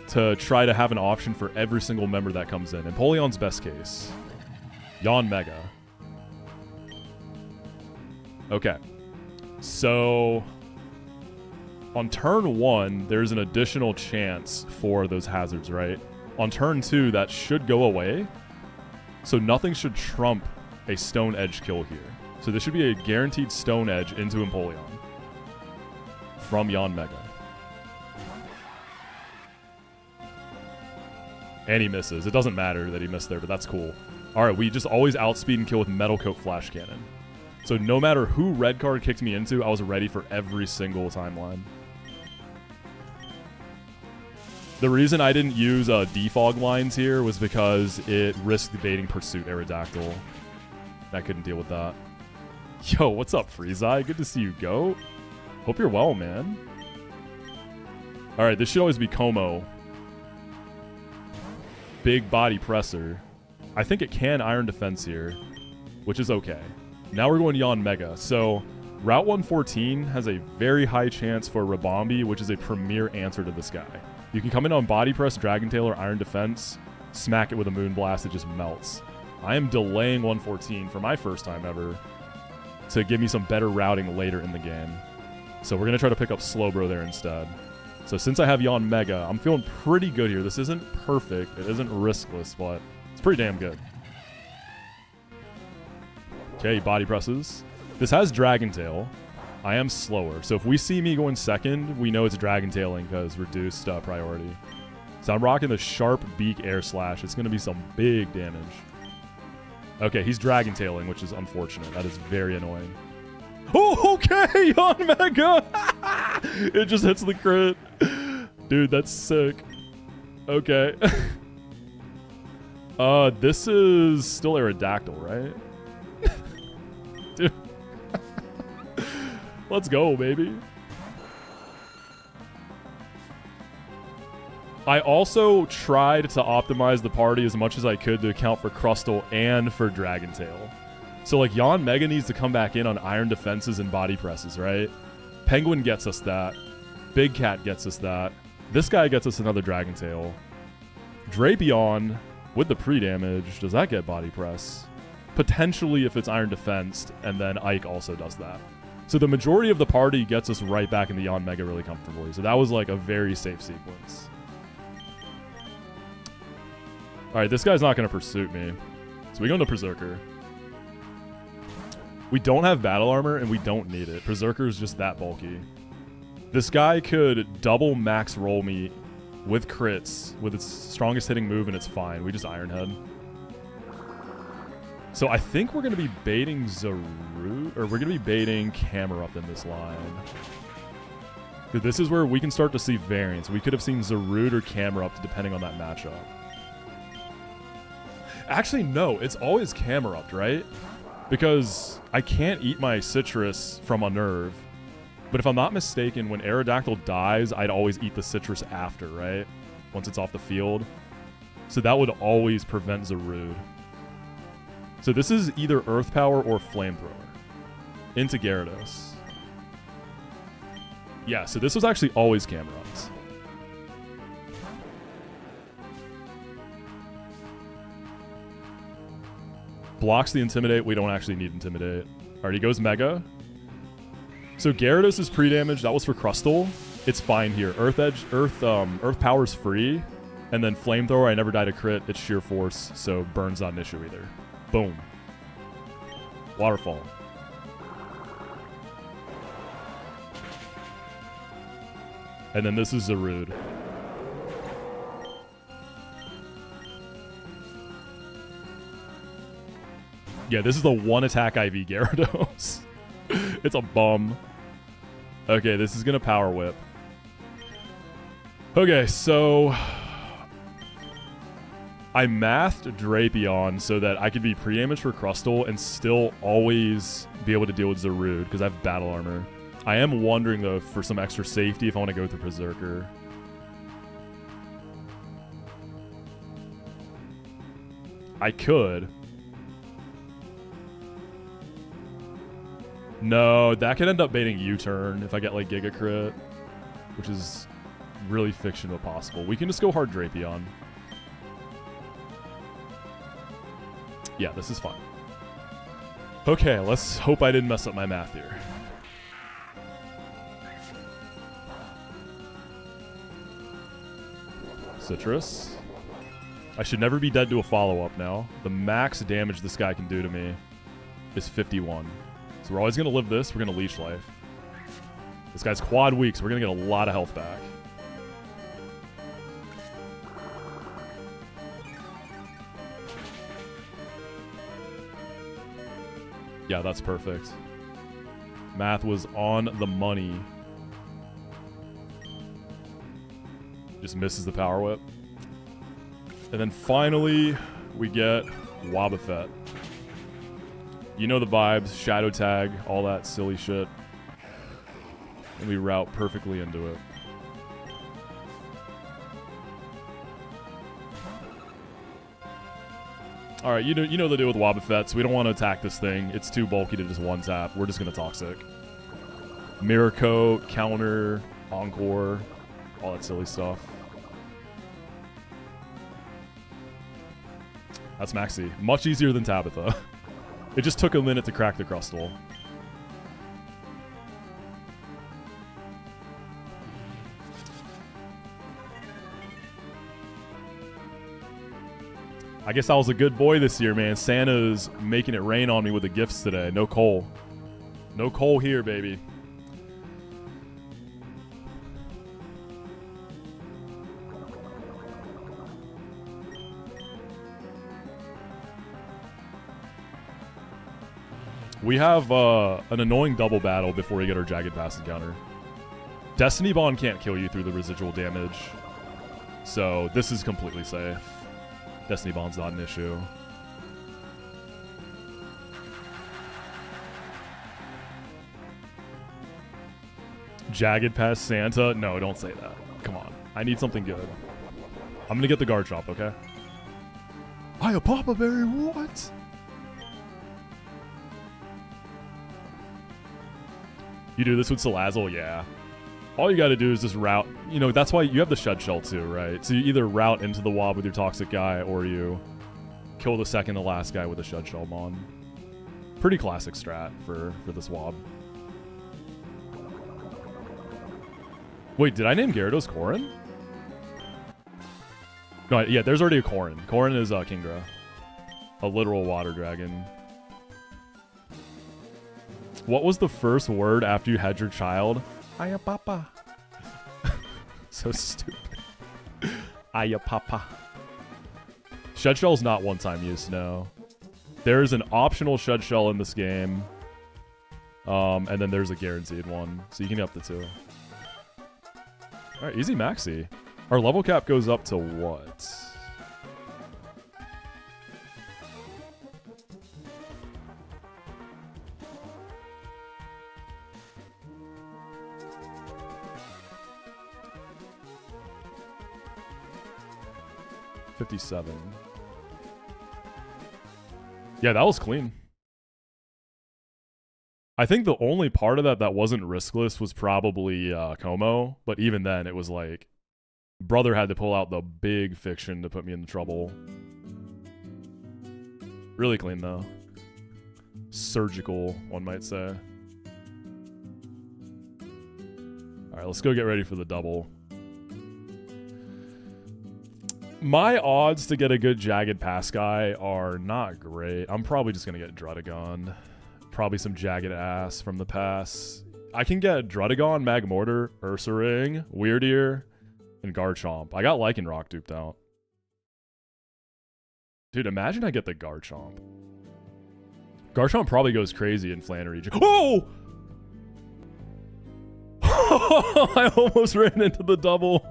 to try to have an option for every single member that comes in. Empoleon's best case. Yawn Mega. Okay. So on turn 1, there's an additional chance for those hazards, right? On turn 2, that should go away. So nothing should trump a Stone Edge kill here. So this should be a guaranteed Stone Edge into Empoleon from Yanmega. And he misses. It doesn't matter that he missed there, but that's cool. Alright, we just always outspeed and kill with Metal Coat Flash Cannon. So no matter who red card kicked me into, I was ready for every single timeline. The reason I didn't use defog lines here was because it risked baiting Pursuit Aerodactyl. I couldn't deal with that. Yo, what's up, Freezeye? Good to see you, Goat. Hope you're well, man. Alright, this should always be Como. Big body presser. I think it can Iron Defense here, which is okay. Now we're going Yanmega. So Route 114 has a very high chance for Rabombi, which is a premier answer to this guy. You can come in on Body Press, Dragon Tail, or Iron Defense, smack it with a Moonblast, it just melts. I am delaying 114 for my first time ever to give me some better routing later in the game. So we're going to try to pick up Slowbro there instead. So since I have Yanmega, I'm feeling pretty good here. This isn't perfect. It isn't riskless, but it's pretty damn good. Okay, Body Presses. This has Dragon Tail. I am slower. So if we see me going second, we know it's Dragon Tailing because reduced priority. So I'm rocking the Sharp Beak Air Slash. It's going to be some big damage. Okay, he's Dragon Tailing, which is unfortunate. That is very annoying. Oh, okay, Yanmega! It just hits the crit. Dude, that's sick. Okay. This is still Aerodactyl, right? Dude. Let's go, baby. I also tried to optimize the party as much as I could to account for Crustle and for Dragon Tail. So, like, Yanmega needs to come back in on Iron Defenses and Body Presses, right? Penguin gets us that. Big Cat gets us that. This guy gets us another Dragon Tail. Drapion, with the pre-damage, does that get Body Press? Potentially if it's Iron Defensed, and then Ike also does that. So the majority of the party gets us right back in the Yanmega really comfortably. So that was like a very safe sequence. Alright, this guy's not going to Pursuit me. So we go into Berserker. We don't have Battle Armor, and we don't need it. Berserker is just that bulky. This guy could double max roll me with crits, with its strongest hitting move, and it's fine. We just Iron Head. So I think we're going to be baiting Zarude, or we're going to be baiting Camerupt in this line. Because this is where we can start to see variance. We could have seen Zarude or Camerupt depending on that matchup. Actually, no. It's always Camerupt, right? Because I can't eat my Citrus from Unnerve. But if I'm not mistaken, when Aerodactyl dies, I'd always eat the Citrus after, right? Once it's off the field. So that would always prevent Zarude. So this is either Earth Power or Flamethrower. Into Gyarados. Yeah, so this was actually always Camerupt. Blocks the Intimidate. We don't actually need Intimidate. Alright, he goes Mega. So Gyarados is pre-damage. That was for Crustle. It's fine here. Earth Power's free. And then Flamethrower, I never died a crit. It's sheer force, so Burn's not an issue either. Boom. Waterfall. And then this is Zarude. Yeah, this is the one attack IV Gyarados. It's a bum. Okay, this is going to Power Whip. Okay, so I mathed Drapion so that I could be pre-damage for Crustle and still always be able to deal with Zarude because I have Battle Armor. I am wondering, though, for some extra safety if I want to go through Berserker. I could. No, that could end up baiting U-turn if I get, like, Giga Crit, which is really fiction but possible. We can just go hard Drapion. Yeah, this is fine. Okay, let's hope I didn't mess up my math here. Citrus. I should never be dead to a follow-up now. The max damage this guy can do to me. is 51. So we're always going to live this. We're going to leech life. This guy's quad weak, so we're going to get a lot of health back. Yeah, that's perfect. Math was on the money. Just misses the power whip. And then finally, we get Wobbuffet. You know the vibes, shadow tag, all that silly shit. And we route perfectly into it. Alright, you know the deal with Wobbuffets. We don't want to attack this thing. It's too bulky to just one tap. We're just going to Toxic. Mirror Coat, Counter, Encore, all that silly stuff. That's Maxie. Much easier than Tabitha. It just took a minute to crack the Crustal. I guess I was a good boy this year, man. Santa's making it rain on me with the gifts today. No coal. No coal here, baby. We have an annoying double battle before we get our Jagged Pass encounter. Destiny Bond can't kill you through the residual damage. So this is completely safe. Destiny Bond's not an issue. Jagged Pass Santa? No, don't say that. Come on. I need something good. I'm gonna get the guard chop, okay? Hiya, Papa Berry, what? You do this with Salazzle? Yeah. All you gotta do is just route. You know, that's why you have the Shed Shell too, right? So you either route into the Wob with your Toxic guy, or you kill the second to last guy with a Shed Shell Bond. Pretty classic strat for this Wob. Wait, did I name Gyarados Corrin? No, yeah, there's already a Corrin. Corrin is Kingdra. A literal water dragon. What was the first word after you had your child? Hiya, Papa. So stupid. Hiya, Papa. Shed Shell's not one-time use, no. There's an optional Shed Shell in this game. And then there's a guaranteed one. So you can get up to 2. Alright, easy Maxi. Our level cap goes up to what? $57. Yeah, that was clean. I think the only part of that wasn't riskless was probably Como, but even then it was like brother had to pull out the big fiction to put me in trouble. Really clean though. Surgical, one might say. All right, let's go get ready for the double. My odds to get a good Jagged Pass guy are not great. I'm probably just going to get Druddigon. Probably some Jagged Ass from the pass. I can get Druddigon, Magmortar, Ursaring, Weirdeer, and Garchomp. I got Lycanroc duped out. Dude, imagine I get the Garchomp. Garchomp probably goes crazy in Flannery. Oh! I almost ran into the double.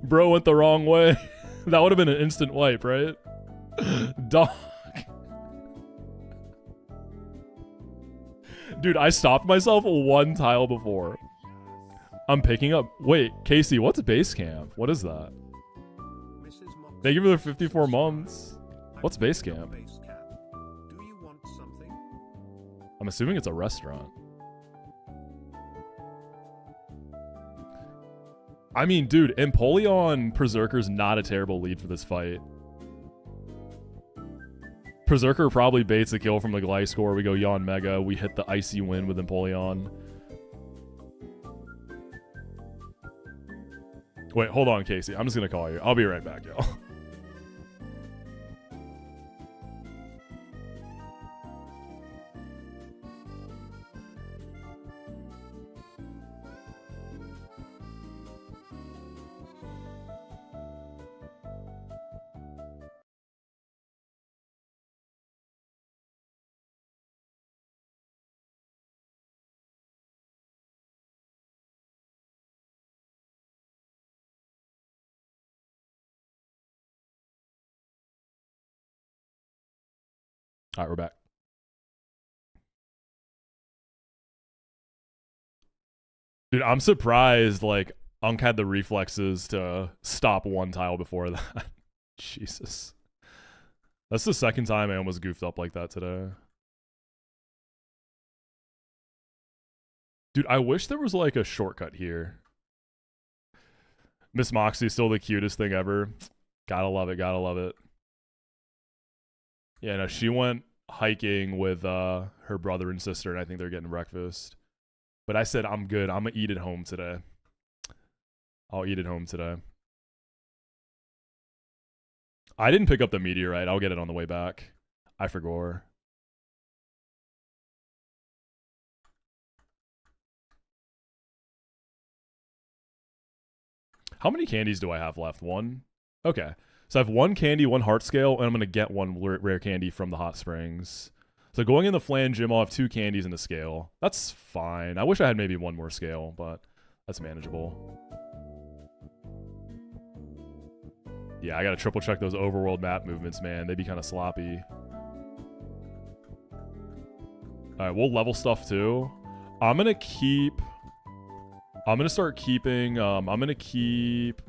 Bro went the wrong way. That would have been an instant wipe, right? Dog. Dude, I stopped myself one tile before. I'm picking up. Wait, Casey, what's base camp? What is that? Thank you for the 54 months. What's base camp? I'm assuming it's a restaurant. I mean, dude, Empoleon Berserker's not a terrible lead for this fight. Berserker probably baits a kill from the Gliscor. We go Yawn Mega. We hit the Icy Wind with Empoleon. Wait, hold on, Casey. I'm just going to call you. I'll be right back, y'all. All right, we're back. Dude, I'm surprised, like, Unk had the reflexes to stop one tile before that. Jesus. That's the second time I almost goofed up like that today. Dude, I wish there was, like, a shortcut here. Miss Moxie, still the cutest thing ever. Gotta love it, gotta love it. Yeah, no, she went hiking with her brother and sister, and I think they're getting breakfast. But I said, I'm good. I'm going to eat at home today. I'll eat at home today. I didn't pick up the meteorite. I'll get it on the way back. I forgot. How many candies do I have left? One? Okay. So I have one candy, one heart scale, and I'm going to get one rare candy from the hot springs. So going in the Flan gym, I'll have 2 candies in the scale. That's fine. I wish I had maybe one more scale, but that's manageable. Yeah, I got to triple check those overworld map movements, man. They'd be kind of sloppy. All right, we'll level stuff too. I'm going to start keeping, I'm going to keep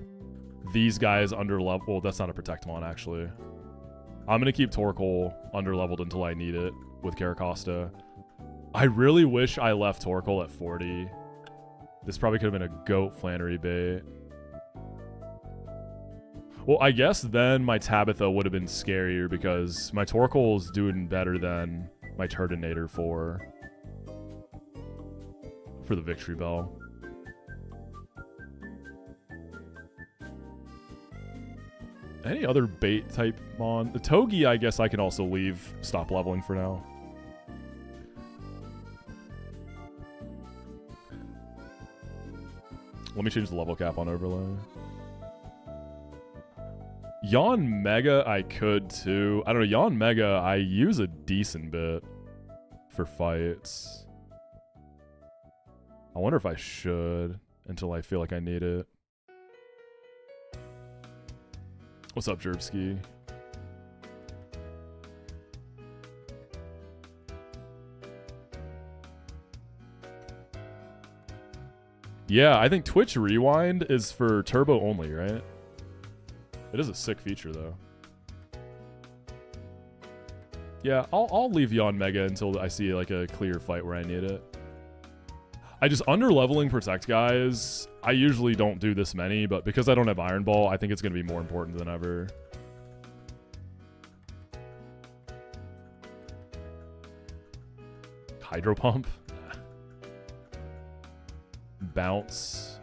these guys under level. Well, that's not a Protectamon, actually. I'm going to keep Torkoal under leveled until I need it with Caracosta. I really wish I left Torkoal at 40. This probably could have been a goat Flannery bait. Well, I guess then my Tabitha would have been scarier because my Torkoal is doing better than my Turtonator for the Victory Bell. Any other bait type mon? The Togi, I guess I can also leave. Stop leveling for now. Let me change the level cap on overlay. Yawn Mega, I could too. I don't know. Yawn Mega, I use a decent bit for fights. I wonder if I should until I feel like I need it. What's up, Jerbski? Yeah, I think Twitch Rewind is for turbo only, right? It is a sick feature, though. Yeah, I'll leave Yawn Mega until I see like a clear fight where I need it. I just under-leveling Protect guys. I usually don't do this many, but because I don't have Iron Ball, I think it's going to be more important than ever. Hydro Pump? Bounce.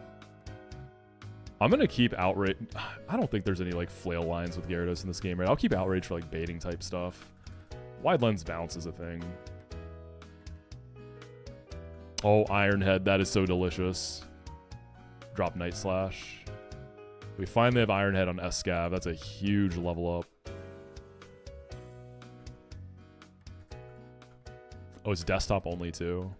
I'm going to keep Outrage. I don't think there's any like flail lines with Gyarados in this game, right? I'll keep Outrage for like baiting type stuff. Wide Lens Bounce is a thing. Oh, Iron Head. That is so delicious. Drop Night Slash. We finally have Iron Head on Escav. That's a huge level up. Oh, it's desktop only too.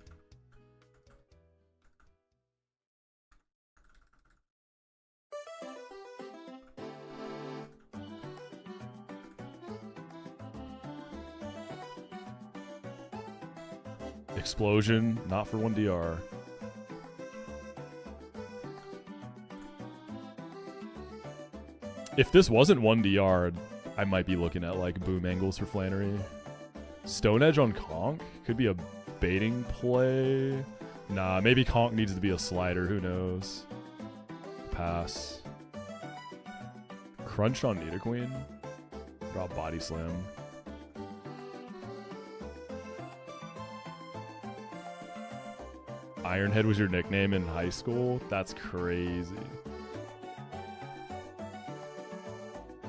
Explosion, not for 1DR. If this wasn't 1DR, I might be looking at like boom angles for Flannery. Stone Edge on Conk could be a baiting play. Nah, maybe Conk needs to be a slider. Who knows? Pass. Crunch on Nidoqueen. Drop Body Slam. Ironhead was your nickname in high school? That's crazy.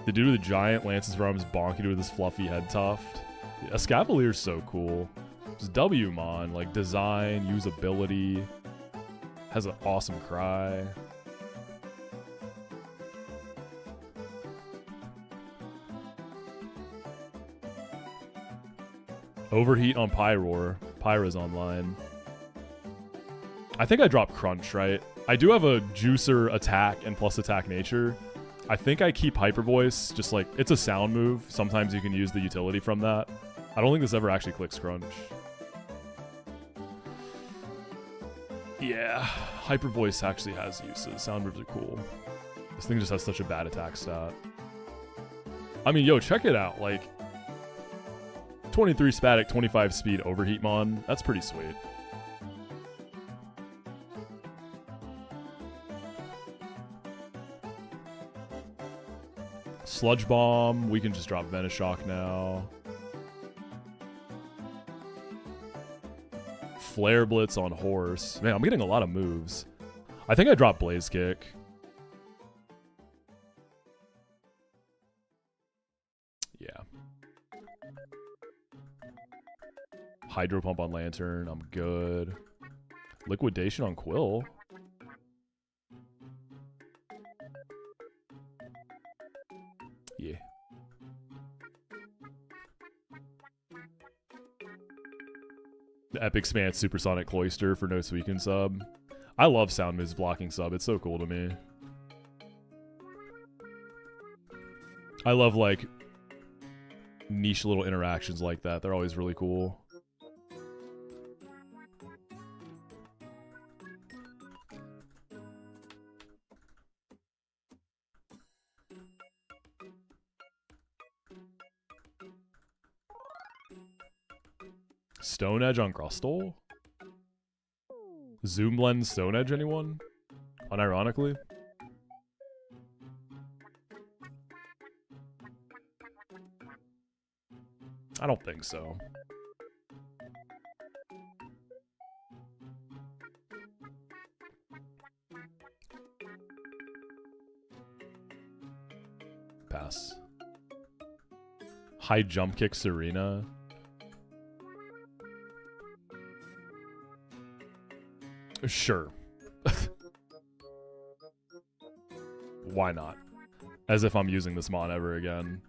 The dude with the giant lances for arms bonking with his fluffy head tuft. A Escavalier's so cool. Just Wmon, like design, usability. Has an awesome cry. Overheat on Pyroar. Pyra's online. I think I dropped Crunch, right? I do have a juicer attack and plus attack nature. I think I keep Hyper Voice, just like, it's a sound move. Sometimes you can use the utility from that. I don't think this ever actually clicks crunch. Yeah, Hyper Voice actually has uses. Sound moves are cool. This thing just has such a bad attack stat. I mean, yo, check it out. Like, 23 static, 25 speed overheat mon. That's pretty sweet. Sludge Bomb. We can just drop Venoshock now. Flare Blitz on Horse. Man, I'm getting a lot of moves. I think I dropped Blaze Kick. Yeah. Hydro Pump on Lantern. I'm good. Liquidation on Quill. Yeah. The Epic Span Supersonic Cloister for no Suicune sub. I love Sound Moves blocking sub. It's so cool to me. I love, like, niche little interactions like that. They're always really cool. Stone Edge on Crustle? Zoom Blend Stone Edge, anyone? Unironically? I don't think so. Pass. High Jump Kick Serena. Sure. Why not? As if I'm using this mon ever again.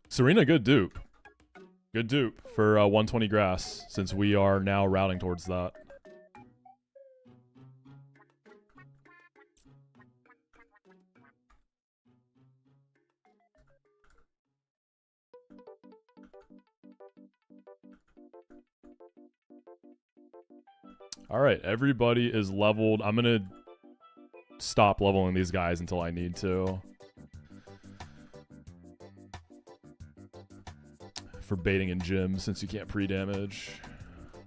Serena, good dupe. Good dupe for 120 grass, since we are now routing towards that. All right, everybody is leveled. I'm going to stop leveling these guys until I need to. For baiting in gym, since you can't pre-damage.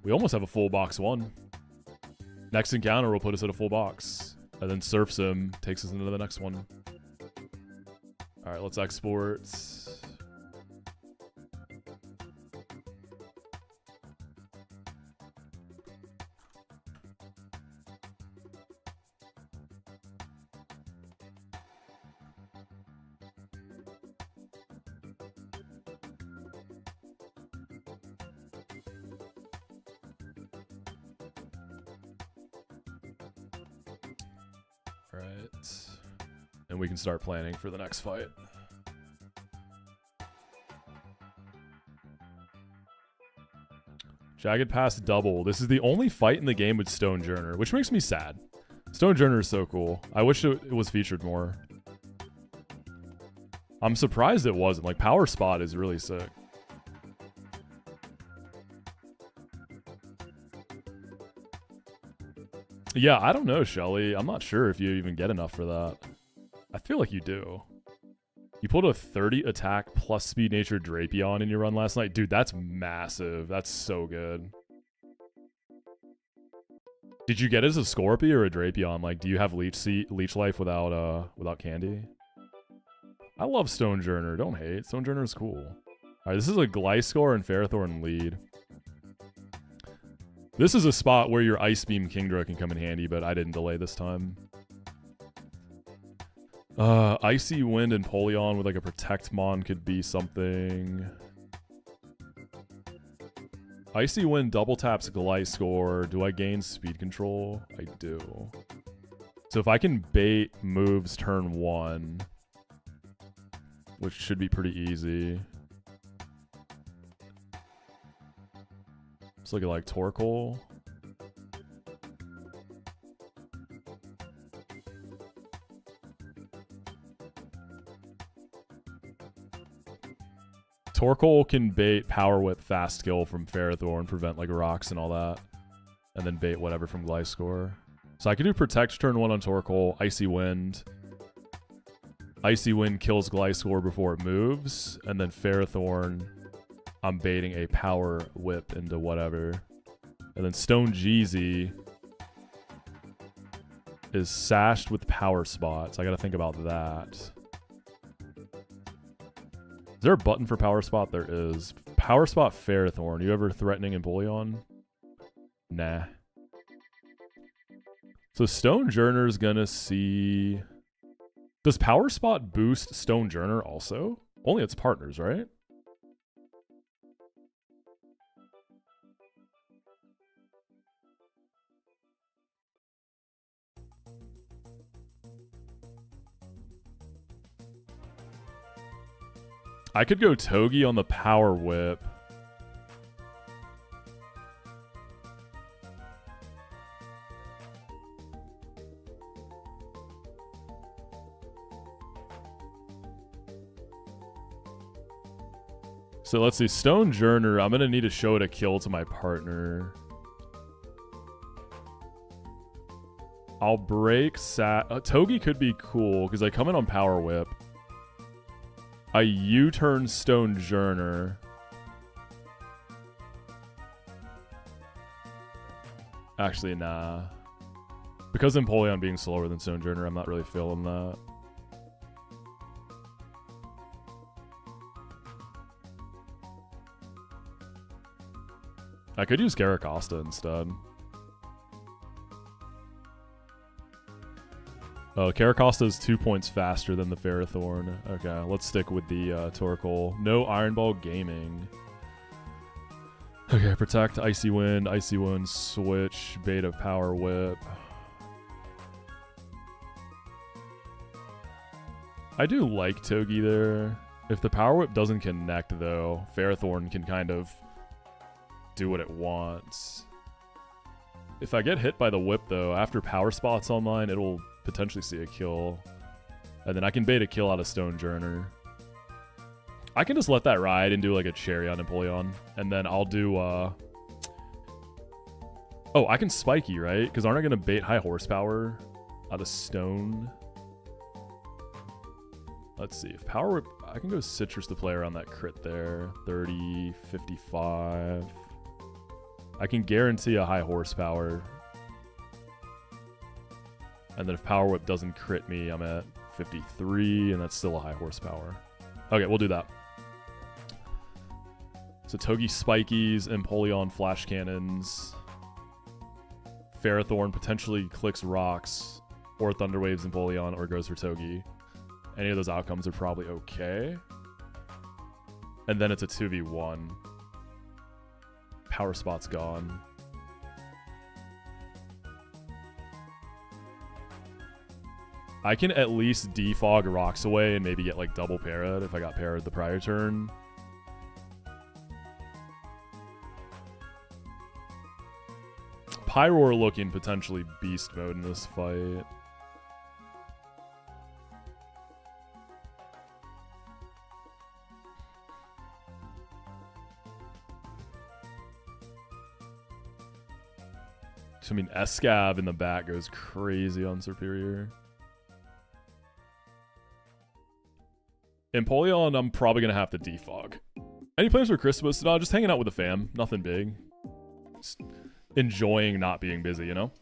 We almost have a full box one. Next encounter will put us at a full box. And then Surf Sim takes us into the next one. All right, let's export. And we can start planning for the next fight. Jagged Pass double. This is the only fight in the game with Stonejourner, which makes me sad. Stonejourner is so cool. I wish it was featured more. I'm surprised it wasn't. Like, Power Spot is really sick. Yeah, I don't know, Shelly. I'm not sure if you even get enough for that. I feel like you do. You pulled a 30 attack plus speed nature Drapion in your run last night. Dude, that's massive. That's so good. Did you get it as a Scorpy or a Drapion? Like, do you have Leech Life without candy? I love Stonejourner. Don't hate. Stonejourner is cool. Alright, this is a Gliscor and Ferrothorn lead. This is a spot where your Ice Beam Kingdra can come in handy, but I didn't delay this time. Icy Wind and Polion with like a Protect Mon could be something. Icy Wind double taps Gliscor. Do I gain speed control? I do. So if I can bait moves turn 1, which should be pretty easy. Let's look at like Torkoal. Torkoal can bait Power Whip Fast Kill from Ferrothorn, prevent like rocks and all that. And then bait whatever from Gliscor. So I could do Protect turn 1 on Torkoal, Icy Wind. Icy Wind kills Gliscor before it moves. And then Ferrothorn, I'm baiting a Power Whip into whatever. And then Stone Jeezy is sashed with Power Spot. So I gotta think about that. Is there a button for Power Spot? There is. Power Spot Ferrothorn. You ever threatening Empoleon? Nah. So Stonejourner's gonna see... Does Power Spot boost Stonejourner also? Only its partners, right? I could go Togi on the Power Whip. So let's see, Stonejourner, I'm going to need to show it a kill to my partner. I'll break Togi could be cool, because I come in on Power Whip. I U-turn Stonejourner. Actually, nah. Because Empoleon being slower than Stonejourner, I'm not really feeling that. I could use Caracosta instead. Oh, Caracosta is 2 points faster than the Ferrothorn. Okay, let's stick with the Torkoal. No Iron Ball Gaming. Okay, Protect, Icy Wind, Switch, Beta Power Whip. I do like Togi there. If the Power Whip doesn't connect, though, Ferrothorn can kind of do what it wants. If I get hit by the whip, though, after Power Spot's online, it'll potentially see a kill. And then I can bait a kill out of Stonejourner. I can just let that ride and do like a cherry on Empoleon. And then I'll do... Oh, I can Spiky, right? Because aren't I going to bait high horsepower out of Stone? Let's see. If Power Whip... I can go Citrus to play around that crit there. 30, 55... I can guarantee a high horsepower. And then if Power Whip doesn't crit me, I'm at 53, and that's still a high horsepower. Okay, we'll do that. So Togi Spikies, Empoleon Flash Cannons. Ferrothorn potentially clicks Rocks, or Thunderwaves Empoleon, or goes for Togi. Any of those outcomes are probably okay. And then it's a 2v1. Power Spot's gone. I can at least defog Rocks away and maybe get like double parried if I got parried the prior turn. Pyroar looking potentially beast mode in this fight. I mean, Escav in the back goes crazy on Superior. Empoleon, I'm probably going to have to defog. Any plans for Christmas? No, just hanging out with the fam. Nothing big. Just enjoying not being busy, you know?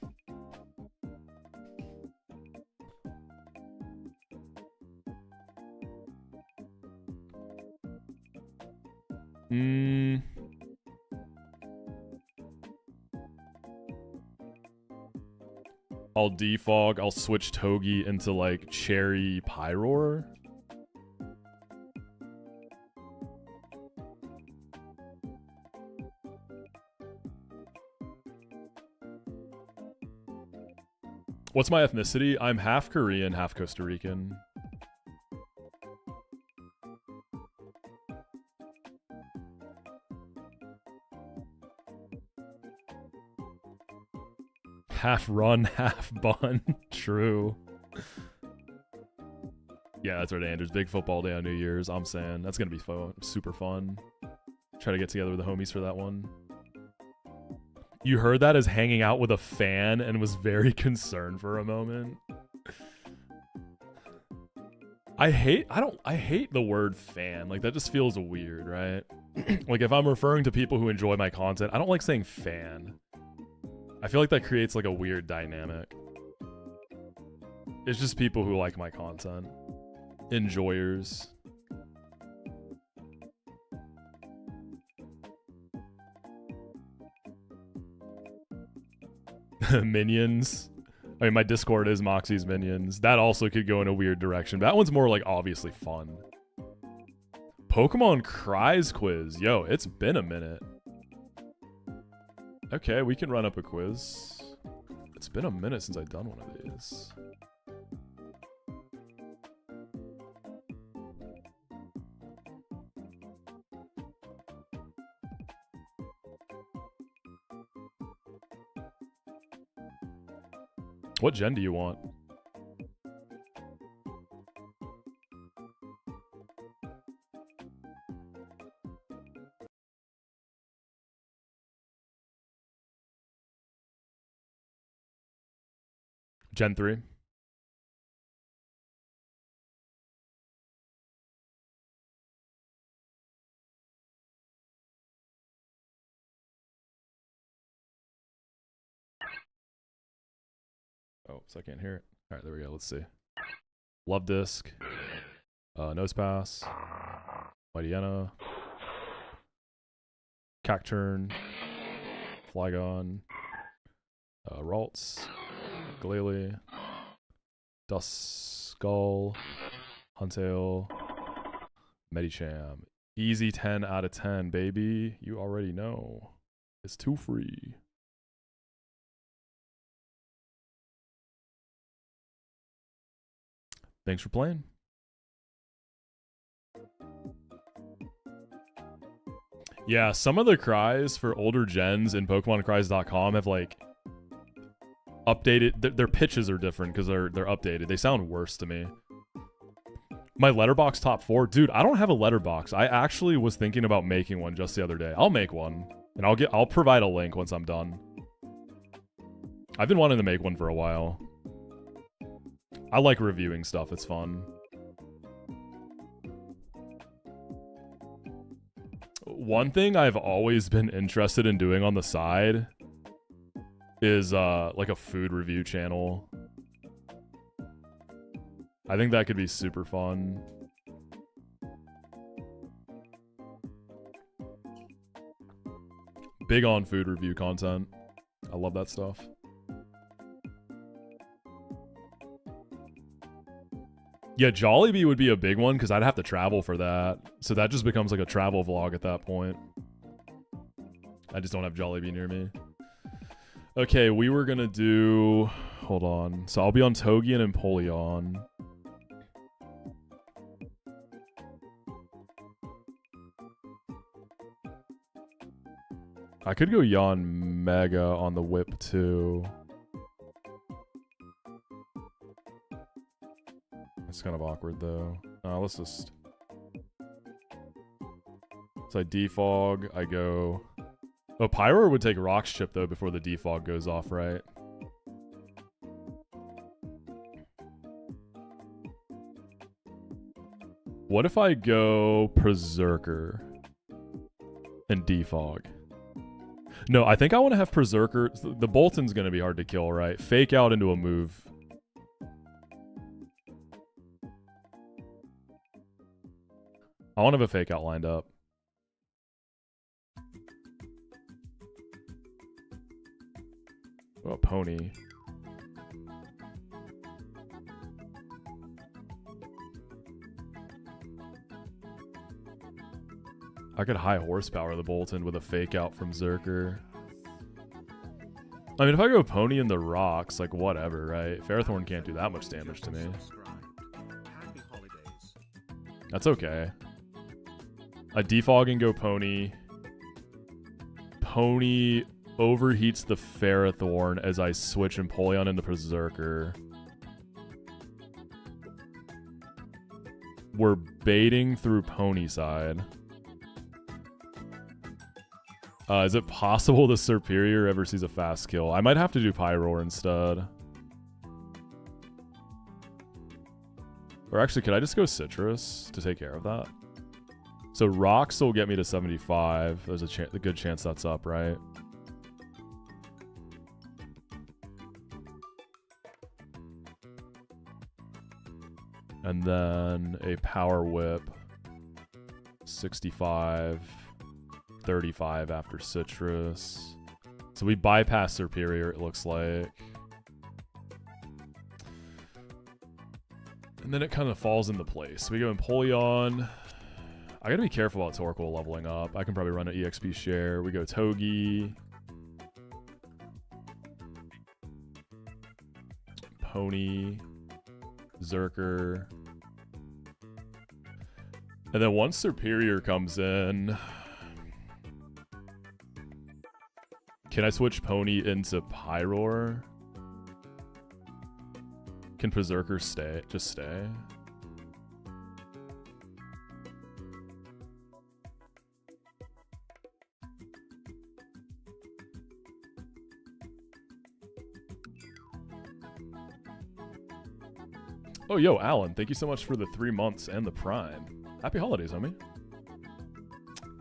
I'll defog. I'll switch Togi into like Cherry Pyroar. What's my ethnicity? I'm half Korean, half Costa Rican. Half run, half bun. True. Yeah, that's right, Andrews. Big football day on New Year's. I'm saying that's gonna be fun, super fun. Try to get together with the homies for that one. You heard that as hanging out with a fan and was very concerned for a moment. I hate the word fan. Like, that just feels weird, right? Like, if I'm referring to people who enjoy my content, I don't like saying fan. I feel like that creates like a weird dynamic. It's just people who like my content. Enjoyers. Minions. I mean, my Discord is Moxie's Minions. That also could go in a weird direction. But that one's more like obviously fun. Pokemon Cries quiz. Yo, it's been a minute. Okay, we can run up a quiz. It's been a minute since I've done one of these. What gen do you want? Gen 3. Oh, so I can't hear it. All right, there we go. Let's see. Love Disc. Nose Pass. Mightyena. Cacturn. Flygon. Ralts. Glalie. Duskull. Huntail. Medicham. Easy 10 out of 10, baby. You already know. It's too free. Thanks for playing. Yeah, some of the cries for older gens in PokemonCries.com have like updated. Their pitches are different because they're updated. They sound worse to me. My letterbox top 4, dude. I don't have a letterbox. I actually was thinking about making one just the other day. I'll make one, and I'll provide a link once I'm done. I've been wanting to make one for a while. I like reviewing stuff. It's fun. One thing I've always been interested in doing on the side is like a food review channel. I think that could be super fun. Big on food review content. I love that stuff. Yeah, Jollibee would be a big one because I'd have to travel for that. So that just becomes like a travel vlog at that point. I just don't have Jollibee near me. Okay, we were going to do... Hold on. So I'll be on Togean and Empoleon. I could go Yon Mega on the whip too. It's kind of awkward though. Let's just... So I defog, I go... Oh, Pyro would take Rock's Chip though before the defog goes off, right? What if I go Berserker and defog? No, I think I want to have Berserker. The Bolton's going to be hard to kill, right? Fake out into a move. I want to have a fake out lined up. Oh, Pony. I could high horsepower the Bolton with a fake out from Zerker. I mean, if I go Pony in the rocks, like whatever, right? Ferrothorn can't do that much damage to me. That's okay. I defog and go Pony. Pony overheats the Ferrothorn as I switch Empoleon into Berserker. we're baiting through pony side. Is it possible the Superior ever sees a fast kill? I might have to do Pyroar instead. Or actually, could I just go Citrus to take care of that? So Rocks will get me to 75. There's a good chance that's up, right? And then a Power Whip. 65. 35 after Citrus. So we bypass Superior, it looks like. And then it kind of falls into place. We go Empoleon. I gotta be careful about Torkoal leveling up. I can probably run an EXP share. We go Togi. Pony. Zerker. And then once Superior comes in... Can I switch Pony into Pyroar? Can Berserker stay? Just stay? Oh, yo, Alan, thank you so much for the 3 months and the Prime. Happy holidays, homie.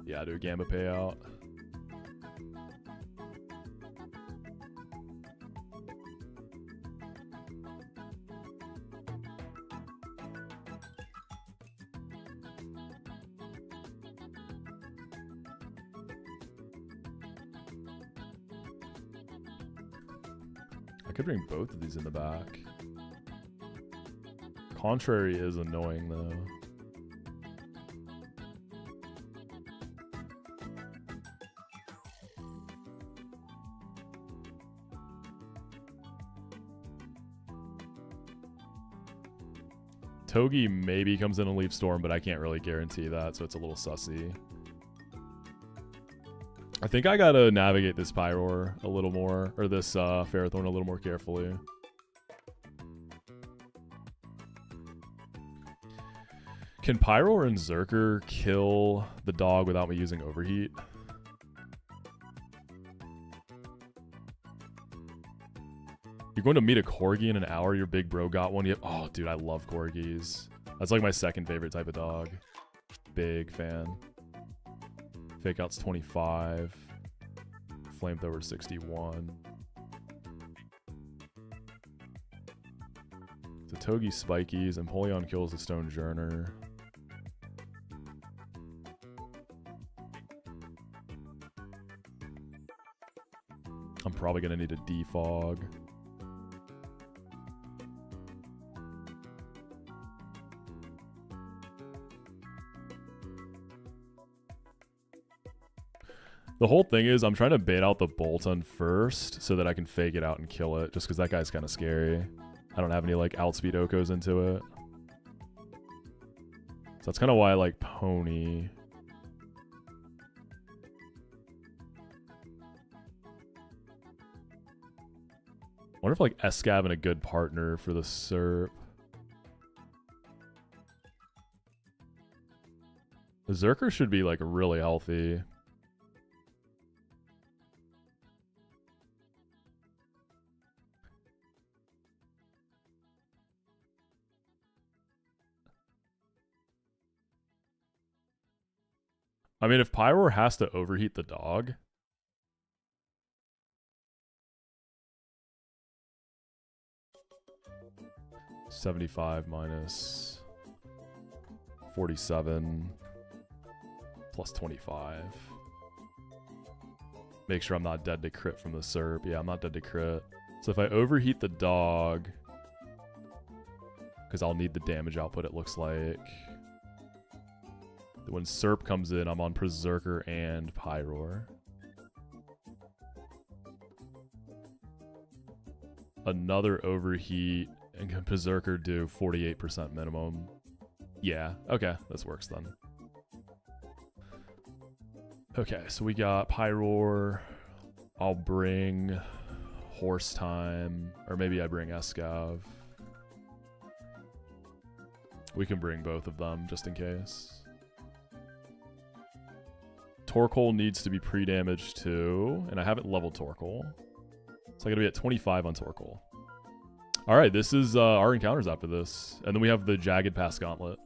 Yeah, do a Gamba payout. I could bring both of these in the back. Contrary is annoying, though. Togi maybe comes in and Leaf Storm, but I can't really guarantee that, so it's a little sussy. I think I gotta navigate this Pyroar a little more, or this Ferrothorn a little more carefully. Can Pyroar and Zerker kill the dog without me using Overheat? You're going to meet a Corgi in an hour? Your big bro got one yet? Oh, dude, I love Corgis. That's like my second favorite type of dog. Big fan. Fake Out's 25. Flamethrower 61. So Togi Spikies. Empoleon kills the Stone Journer. I'm probably going to need a defog. The whole thing is I'm trying to bait out the Bolton first so that I can fake it out and kill it, just because that guy's kind of scary. I don't have any like outspeed Okos into it. So that's kind of why I like Pony. I wonder if like Escav and a good partner for the Serp. The Zerker should be like really healthy. I mean, if Pyroar has to overheat the dog... $75 minus 47 plus 25. Make sure I'm not dead to crit from the Serp. Yeah, I'm not dead to crit. So if I overheat the dog... Because I'll need the damage output, it looks like. When Serp comes in, I'm on Berserker and Pyroar. Another overheat, and can Berserker do 48% minimum? Yeah, okay, this works then. Okay, so we got Pyroar. I'll bring Horse Time, or maybe I bring Escav. We can bring both of them just in case. Torkoal needs to be pre-damaged too, and I haven't leveled Torkoal. So I gotta be at 25 on Torkoal. Alright, this is our encounters after this. And then we have the Jagged Pass Gauntlet.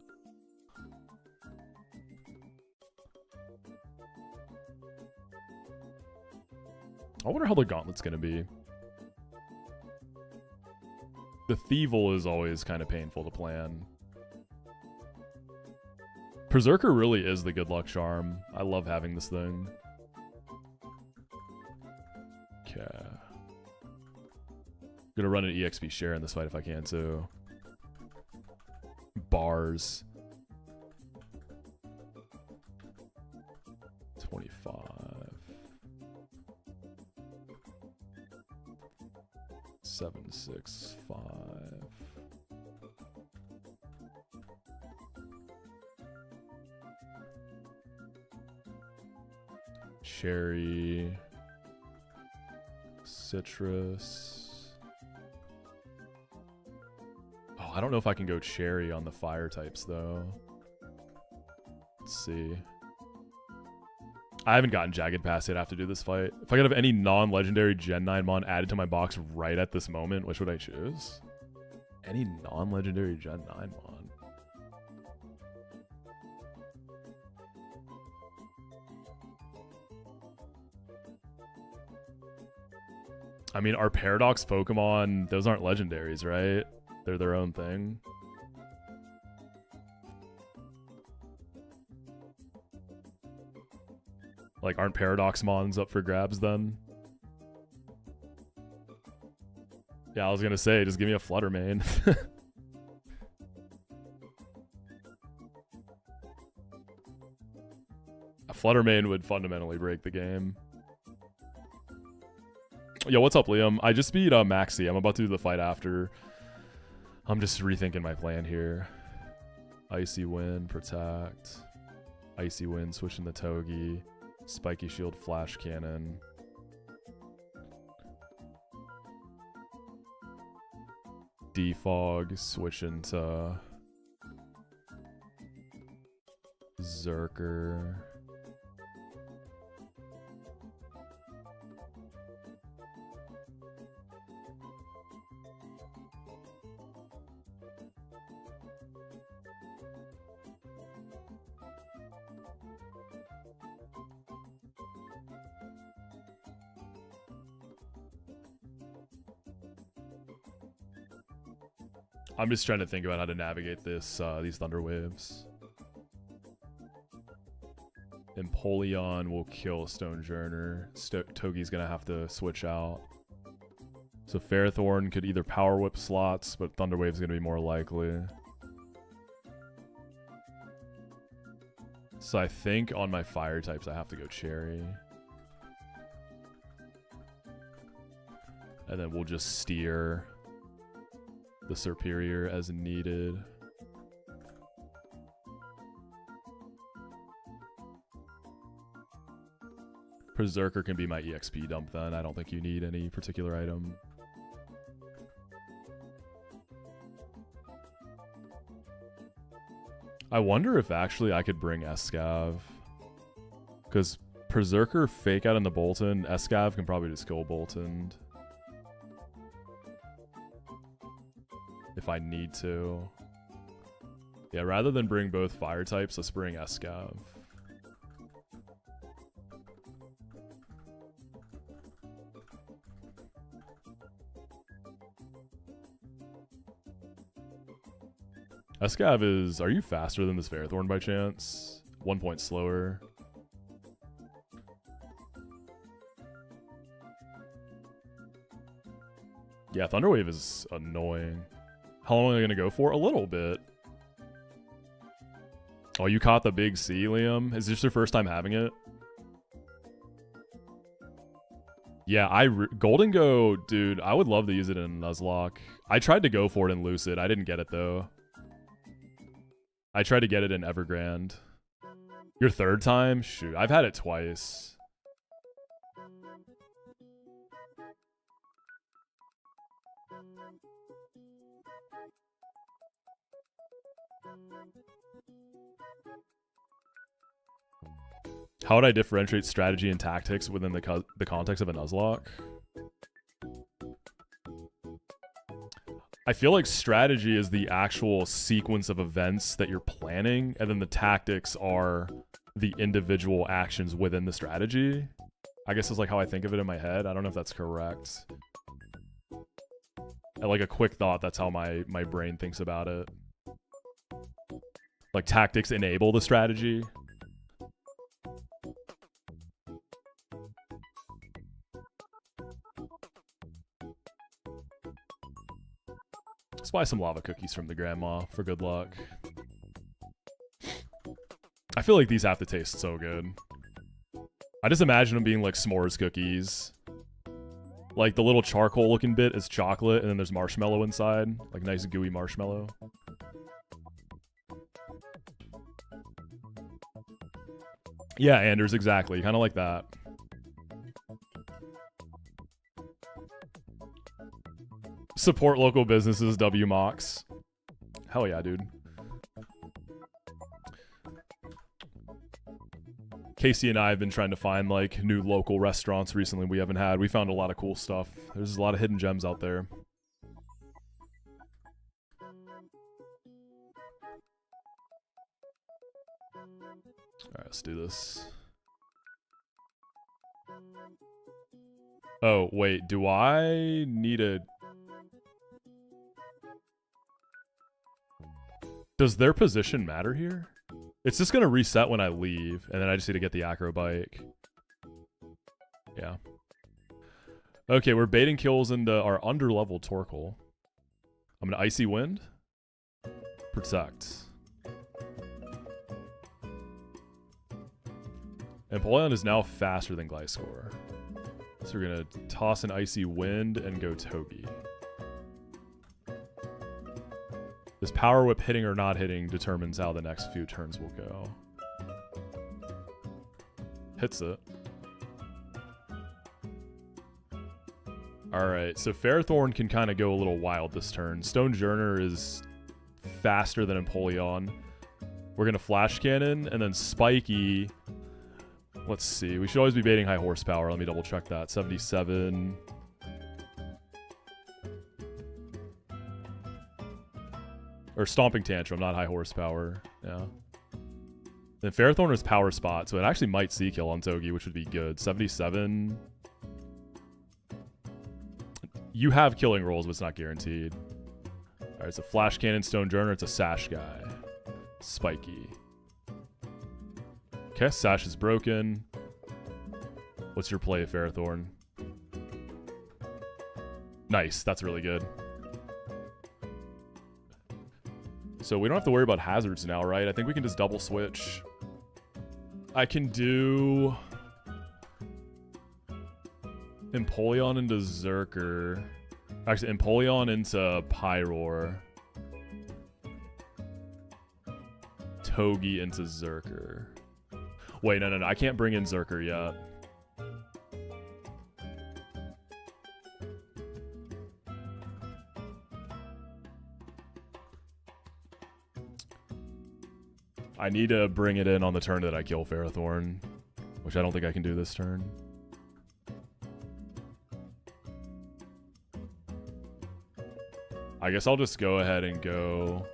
I wonder how the Gauntlet's gonna be. The Thievel is always kind of painful to plan. Berserker really is the good luck charm. I love having this thing. Okay. Gonna run an EXP share in this fight if I can too. Bars. 25. Seven, 6, 5. Cherry. Citrus. Oh, I don't know if I can go cherry on the fire types though. Let's see. I haven't gotten Jagged Pass yet after do this fight. If I could have any non-legendary Gen 9 mon added to my box right at this moment, which would I choose? Any non-legendary Gen 9 mon. I mean, our Paradox Pokemon, those aren't legendaries, right? They're their own thing. Like, aren't Paradox Mons up for grabs then? Yeah, I was gonna say, just give me a Flutter main. A Flutter main would fundamentally break the game. Yo, what's up, Liam? I just beat Maxie. I'm about to do the fight after. I'm just rethinking my plan here. Icy Wind, Protect. Icy Wind, switching the Togi. Spiky Shield, Flash Cannon. Defog, switching to Zerker. I'm just trying to think about how to navigate this, these Thunder Waves. Empoleon will kill Stonejourner. Togi's gonna have to switch out. So Ferrothorn could either Power Whip slots, but Thunder Wave's gonna be more likely. So I think on my fire types I have to go Cherry. And then we'll just steer the Superior as needed. Berserker can be my EXP dump then. I don't think you need any particular item. I wonder if actually I could bring Escav. Because Berserker fake out in the Bolton. Escav can probably just kill Bolton. If I need to. Yeah, rather than bring both fire types, let's bring Escav. Escav is... Are you faster than this Ferrothorn by chance? 1 point slower. Yeah, Thunderwave is annoying. How long am I going to go for? A little bit. Oh, you caught the big C, Liam? Is this your first time having it? Yeah, Golden Go, dude, I would love to use it in Nuzlocke. I tried to go for it in Lucid. I didn't get it, though. I tried to get it in Evergrande. Your third time? Shoot, I've had it twice. How would I differentiate strategy and tactics within the context of a Nuzlocke? I feel like strategy is the actual sequence of events that you're planning, and then the tactics are the individual actions within the strategy. I guess it's like how I think of it in my head. I don't know if that's correct. Like a quick thought, that's how my brain thinks about it. Like tactics enable the strategy. Let's buy some lava cookies from the grandma for good luck. I feel like these have to taste so good. I just imagine them being like s'mores cookies. Like the little charcoal looking bit is chocolate and then there's marshmallow inside. Like nice gooey marshmallow. Yeah, Anders, exactly. Kind of like that. Support local businesses, W Mox. Hell yeah, dude. Casey and I have been trying to find like new local restaurants recently we haven't had. We found a lot of cool stuff. There's a lot of hidden gems out there. Alright, let's do this. Oh, wait, do I need a... Does their position matter here? It's just gonna reset when I leave, and then I just need to get the acro bike. Yeah. Okay, we're baiting kills into our underleveled Torkoal. I'm gonna Icy Wind. Protect. Empoleon is now faster than Gliscor. So we're gonna toss an Icy Wind and go Togi. This Power Whip hitting or not hitting determines how the next few turns will go. Hits it. Alright, so Ferrothorn can kind of go a little wild this turn. Stonejourner is faster than Empoleon. We're going to Flash Cannon, and then Spiky... Let's see, we should always be baiting high horsepower. Let me double check that. 77... Or Stomping Tantrum, not high horsepower. Yeah. Then Ferrothorn is Power Spot, so it actually might C-kill on Togi, which would be good. 77. You have killing rolls, but it's not guaranteed. Alright, it's a Flash Cannon, Stonejourner, it's a Sash guy. Spiky. Okay, Sash is broken. What's your play, Ferrothorn? Nice, that's really good. So we don't have to worry about hazards now, right? I think we can just double switch. I can do... Empoleon into Zerker. Actually, Empoleon into Pyroar. Togi into Zerker. Wait, no. I can't bring in Zerker yet. I need to bring it in on the turn that I kill Ferrothorn, which I don't think I can do this turn. I guess I'll just go ahead and go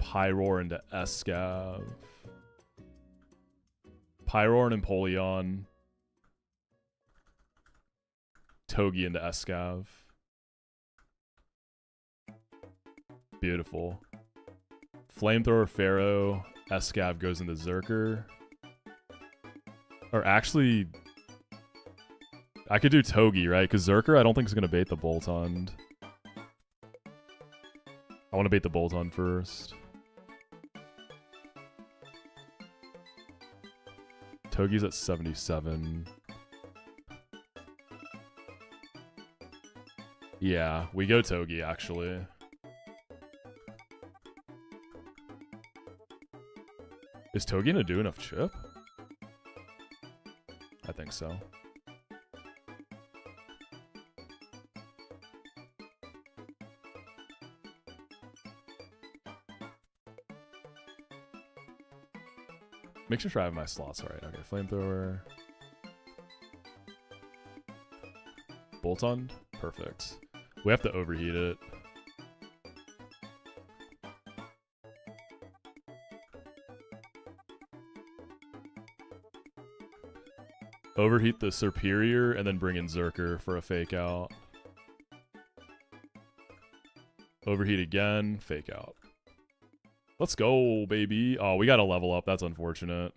Pyroar into Escav. Pyroar and Empoleon. Togi into Escav. Beautiful. Flamethrower, Pharaoh, Escav goes into Zerker. Or actually, I could do Togi, right? Because Zerker I don't think is going to bait the Boltund. I want to bait the Boltund first. Togi's at 77. Yeah, we go Togi, actually. Is Togi gonna do enough chip? I think so. Make sure I have my slots right. Okay, flamethrower. Bolt-on? Perfect. We have to overheat it. Overheat the Superior and then bring in Zerker for a fake out. Overheat again, fake out. Let's go, baby. Oh, we gotta level up. That's unfortunate.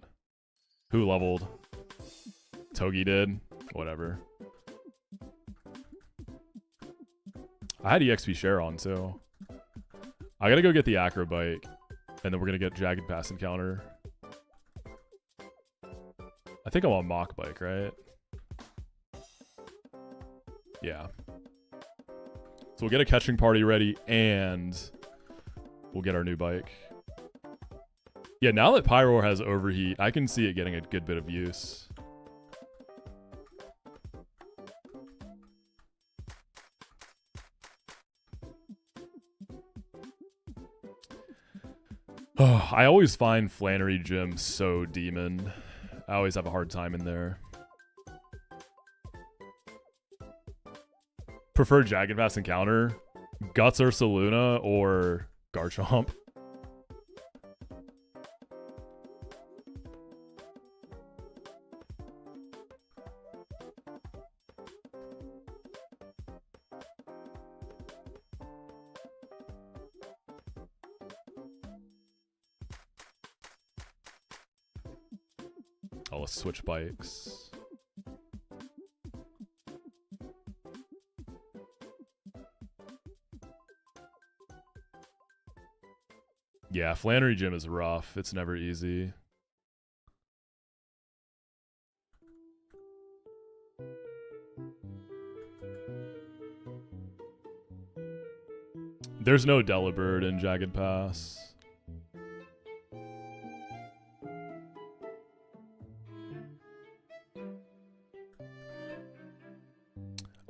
Who leveled? Togi did. Whatever. I had EXP share on, too. I gotta go get the Acro Bike. And then we're gonna get Jagged Pass encounter. I think I'm on Mach Bike, right? Yeah. So we'll get a catching party ready and we'll get our new bike. Yeah, now that Pyro has overheat, I can see it getting a good bit of use. Oh, I always find Flannery Gym so demon. I always have a hard time in there. Prefer Jagged Pass encounter? Guts or Saluna or Garchomp? Oh, let's switch bikes. Yeah, Flannery Gym is rough. It's never easy. There's no Delibird in Jagged Pass.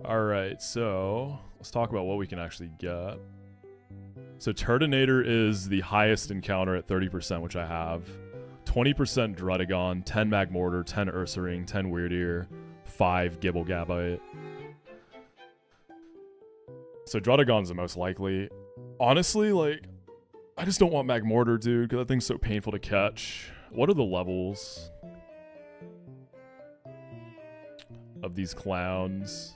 Alright, so let's talk about what we can actually get. So Turtonator is the highest encounter at 30%, which I have. 20% Drudagon, 10 Magmortar, 10 Ursaring, 10 Weirdeer, 5 Gibblegabite. So Drudagon's the most likely. Honestly, like, I just don't want Magmortar, dude, because that thing's so painful to catch. What are the levels of these clowns?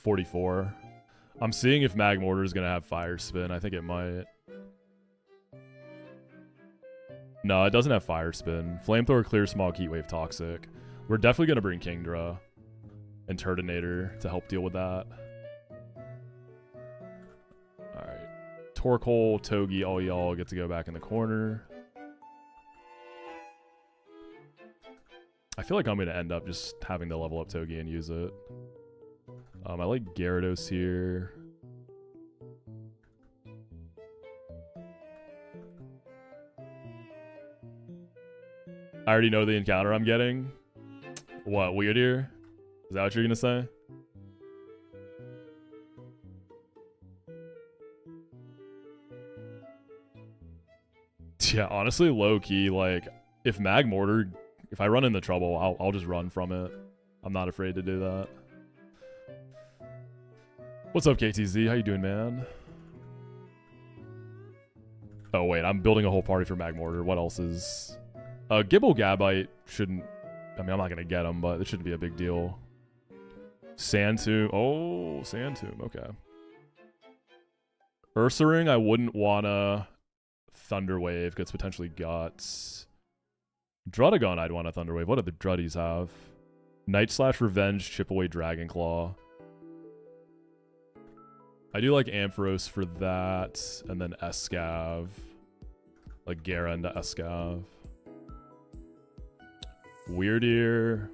$44. I'm seeing if Magmortar is gonna have Fire Spin. I think it might. No, it doesn't have Fire Spin. Flamethrower, Clear Smog, Heatwave, Toxic. We're definitely gonna bring Kingdra and Turtonator to help deal with that. Alright. Torkoal, Togi, all y'all get to go back in the corner. I feel like I'm gonna end up just having to level up Togi and use it. I like Gyarados here. I already know the encounter I'm getting. What, Weirdeer? Is that what you're gonna say? Yeah, honestly, low-key, like, if Magmortar, if I run into trouble, I'll just run from it. I'm not afraid to do that. What's up, KTZ? How you doing, man? Oh, wait. I'm building a whole party for Magmortar. What else is... Gibblegabite shouldn't... I mean, I'm not going to get him, but it shouldn't be a big deal. Sandtomb. Oh, Sandtomb. Okay. Ursaring, I wouldn't want to... Thunderwave, because potentially Guts. Drudagon, I'd want a Thunderwave. What do the Druddies have? Night Slash, Revenge, Chip Away, Dragonclaw. I do like Ampharos for that, and then Escav. Like Gera into Escav. Weirdeer.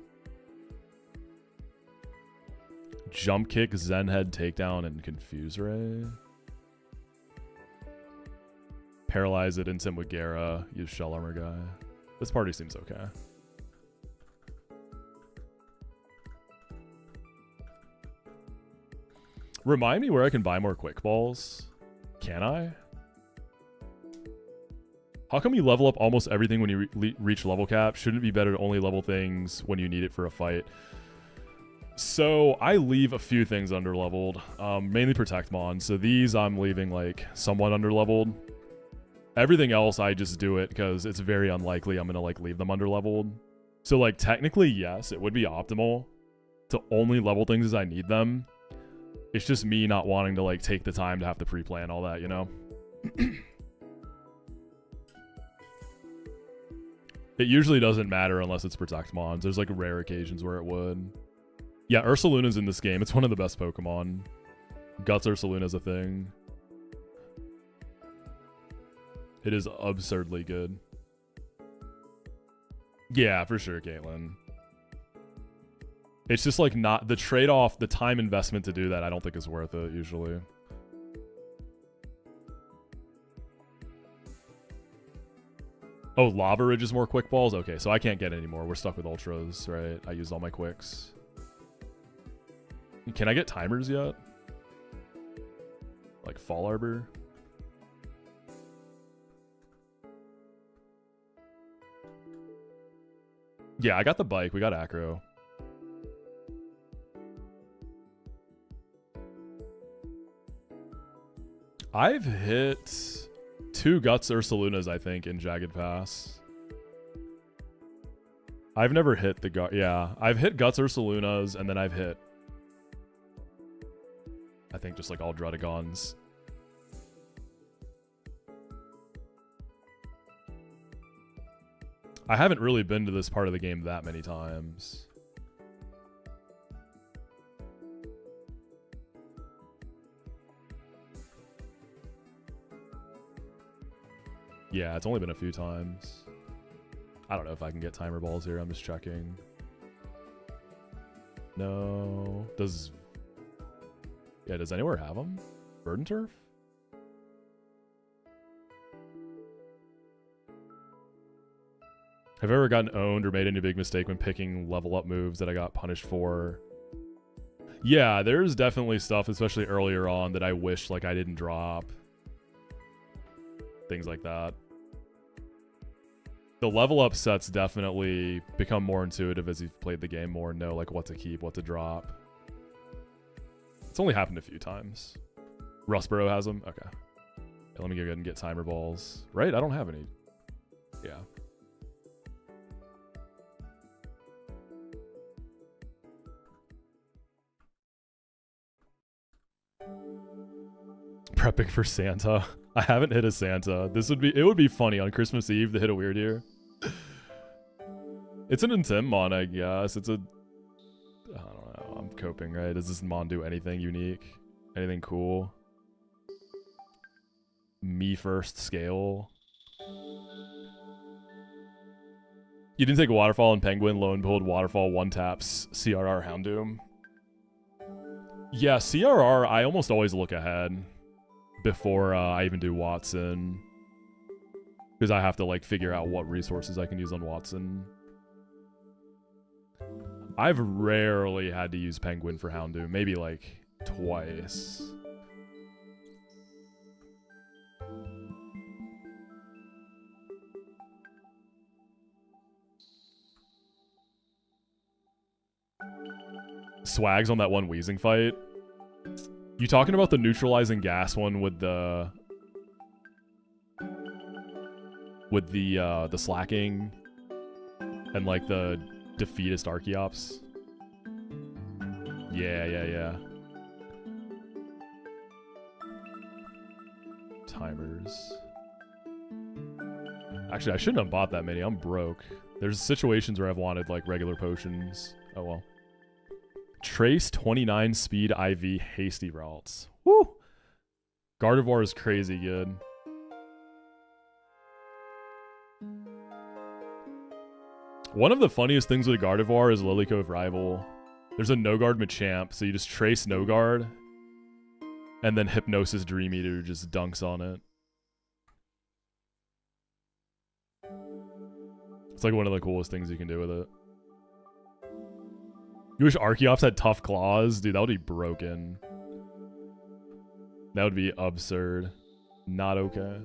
Jump Kick, Zen Head, Takedown, and Confuse Ray. Paralyze it, Instant with Gera, use Shell Armor guy. This party seems okay. Remind me where I can buy more quick balls. Can I? How come you level up almost everything when you reach level cap? Shouldn't it be better to only level things when you need it for a fight? So I leave a few things underleveled, mainly Protect Mon. So these I'm leaving like somewhat underleveled. Everything else I just do it because it's very unlikely I'm gonna like leave them underleveled. So like technically yes, it would be optimal to only level things as I need them. It's just me not wanting to like take the time to have to pre-plan all that, you know? It usually doesn't matter unless it's Protect Mons. There's like rare occasions where it would. Yeah, Ursaluna's in this game. It's one of the best Pokemon. Guts Ursaluna's a thing. It is absurdly good. Yeah, for sure, Caitlin. It's just like not the trade-off, the time investment to do that, I don't think is worth it usually. Oh, Lava Ridge is more quick balls? Okay, so I can't get any more. We're stuck with Ultras, right? I used all my quicks. Can I get timers yet? Like Fall Arbor? Yeah, I got the bike. We got Acro. I've hit 2 Guts Ursalunas, I think, in Jagged Pass. I've never hit the yeah, I've hit Guts Ursalunas, and then I've hit, I think, just like all Druddigons. I haven't really been to this part of the game that many times. Yeah, it's only been a few times. I don't know if I can get timer balls here. I'm just checking. No. Does anywhere have them? Bird and Turf? Have I ever gotten owned or made any big mistake when picking level up moves that I got punished for? Yeah, there's definitely stuff, especially earlier on, that I wish like I didn't drop. Things like that. The level up sets definitely become more intuitive as you've played the game more and know like what to keep, what to drop. It's only happened a few times. Rustboro has them? Okay. Yeah, let me go ahead and get timer balls. Right? I don't have any. Yeah. Prepping for Santa. I haven't hit a Santa. It would be funny on Christmas Eve to hit a weird year. It's an Intim Mon, I guess. It's a, I don't know. I'm coping, right? Does this Mon do anything unique? Anything cool? Me first scale. You didn't take a Waterfall and Penguin, lo and behold, Waterfall one taps CRR Houndoom. Yeah, CRR, I almost always look ahead before I even do Watson, because I have to like figure out what resources I can use on Watson. I've rarely had to use Penguin for Houndoom, maybe like twice. Swags on that one Wheezing fight. You talking about the neutralizing gas one with the slacking and like the defeatist Archeops? Yeah. Timers. Actually, I shouldn't have bought that many. I'm broke. There's situations where I've wanted like regular potions. Oh well. Trace 29 speed IV hasty routes. Woo! Gardevoir is crazy good. One of the funniest things with Gardevoir is Lily Cove Rival. There's a no-guard Machamp, so you just trace no-guard, and then Hypnosis Dream Eater just dunks on it. It's like one of the coolest things you can do with it. You wish Archeops had tough claws? Dude, that would be broken. That would be absurd. Not okay.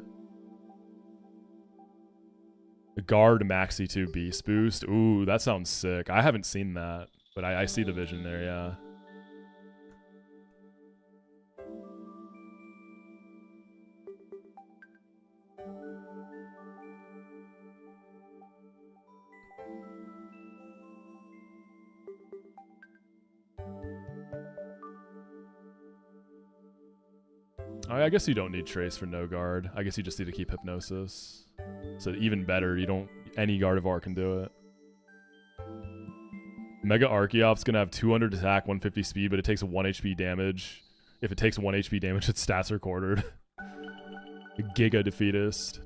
Guard Maxie 2 Beast Boost. Ooh, that sounds sick. I haven't seen that, but I see the vision there, yeah. I guess you don't need Trace for no guard. I guess you just need to keep Hypnosis. So even better, you don't... Any Gardevoir can do it. Mega Archeop's gonna have 200 attack, 150 speed, but it takes 1 HP damage. If it takes 1 HP damage, its stats are quartered. Giga Defeatist.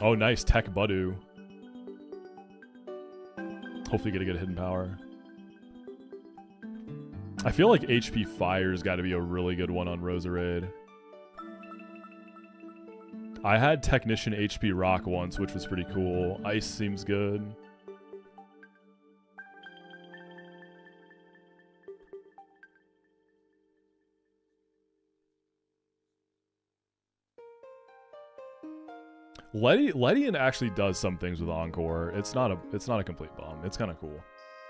Oh, nice. Tech Budu. Hopefully get a good hidden power. I feel like HP Fire's got to be a really good one on Roserade. I had Technician HP Rock once, which was pretty cool. Ice seems good. Ledian actually does some things with Encore. It's not a complete bum. It's kind of cool.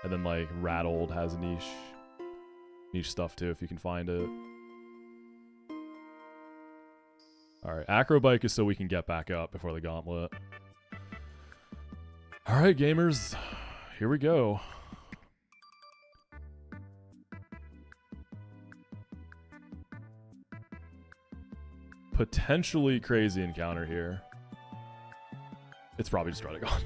And then like Rattled has niche stuff too if you can find it. Alright, Acrobike is so we can get back up before the Gauntlet. Alright, gamers. Here we go. Potentially crazy encounter here. It's probably just Ruddigon.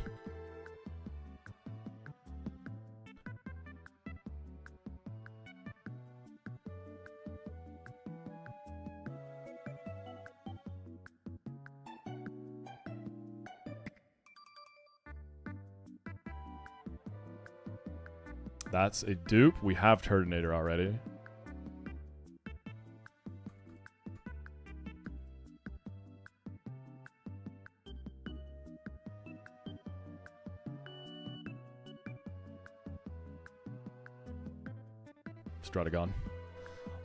That's a dupe. We have Turtonator already. Ruddigon.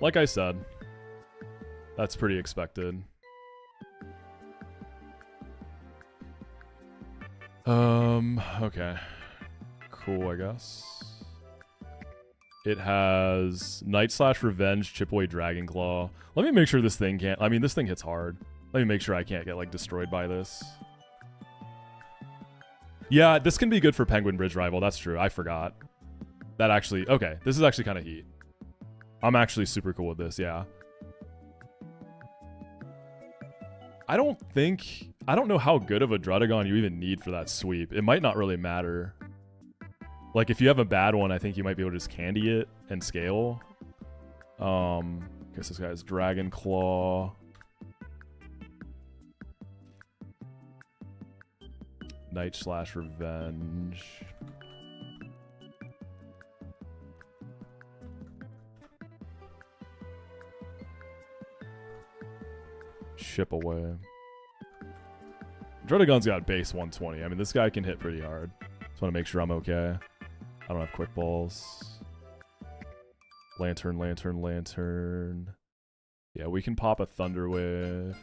Like I said, that's pretty expected. Okay. Cool, I guess. It has Night Slash, Revenge, Chip Away, Dragon Claw. Let me make sure this thing can't... I mean, this thing hits hard. Let me make sure I can't get, like, destroyed by this. Yeah, this can be good for Penguin Bridge Rival. That's true. I forgot. That actually... Okay, this is actually kind of heat. I'm actually super cool with this, yeah. I don't know how good of a Ruddigon you even need for that sweep. It might not really matter. Like, if you have a bad one, I think you might be able to just candy it and scale. Guess this guy's Dragon Claw. Night Slash, Revenge. Chip Away. Ruddigon's got base 120. I mean, this guy can hit pretty hard. Just want to make sure I'm okay. I don't have quick balls. Lantern, Lantern, Lantern. Yeah, we can pop a Thunder Wave.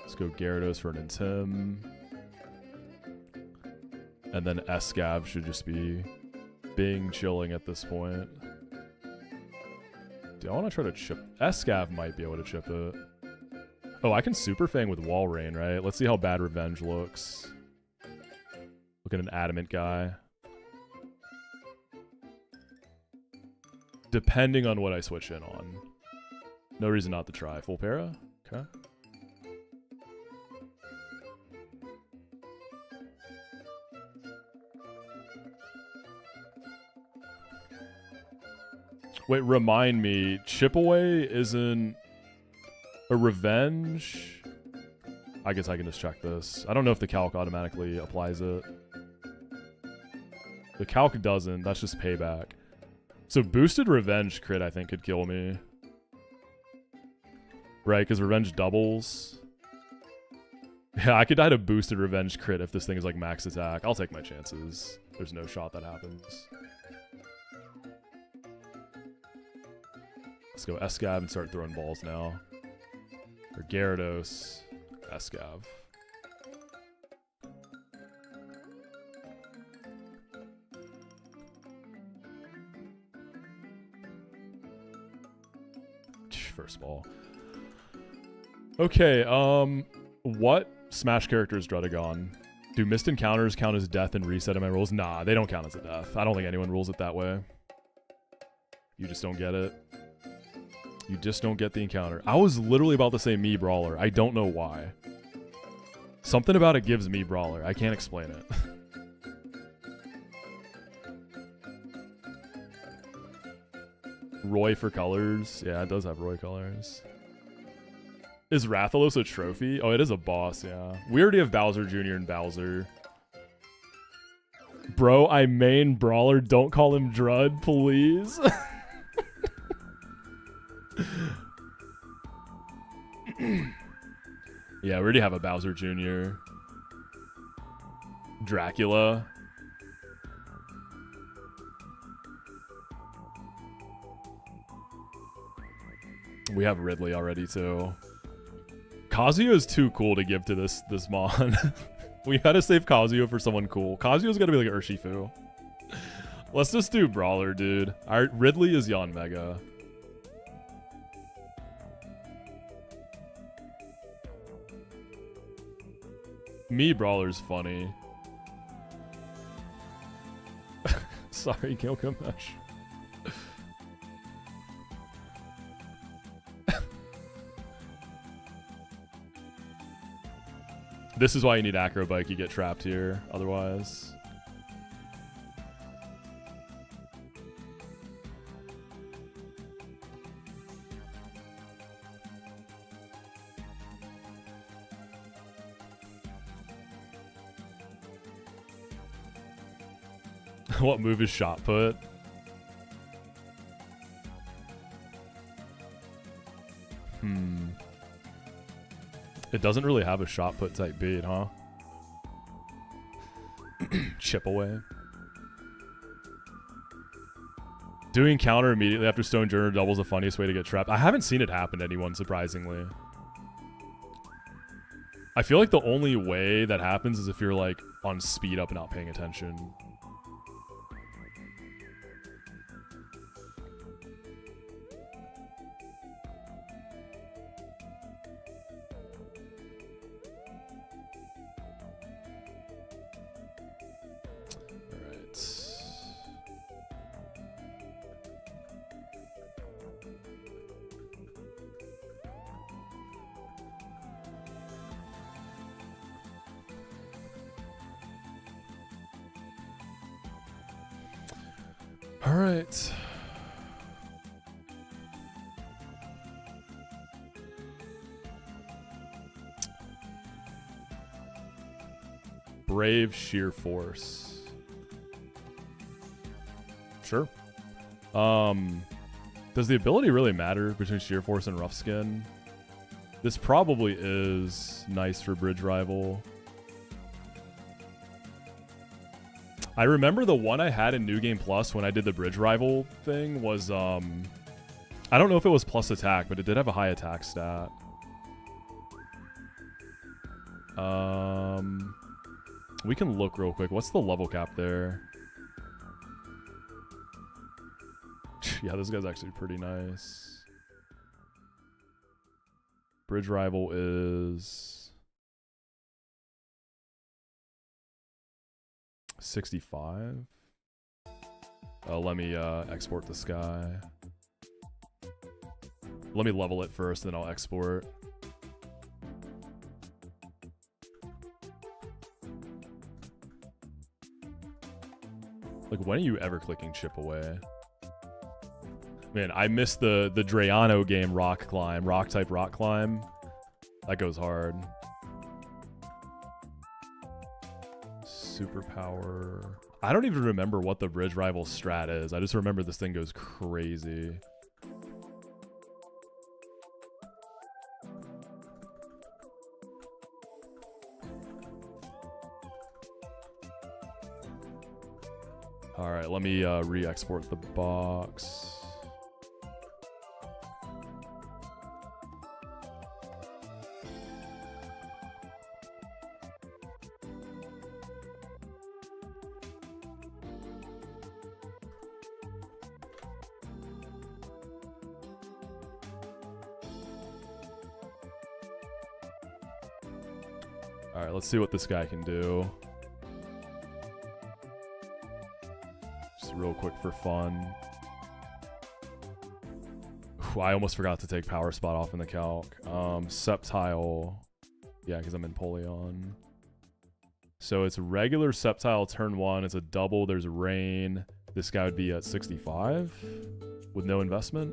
Let's go Gyarados for an Intim. And then Escav should just be being chilling at this point. Do I want to try to chip? Escav might be able to chip it. Oh, I can Super Fang with Wall Rain, right? Let's see how bad Revenge looks. Look at an Adamant guy. Depending on what I switch in on. No reason not to try. Full para? Okay. Wait, remind me. Chip Away isn't a Revenge? I guess I can just check this. I don't know if the calc automatically applies it. The calc doesn't. That's just payback. So boosted Revenge crit, I think, could kill me. Right, because Revenge doubles. Yeah, I could die to boosted revenge crit if this thing is like max attack. I'll take my chances. There's no shot that happens. Let's go Escav and start throwing balls now. Or Gyarados, Escav. First ball. Okay, what Smash character is Drudagon? Do missed encounters count as death and reset in my rules? Nah, they don't count as a death. I don't think anyone rules it that way. You just don't get it. You just don't get the encounter. I was literally about to say me Brawler. I don't know why. Something about it gives me Brawler. I can't explain it. Roy for colors. Yeah, it does have Roy colors. Is Rathalos a trophy? Oh, it is a boss, yeah. We already have Bowser Jr. and Bowser. Bro, I main Brawler. Don't call him Drud, please. Yeah, we already have a Bowser Jr. Dracula. We have Ridley already too. Kazuya is too cool to give to this mon. We gotta save Kazuya for someone cool. Kazuya's gotta be like Urshifu. Let's just do Brawler, dude. Our Ridley is Yon Mega. Me Brawler's funny. Sorry, Gilgamesh. This is why you need Acrobike. You get trapped here otherwise. What move is shot put? It doesn't really have a shot put type beat, huh? Chip away. Doing counter immediately after Stone Journey double is the funniest way to get trapped. I haven't seen it happen to anyone, surprisingly. I feel like the only way that happens is if you're like on speed up and not paying attention. Alright. Brave Sheer Force. Sure. Does the ability really matter between Sheer Force and Rough Skin? This probably is nice for Bridge Rival. I remember the one I had in New Game Plus when I did the Bridge Rival thing was, I don't know if it was plus attack, but it did have a high attack stat. We can look real quick. What's the level cap there? Yeah, this guy's actually pretty nice. Bridge Rival is 65. Let me export this guy. Let me level it first, then I'll export. Like, when are you ever clicking chip away? Man, I missed the Drayano game rock climb, rock type rock climb. That goes hard. Superpower. I don't even remember what the Bridge Rival strat is. I just remember this thing goes crazy. All right, let me re-export the box. All right, let's see what this guy can do. Just real quick for fun. Whew, I almost forgot to take power spot off in the calc. Septile. Yeah, because I'm in Polion. So it's regular Septile turn 1. It's a double. There's rain. This guy would be at 65 with no investment.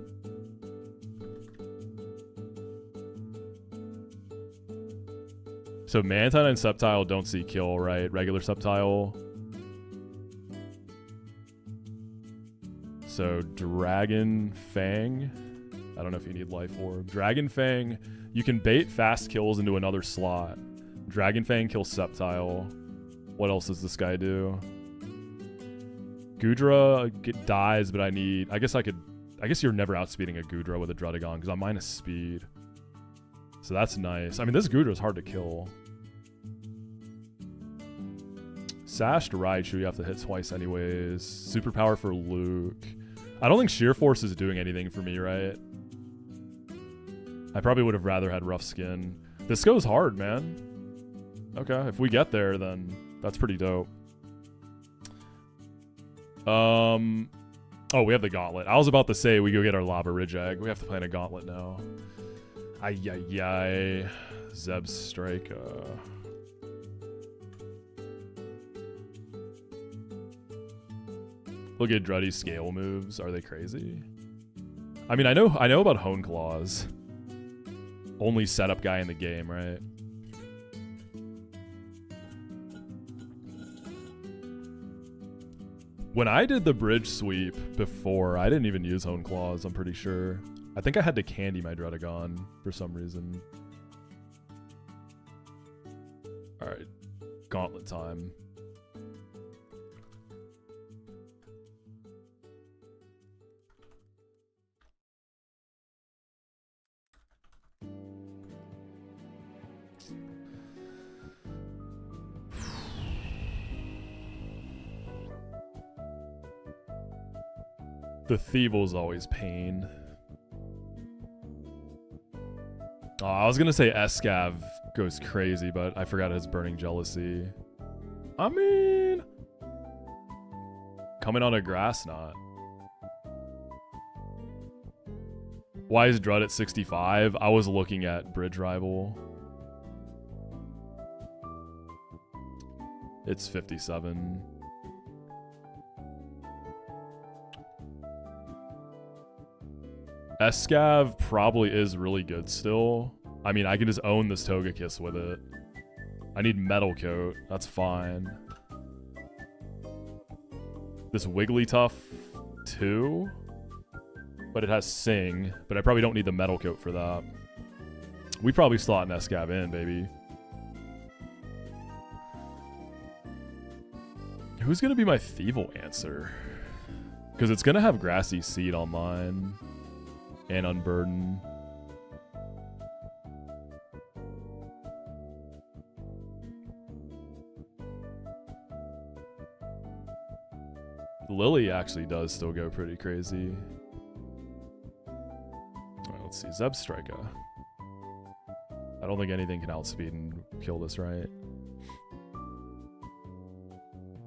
So Mantine and Septile don't see kill, right? Regular Septile. So Dragon Fang. I don't know if you need Life Orb. Dragon Fang. You can bait fast kills into another slot. Dragon Fang kills Septile. What else does this guy do? Gudra dies, but I need... I guess you're never outspeeding a Gudra with a Drudagon because I'm minus speed. So that's nice. I mean, this Gudra is hard to kill. Sashed Raichu you have to hit twice anyways. Superpower for Luke. I don't think Sheer Force is doing anything for me, right? I probably would have rather had Rough Skin. This goes hard, man. Okay, if we get there, then that's pretty dope. Oh, we have the Gauntlet. I was about to say we go get our Lava Ridge Egg. We have to play in a Gauntlet now. Ay. Zeb Striker. Look at Druddy's scale moves. Are they crazy? I mean, I know about Hone Claws. Only setup guy in the game, right? When I did the bridge sweep before, I didn't even use Hone Claws, I'm pretty sure. I think I had to candy my Drudagon for some reason. Alright. Gauntlet time. The Thievel's always pain. Oh, I was gonna say Escav goes crazy, but I forgot his Burning Jealousy. I mean... Coming on a Grass Knot. Why is Drud at 65? I was looking at Bridge Rival. It's 57. Escav probably is really good still. I mean, I can just own this Togekiss with it. I need Metal Coat. That's fine. This Wigglytuff too. But it has Sing. But I probably don't need the Metal Coat for that. We probably slot an Escav in, baby. Who's going to be my Thievel answer? Because it's going to have Grassy Seed online. And Unburden. Lily actually does still go pretty crazy. Alright, let's see. Zeb Striker. I don't think anything can outspeed and kill this, right?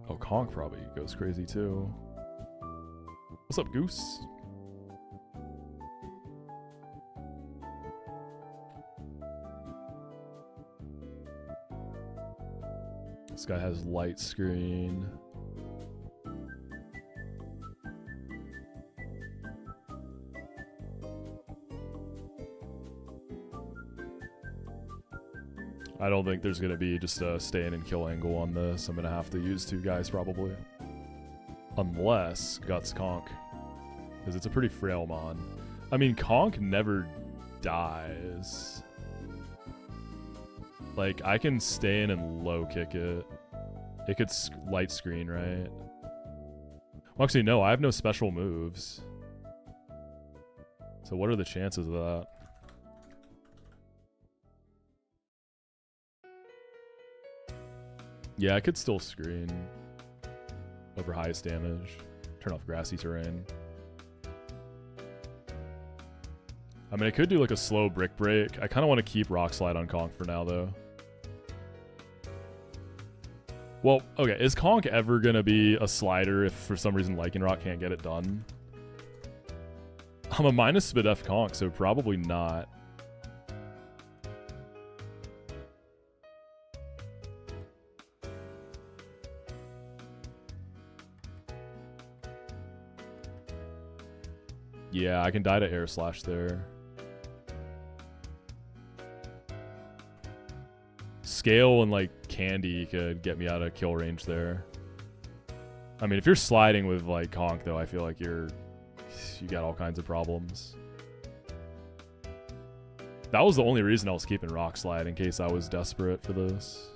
Oh, Conk probably goes crazy too. What's up, Goose? This guy has Light Screen. I don't think there's going to be just a stay in and kill angle on this. I'm going to have to use two guys probably. Unless Guts Conk. Because it's a pretty frail mon. I mean, Conk never dies. Like, I can stay in and low kick it. It could light screen, right? Moxi, no, I have no special moves. So what are the chances of that? Yeah, I could still screen over highest damage. Turn off grassy terrain. I mean, I could do like a slow brick break. I kind of want to keep Rock Slide on Conk for now, though. Well, okay, is Conk ever going to be a slider if for some reason Lycanroc can't get it done? I'm a minus SpDef Conk, so probably not. Yeah, I can die to Air Slash there. Scale and like Candy could get me out of kill range there. I mean, if you're sliding with like Conk though, I feel like you got all kinds of problems. That was the only reason I was keeping Rock Slide, in case I was desperate for this.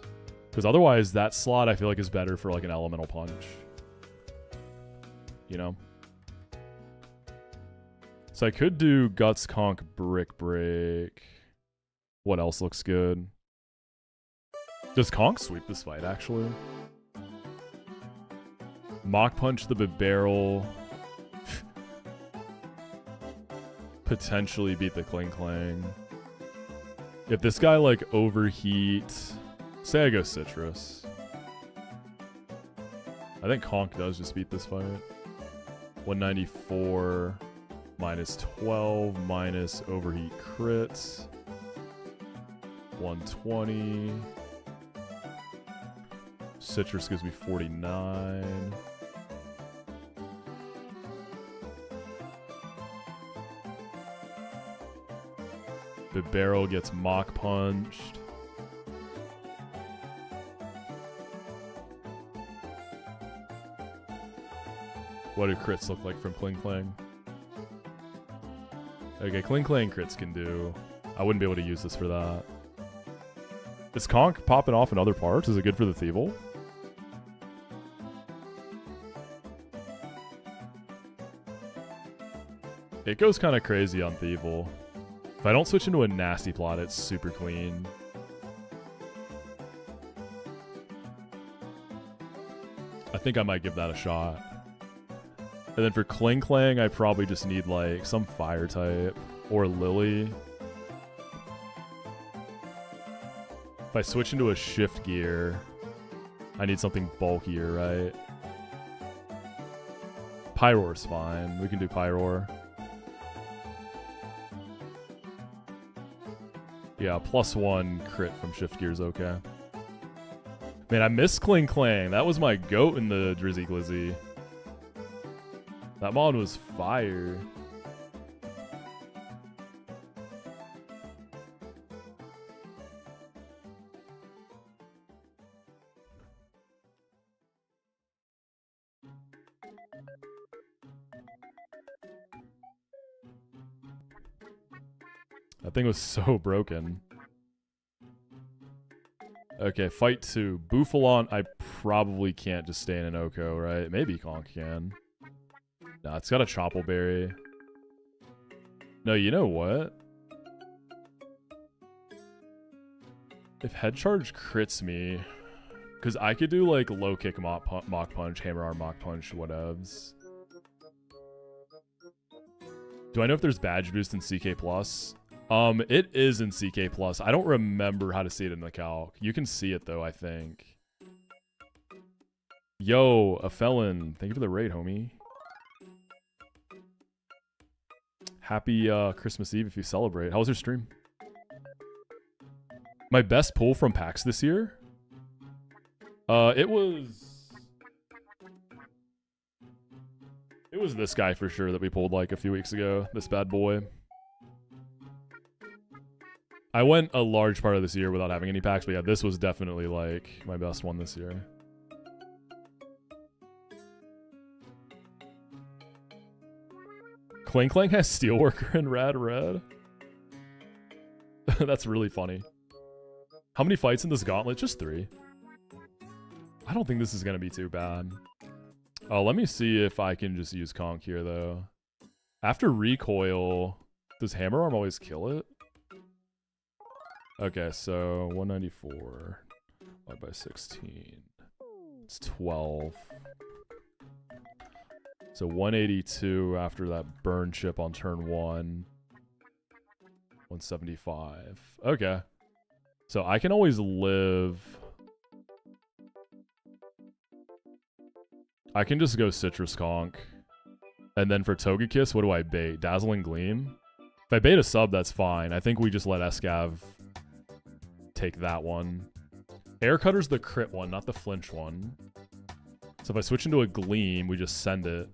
Because otherwise that slot I feel like is better for like an elemental punch. You know? So I could do Guts Conk Brick Break. What else looks good? Does Conk sweep this fight, actually? Mach Punch the Barrel. Potentially beat the Kling Klang. If this guy, like, overheat... Say I go Citrus. I think Conk does just beat this fight. 194... minus 12, minus overheat crits. 120. Citrus gives me 49. The barrel gets Mach Punched. What do crits look like from Kling Klang? Okay, Kling Klang crits can do. I wouldn't be able to use this for that. Is Conk popping off in other parts? Is it good for the Thievul? It goes kind of crazy on Thievul. If I don't switch into a nasty plot, it's super clean. I think I might give that a shot. And then for Kling Klang, I probably just need like some fire type or Lily. If I switch into a shift gear, I need something bulkier, right? Pyroar's fine. We can do Pyroar. Yeah, +1 crit from shift gear is okay. Man, I miss Kling Klang. That was my goat in the Drizzy Glizzy. That mod was fire. That thing was so broken. Okay, fight 2. Bouffalon, I probably can't just stay in an Oko, right? Maybe Conk can. Nah, it's got a Choppleberry. No, you know what? If Head Charge crits me... Because I could do, like, low kick Mach Punch, Hammer Arm Mach Punch, whatevs. Do I know if there's Badge Boost in CK+? It is in CK+. I don't remember how to see it in the calc. You can see it, though, I think. Yo, a felon. Thank you for the raid, homie. Happy Christmas Eve if you celebrate. How was your stream? My best pull from packs this year? It was this guy for sure that we pulled like a few weeks ago. This bad boy. I went a large part of this year without having any packs, but yeah, this was definitely like my best one this year. Kling Klang has Steelworker and Rad Red. That's really funny. How many fights in this gauntlet? Just 3. I don't think this is going to be too bad. Oh, let me see if I can just use Conk here, though. After recoil, does Hammer Arm always kill it? Okay, so 194 divided by 16. It's 12. So 182 after that burn chip on turn 1. 175. Okay. So I can always live. I can just go Citrus Conk. And then for Togekiss, what do I bait? Dazzling Gleam? If I bait a sub, that's fine. I think we just let Escav take that one. Air Cutter's the crit one, not the flinch one. So if I switch into a Gleam, we just send it.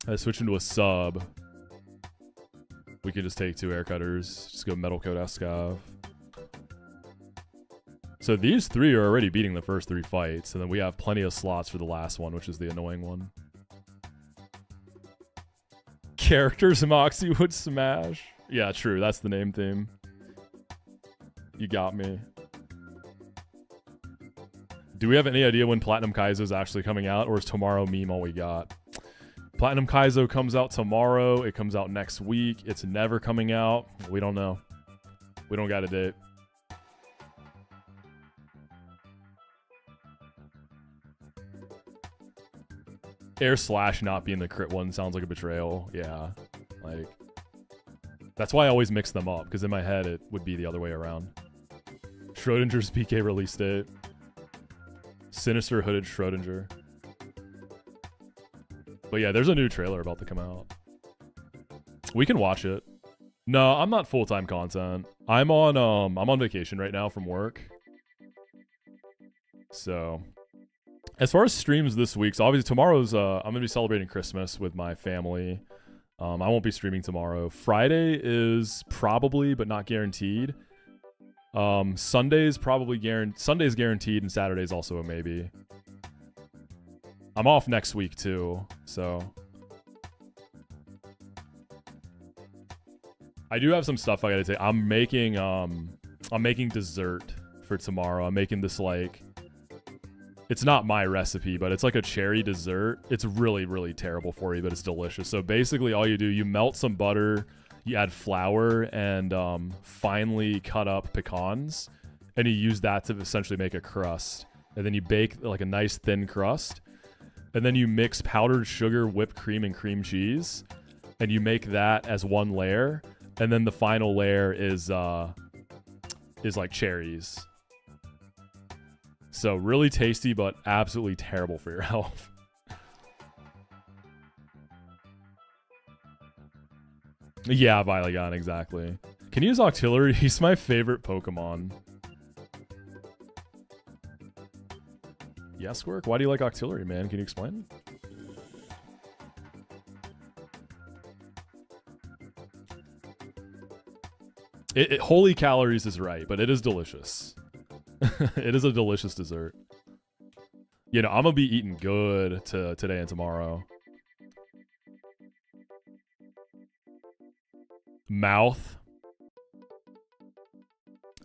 I switch into a sub. We could just take 2 Air Cutters. Just go Metal Coat Escav. So these 3 are already beating the first 3 fights. And then we have plenty of slots for the last one, which is the annoying one. Characters Moxi would smash. Yeah, true. That's the name theme. You got me. Do we have any idea when Platinum Kaizo is actually coming out, or is tomorrow meme all we got? Platinum Kaizo comes out tomorrow. It comes out next week. It's never coming out. We don't know. We don't got a date. Air Slash not being the crit one sounds like a betrayal. Yeah. Like, that's why I always mix them up, because in my head it would be the other way around. Schrodinger's PK release date. Sinister Hooded Schrodinger. But yeah, there's a new trailer about to come out. We can watch it. No, I'm not full-time content. I'm on vacation right now from work. So as far as streams this week, so obviously tomorrow's I'm gonna be celebrating Christmas with my family. I won't be streaming tomorrow. Friday is probably, but not guaranteed. Sunday's probably Sunday's guaranteed, and Saturday's also a maybe. I'm off next week too, so I do have some stuff I gotta take. I'm making dessert for tomorrow. I'm making this, like, it's not my recipe, but it's like a cherry dessert. It's really, really terrible for you, but it's delicious. So basically all you do, you melt some butter, you add flour and finely cut up pecans, and you use that to essentially make a crust. And then you bake like a nice thin crust. And then you mix powdered sugar, whipped cream, and cream cheese. And you make that as one layer. And then the final layer is like cherries. So really tasty, but absolutely terrible for your health. Yeah, Vilegon, exactly. Can you use Octillery? He's my favorite Pokemon. Yes, Squirk? Why do you like Octillery, man? Can you explain? Holy calories is right, but it is delicious. It is a delicious dessert. You know, I'm gonna be eating good today and tomorrow. Mouth.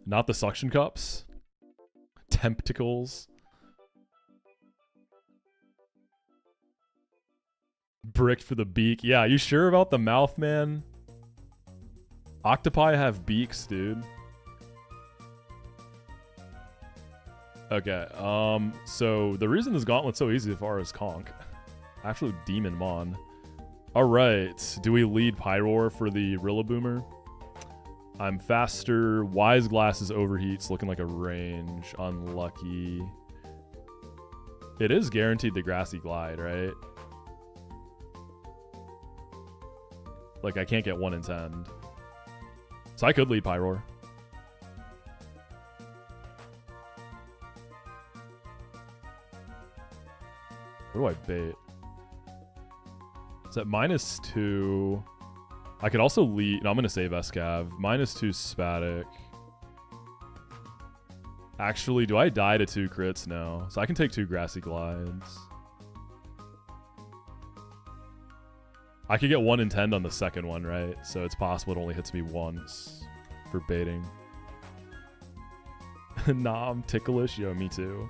Not the suction cups. Tempticles. Bricked for the beak. Yeah, you sure about the mouth, man? Octopi have beaks, dude. Okay, so the reason this gauntlet's so easy as far as Conk. Absolute demon mon. Alright, do we lead Pyroar for the Rillaboomer? I'm faster. Wise Glasses overheats, looking like a range. Unlucky. It is guaranteed the Grassy Glide, right? Like, I can't get 1 in 10. So I could lead Pyroar. What do I bait? It's at -2. I could also lead... No, I'm going to save Escav. -2 Spatic. Actually, do I die to 2 crits? No. So I can take 2 Grassy Glides. I could get 1 in 10 on the second one, right? So it's possible it only hits me once for baiting. Nah, I'm ticklish. Yo, me too.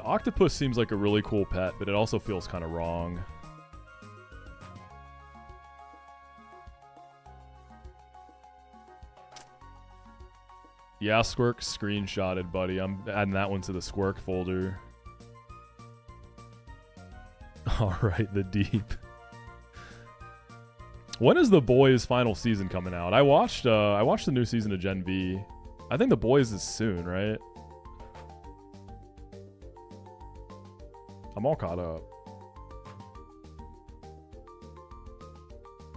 An octopus seems like a really cool pet, but it also feels kind of wrong. Yeah, Squirk screenshotted, buddy. I'm adding that one to the Squirk folder. Alright, the Deep. When is The Boys final season coming out? I watched the new season of Gen V. I think The Boys is soon, right? I'm all caught up.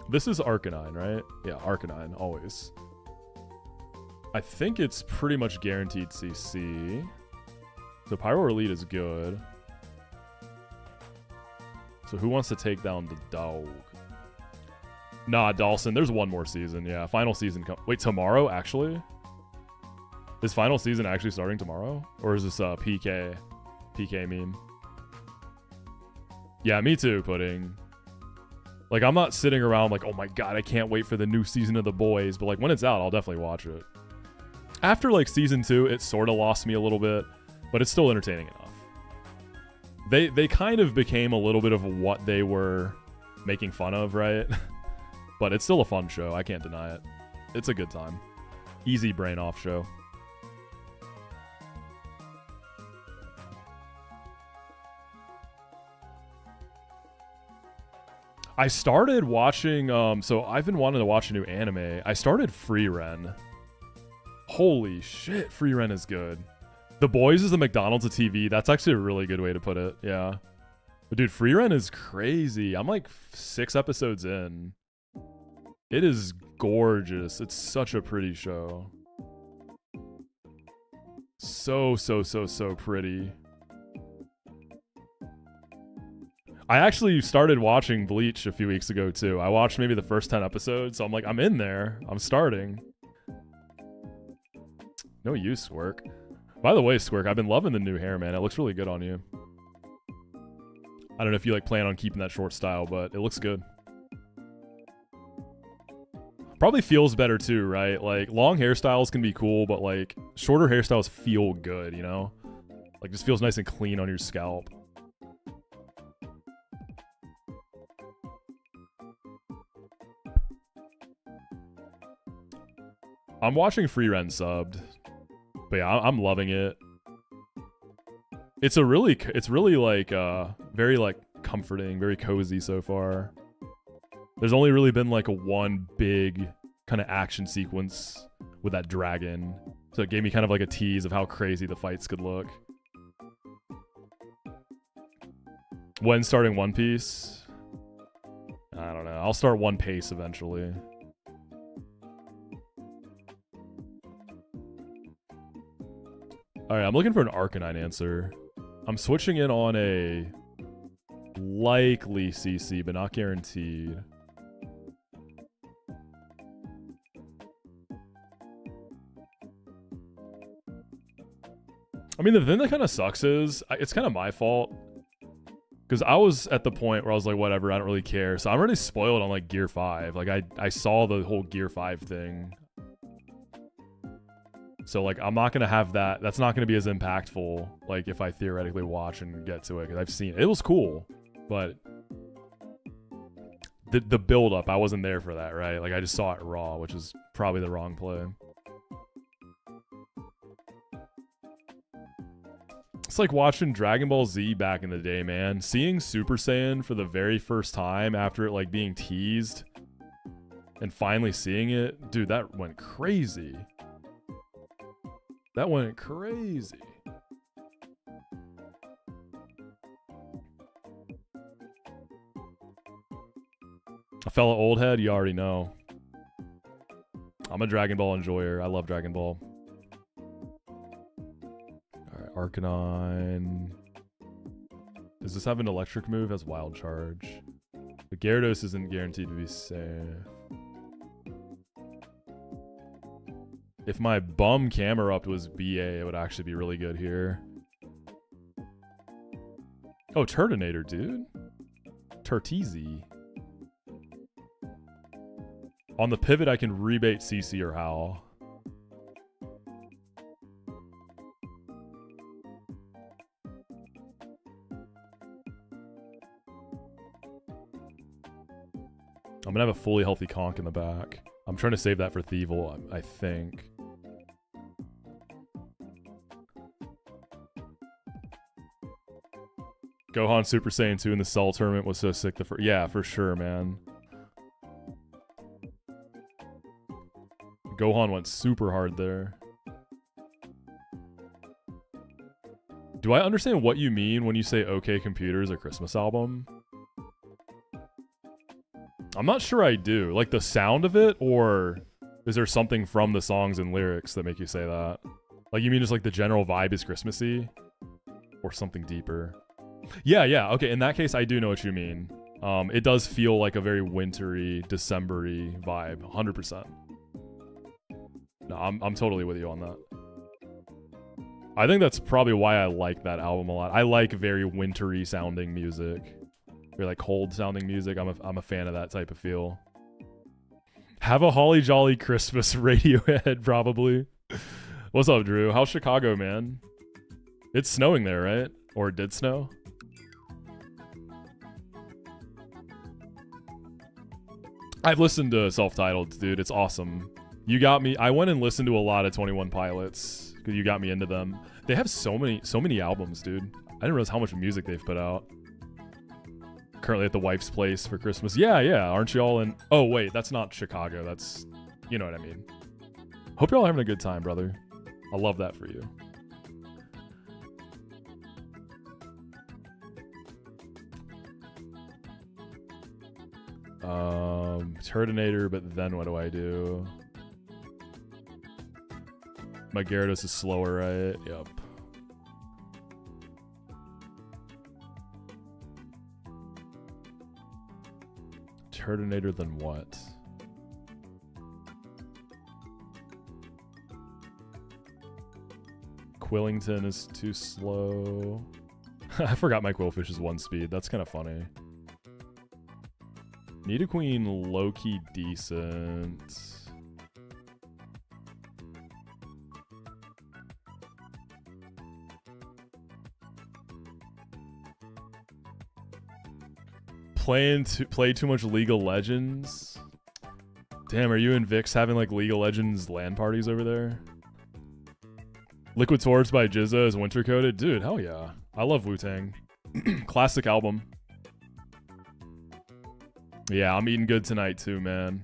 This is Arcanine, right? Yeah, Arcanine, always. I think it's pretty much guaranteed CC. So Pyro Elite is good. So who wants to take down the dog? Nah, Dawson, there's one more season. Yeah, final season. Wait, tomorrow, actually? Is final season actually starting tomorrow? Or is this a PK meme? Yeah, me too, Pudding. Like, I'm not sitting around like, oh my god, I can't wait for the new season of The Boys. But like, when it's out, I'll definitely watch it. After like season 2, it sort of lost me a little bit. But it's still entertaining enough. They kind of became a little bit of what they were making fun of, right? But it's still a fun show. I can't deny it. It's a good time. Easy brain off show. I started watching, so I've been wanting to watch a new anime. I started Free Ren. Holy shit, Free Ren is good. The Boys is the McDonald's of TV. That's actually a really good way to put it, yeah. But dude, Free Ren is crazy. I'm like 6 episodes in. It is gorgeous. It's such a pretty show. So pretty. I actually started watching Bleach a few weeks ago too. I watched maybe the first 10 episodes, so I'm like, I'm in there. I'm starting. No use, Squirk. By the way, Squirk, I've been loving the new hair, man. It looks really good on you. I don't know if you like plan on keeping that short style, but it looks good. Probably feels better too, right? Like, long hairstyles can be cool, but like, shorter hairstyles feel good, you know? Like, just feels nice and clean on your scalp. I'm watching Free Ren subbed. But yeah, I'm loving it. It's really like, very like comforting, very cozy so far. There's only really been like one big kind of action sequence with that dragon. So it gave me kind of like a tease of how crazy the fights could look. When starting One Piece? I don't know. I'll start One Piece eventually. Alright, I'm looking for an Arcanine answer. I'm switching in on a likely CC, but not guaranteed. I mean, the thing that kind of sucks is, it's kind of my fault. Because I was at the point where I was like, whatever, I don't really care. So I'm already spoiled on like Gear 5. Like, I saw the whole Gear 5 thing. So, like, I'm not going to have that. That's not going to be as impactful, like, if I theoretically watch and get to it. Because I've seen it. It was cool. But the build-up, I wasn't there for that, right? Like, I just saw it raw, which is probably the wrong play. It's like watching Dragon Ball Z back in the day, man. Seeing Super Saiyan for the very first time after it, like, being teased and finally seeing it. Dude, that went crazy. That went crazy. A fellow old head, you already know. I'm a Dragon Ball enjoyer. I love Dragon Ball. Alright, Arcanine. Does this have an electric move? Has Wild Charge. But Gyarados isn't guaranteed to be safe. If my bum Camerupt was BA, it would actually be really good here. Oh, Turtonator, dude. Turteezy. On the pivot, I can rebait CC or Howl. I'm gonna have a fully healthy conch in the back. I'm trying to save that for Thievel, I think. Gohan Super Saiyan 2 in the Cell tournament was so sick. Yeah, for sure, man. Gohan went super hard there. Do I understand what you mean when you say OK Computer is a Christmas album? I'm not sure I do. Like the sound of it, or is there something from the songs and lyrics that make you say that? Like you mean just like the general vibe is Christmassy? Or something deeper? Yeah, okay, in that case I do know what you mean. It does feel like a very wintry, December-y vibe, 100%. No, I'm totally with you on that. I think that's probably why I like that album a lot. I like very wintry sounding music. Very like cold sounding music. I'm a fan of that type of feel. Have a holly jolly Christmas, Radiohead, probably. What's up, Drew? How's Chicago, man? It's snowing there, right? Or it did snow? I've listened to Self-Titled, dude. It's awesome. You got me. I went and listened to a lot of 21 Pilots because you got me into them. They have so many albums, dude. I didn't realize how much music they've put out. Currently at the wife's place for Christmas. Yeah. Aren't you all in? Oh, wait. That's not Chicago. That's, you know what I mean. Hope you're all having a good time, brother. I love that for you. Turtonator, but then what do I do? My Gyarados is slower, right? Yep. Turtonator, then what? Quillington is too slow. I forgot my Quillfish is 1 speed. That's kind of funny. Nidoqueen, low-key decent. Play too much League of Legends? Damn, are you and Vix having like League of Legends LAN parties over there? Liquid Swords by Jizza is winter coated? Dude, hell yeah. I love Wu-Tang. Classic album. Yeah, I'm eating good tonight too, man.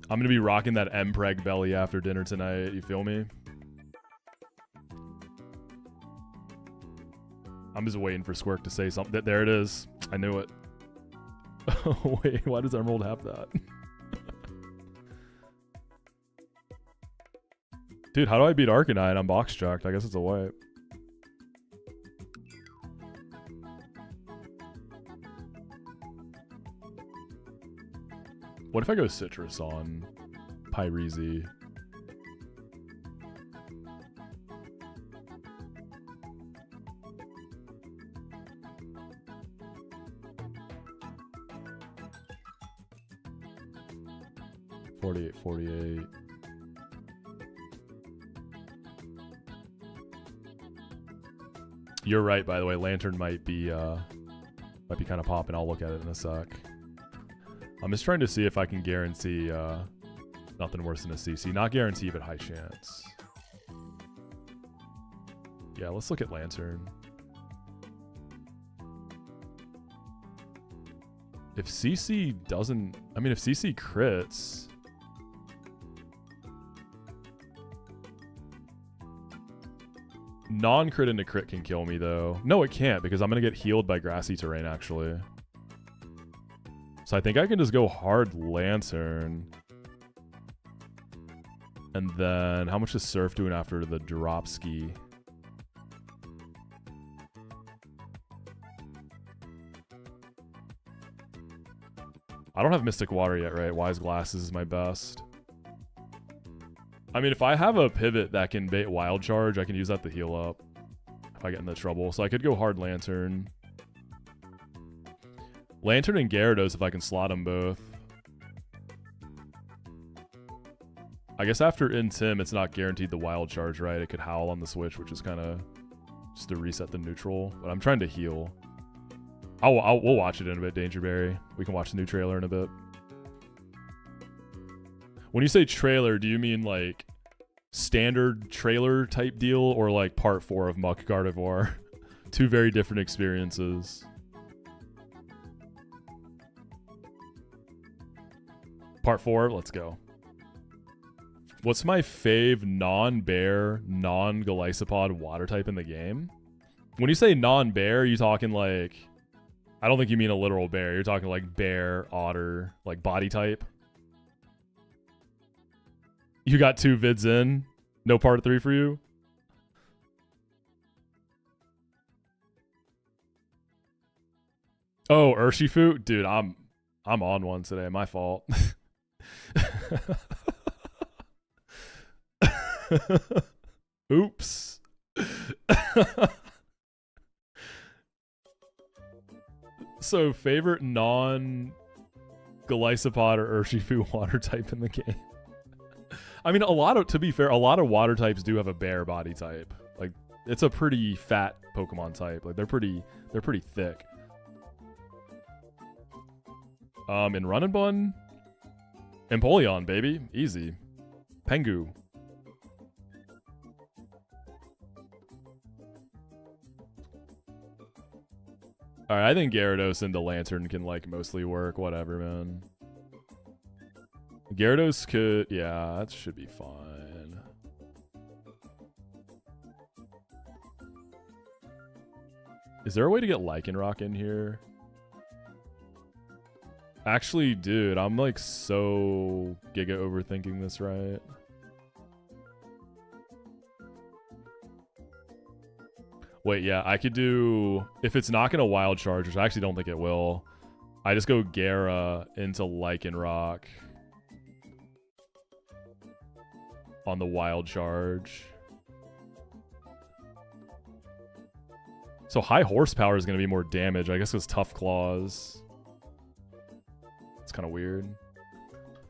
I'm gonna be rocking that M-Preg belly after dinner tonight, you feel me? I'm just waiting for Squirk to say something. There it is. I knew it. Oh, wait, why does Emerald have that? Dude, how do I beat Arcanine? I'm box checked. I guess it's a wipe. What if I go Citrus on Pyreezy? $48. You're right, by the way. Lantern might be kind of popping. I'll look at it in a sec. I'm just trying to see if I can guarantee nothing worse than a CC. Not guarantee, but high chance. Yeah, let's look at Lantern. If CC doesn't... I mean, if CC crits... Non-crit into crit can kill me, though. No, it can't, because I'm going to get healed by Grassy Terrain, actually. So I think I can just go hard Lantern. And then, how much is Surf doing after the drop ski? I don't have Mystic Water yet, right? Wise Glasses is my best. I mean, if I have a pivot that can bait Wild Charge, I can use that to heal up if I get into trouble. So I could go hard Lantern. Lantern and Gyarados if I can slot them both. I guess after Intim, it's not guaranteed the Wild Charge, right? It could Howl on the switch, which is kind of just to reset the neutral. But I'm trying to heal. We'll watch it in a bit, Dangerberry. We can watch the new trailer in a bit. When you say trailer, do you mean like standard trailer type deal or like part 4 of Muck Gardevoir? Two very different experiences. Part 4, let's go. What's my fave non-bear, non-Golisopod water type in the game? When you say non-bear, you talking like... I don't think you mean a literal bear. You're talking like bear, otter, like body type. You got 2 vids in? No part 3 for you? Oh, Urshifu? Dude, I'm on one today. My fault. Oops. So, favorite non-Golisopod or Urshifu water type in the game? I mean, to be fair, a lot of water types do have a bear body type. Like, it's a pretty fat Pokemon type. Like, they're pretty thick. In Run and Bun, Empoleon, baby. Easy. Pengu. Alright, I think Gyarados into Lantern can, like, mostly work. Whatever, man. Gyarados could... Yeah, that should be fine. Is there a way to get Lycanroc in here? Actually, dude, I'm, like, so giga overthinking this, right? Wait, yeah, I could do... If it's not going to Wild Charge, which I actually don't think it will, I just go Gyara into Lycanroc on the Wild Charge. So high horsepower is going to be more damage. I guess it's Tough Claws. It's kind of weird.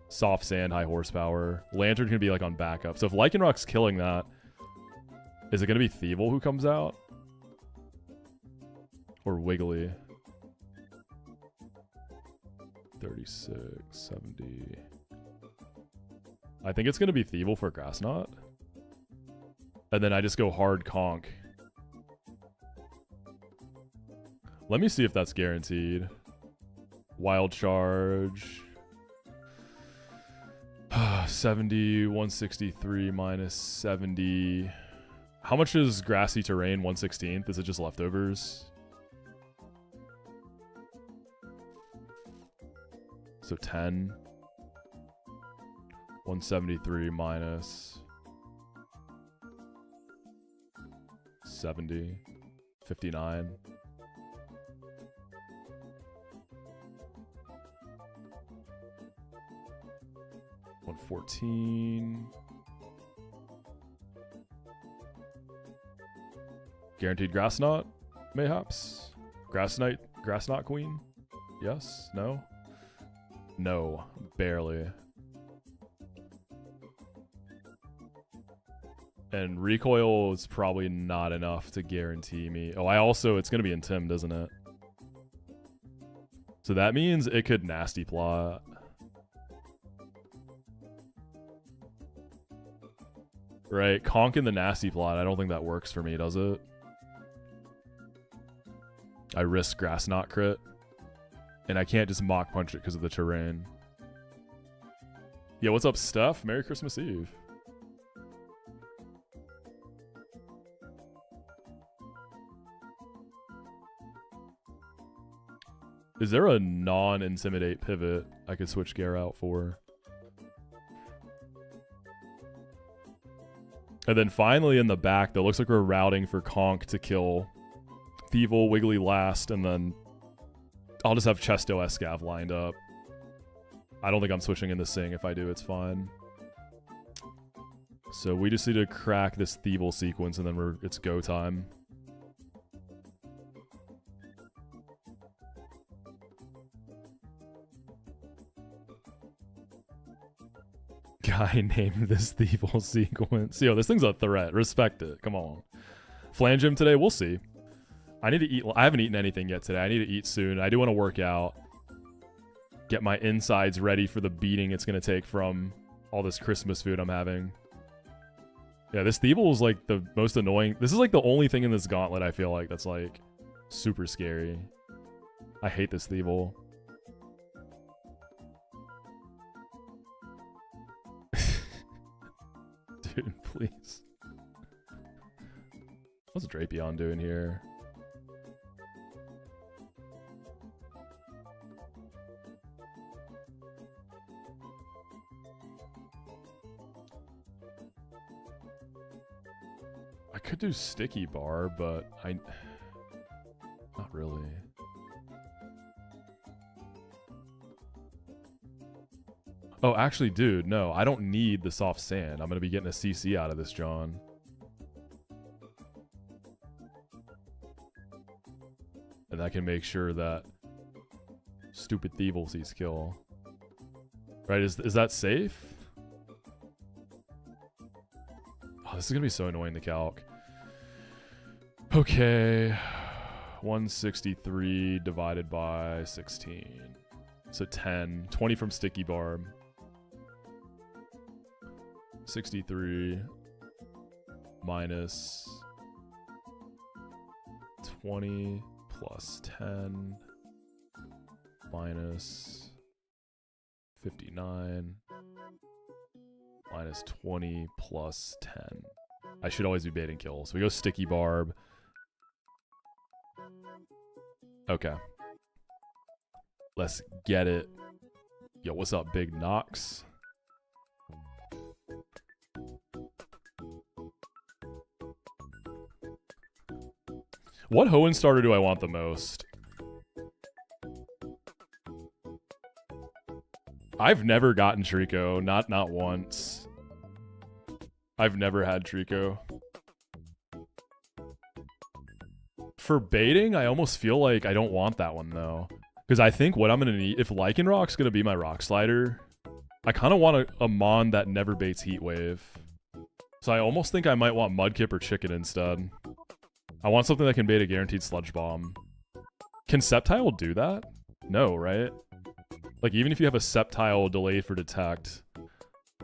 Soft Sand, high horsepower. Lantern can be like on backup. So if Lycanroc's killing that, is it going to be Thievul who comes out? Or Wiggly? 36, 70. I think it's going to be Thievul for Grass Knot. And then I just go hard Conk. Let me see if that's guaranteed. Wild Charge. 70, 163 minus 70. How much is Grassy Terrain 1/16? Is it just leftovers? So 10. 173 minus 70. 59. 114. Guaranteed Grass Knot, mayhaps. Grass Knot Queen? Yes? No? No, barely. And recoil is probably not enough to guarantee me. Oh, it's going to be Intimid, isn't it? So that means it could Nasty Plot. Right, Conk in the Nasty Plot. I don't think that works for me, does it? I risk Grass Knot crit. And I can't just Mach Punch it because of the terrain. Yeah, what's up, Steph? Merry Christmas Eve. Is there a non-Intimidate pivot I could switch Gare out for? And then finally in the back, though, looks like we're routing for Conk to kill Thievul, Wiggly last, and then I'll just have Chesto Escav lined up. I don't think I'm switching in the Sing. If I do, it's fine. So we just need to crack this Thievul sequence, and then it's go time. Guy named this Thievul sequence. Yo, this thing's a threat. Respect it. Come on. Flange him today? We'll see. I need to eat. I haven't eaten anything yet today. I need to eat soon. I do want to work out. Get my insides ready for the beating it's going to take from all this Christmas food I'm having. Yeah, this Thievul is like the most annoying. This is like the only thing in this gauntlet I feel like that's like super scary. I hate this Thievul. Dude, please. What's Drapion doing here? I could do Sticky Bar, but not really. Oh, actually, dude, no, I don't need the soft sand. I'm going to be getting a CC out of this, John. And I can make sure that stupid Thievul sees kill. Right, is that safe? Oh, this is going to be so annoying to calc. Okay. 163 divided by 16. So 10. 20 from Sticky Barb. 63 minus 20 plus 10 minus 59 minus 20 plus 10. I should always be bait and kill. So we go Sticky Barb. Okay. Let's get it. Yo, what's up, Big Nox? What Hoenn starter do I want the most? I've never gotten Trico, not once. I've never had Trico. For baiting, I almost feel like I don't want that one though. Because I think what I'm going to need, if Lycanrock's going to be my Rock Slider, I kind of want a Mon that never baits Heat Wave. So I almost think I might want Mudkip or Chicken instead. I want something that can bait a guaranteed Sludge Bomb. Can Sceptile do that? No, right? Like, even if you have a Sceptile delayed for Detect,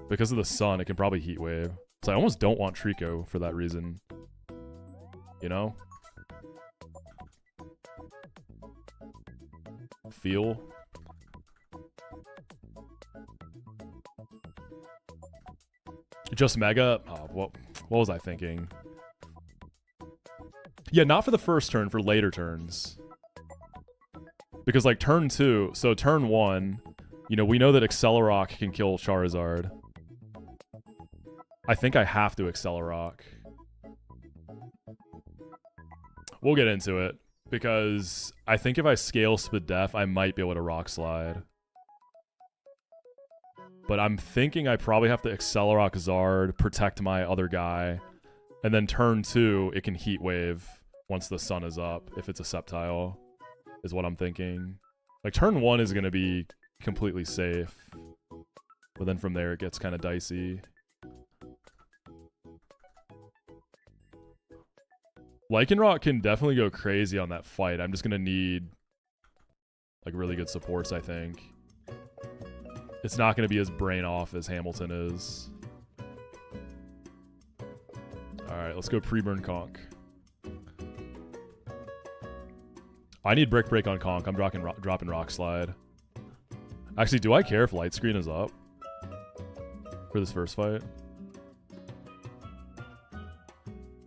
because of the sun, it can probably Heat Wave. So I almost don't want Trico for that reason. You know? Feel. Just Mega? Oh, what was I thinking? Yeah, not for the first turn, for later turns. Because, like, turn 2, so turn 1, you know, we know that Accelerock can kill Charizard. I think I have to Accelerock. We'll get into it, because I think if I scale Spadef, I might be able to Rock Slide. But I'm thinking I probably have to Accelerock Zard, protect my other guy, and then turn 2, it can Heat Wave once the sun is up, if it's a Sceptile, is what I'm thinking. Like, turn 1 is going to be completely safe. But then from there, it gets kind of dicey. Lycanroc can definitely go crazy on that fight. I'm just going to need, like, really good supports, I think. It's not going to be as brain off as Hamilton is. Alright, let's go pre-burn Conk. I need Brick Break on Conk. I'm dropping Rock Slide. Actually, do I care if Light Screen is up for this first fight?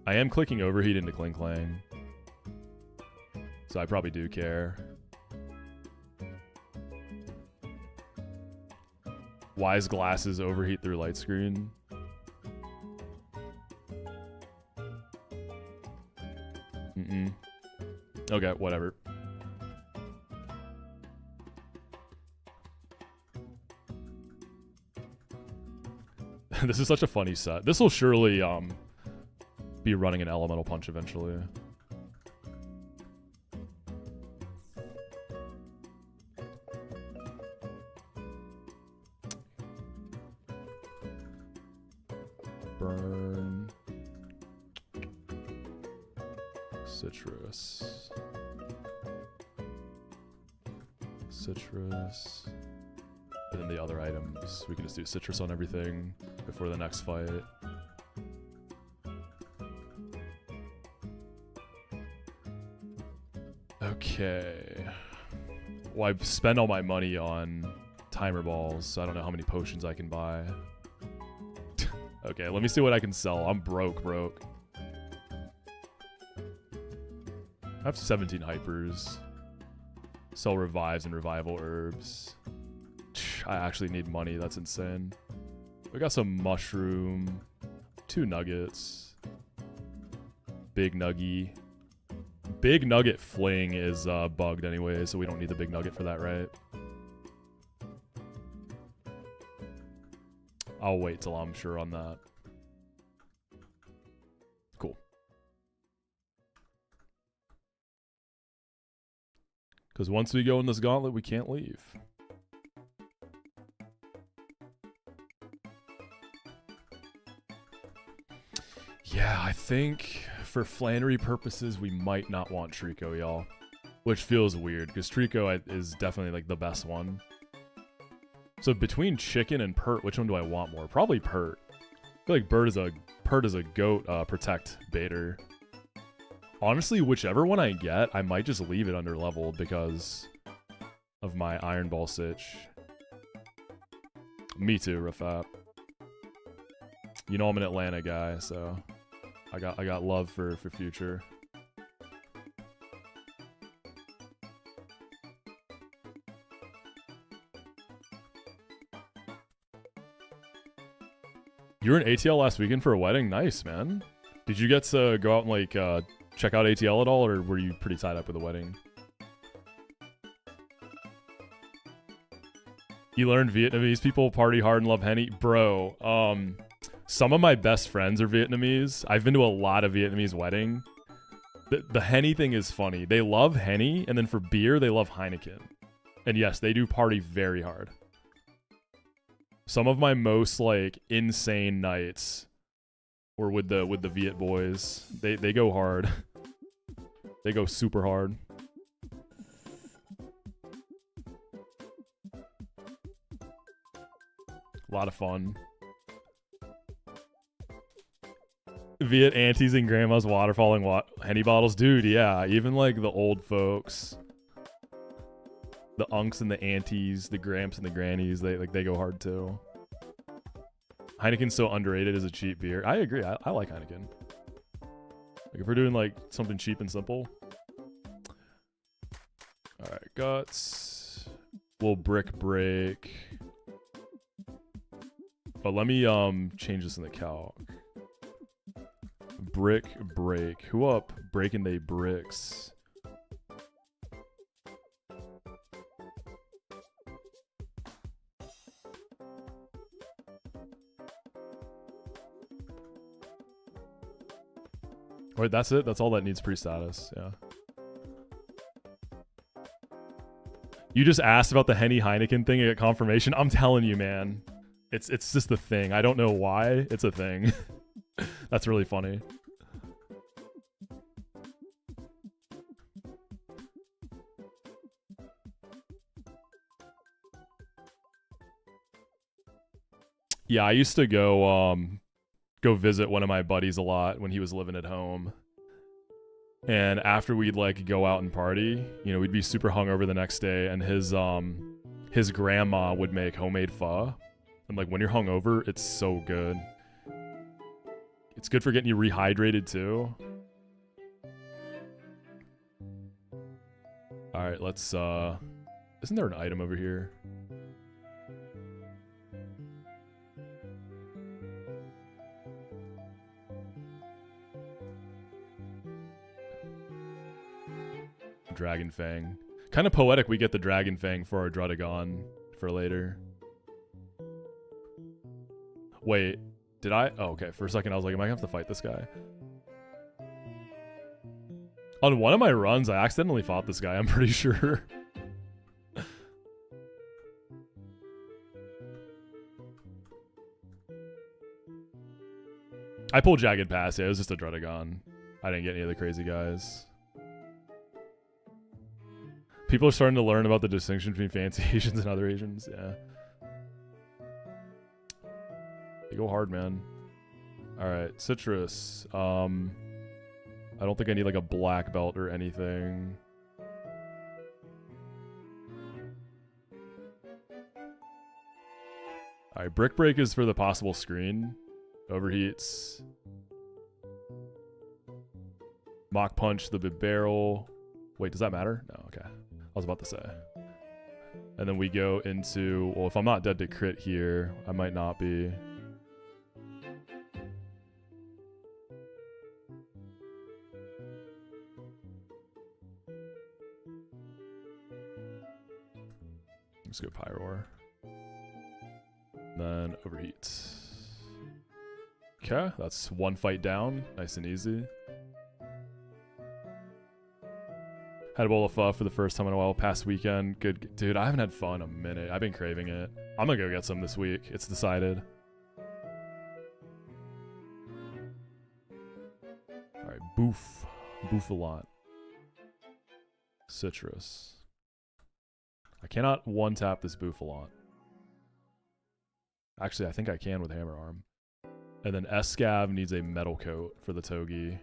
I am clicking Overheat into Kling Klang, so I probably do care. Wise Glasses Overheat through Light Screen. Okay, whatever. This is such a funny set. This will surely be running an Elemental Punch eventually. Burn. Citrus. citrus. Citrus. And then the other items, we can just do citrus on everything before the next fight. Okay. Well, I've spent all my money on timer balls, so I don't know how many potions I can buy. Okay, let me see what I can sell. I'm broke. I have 17 hypers. Sell revives and revival herbs. I actually need money. That's insane. We got some mushroom. 2 nuggets. Big nuggy. Big nugget fling is bugged anyway, so we don't need the big nugget for that, right? I'll wait till I'm sure on that. Cool. Because once we go in this gauntlet, we can't leave. Yeah, I think for Flannery purposes, we might not want Trico, y'all. Which feels weird, because Trico is definitely like the best one. So between chicken and pert, which one do I want more? Probably pert. I feel like pert is a goat protect baiter. Honestly, whichever one I get, I might just leave it under leveled because of my Iron Ball sitch. Me too, Rafat. You know I'm an Atlanta guy, so I got love for future. You were in ATL last weekend for a wedding? Nice, man. Did you get to go out and like check out ATL at all, or were you pretty tied up with the wedding? You learned Vietnamese people party hard and love Henny? Bro, some of my best friends are Vietnamese. I've been to a lot of Vietnamese wedding. The Henny thing is funny. They love Henny, and then for beer, they love Heineken. And yes, they do party very hard. Some of my most like insane nights were with the Viet boys. They go hard. They go super hard. A lot of fun. Viet aunties and grandmas waterfalling Henny bottles. Dude, yeah. Even like the old folks. The unks and the aunties, the gramps and the grannies, they go hard too. Heineken's so underrated as a cheap beer. I agree. I like Heineken. Like if we're doing like something cheap and simple. All right, guts. We'll brick break. But let me change this in the calc. Brick break. Who up breaking they bricks? Wait, that's it? That's all that needs pre-status, yeah. You just asked about the Henny Heineken thing at confirmation. I'm telling you, man. It's just the thing. I don't know why. It's a thing. That's really funny. Yeah, I used to go visit one of my buddies a lot when he was living at home. And after we'd like go out and party, you know, we'd be super hungover the next day, and his grandma would make homemade pho. And like when you're hungover, it's so good. It's good for getting you rehydrated too. All right, let's isn't there an item over here? Dragon Fang. Kind of poetic we get the Dragon Fang for our Drudagon for later. Wait, did I? Oh, okay. For a second I was like, am I gonna have to fight this guy? On one of my runs, I accidentally fought this guy, I'm pretty sure. I pulled Jagged Pass, yeah, it was just a Drudagon. I didn't get any of the crazy guys. People are starting to learn about the distinction between fancy Asians and other Asians. Yeah. They go hard, man. All right, citrus. I don't think I need like a black belt or anything. All right, brick break is for the possible screen. Overheats. Mock punch the big barrel. Wait, does that matter? No, okay. I was about to say. And then we go into, well, if I'm not dead to crit here, I might not be. Let's go Pyroar. Then overheat. Okay, that's one fight down. Nice and easy. Had a bowl of pho for the first time in a while past weekend. Good. Dude, I haven't had pho in a minute. I've been craving it. I'm gonna go get some this week. It's decided. Alright, boof. Boof a lot. Citrus. I cannot one-tap this Bouffalot. Actually, I think I can with Hammer Arm. And then Escav needs a Metal Coat for the Togi.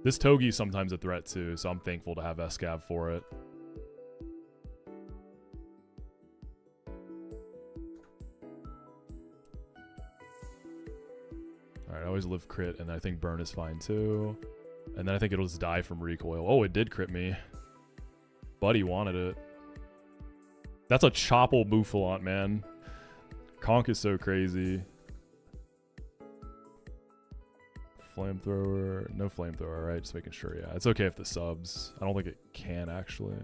This Togi is sometimes a threat too, so I'm thankful to have Escav for it. Alright, I always live crit, and I think Burn is fine too. And then I think it'll just die from recoil. Oh, it did crit me. Buddy wanted it. That's a Chopple Bouffalot, man. Conk is so crazy. Flamethrower. No flamethrower, right? Just making sure, yeah. It's okay if the subs. I don't think it can, actually.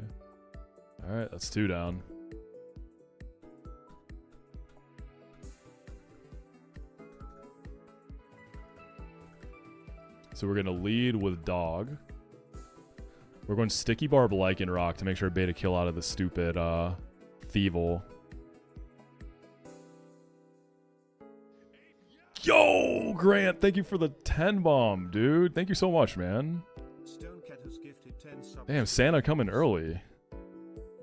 Alright, that's 2 down. So we're going to lead with Dog. We're going Sticky Barb, Lichen Rock to make sure beta kill out of the stupid, Thievel. Yo, Grant, thank you for the 10 bomb, dude. Thank you so much, man. Damn, Santa coming early.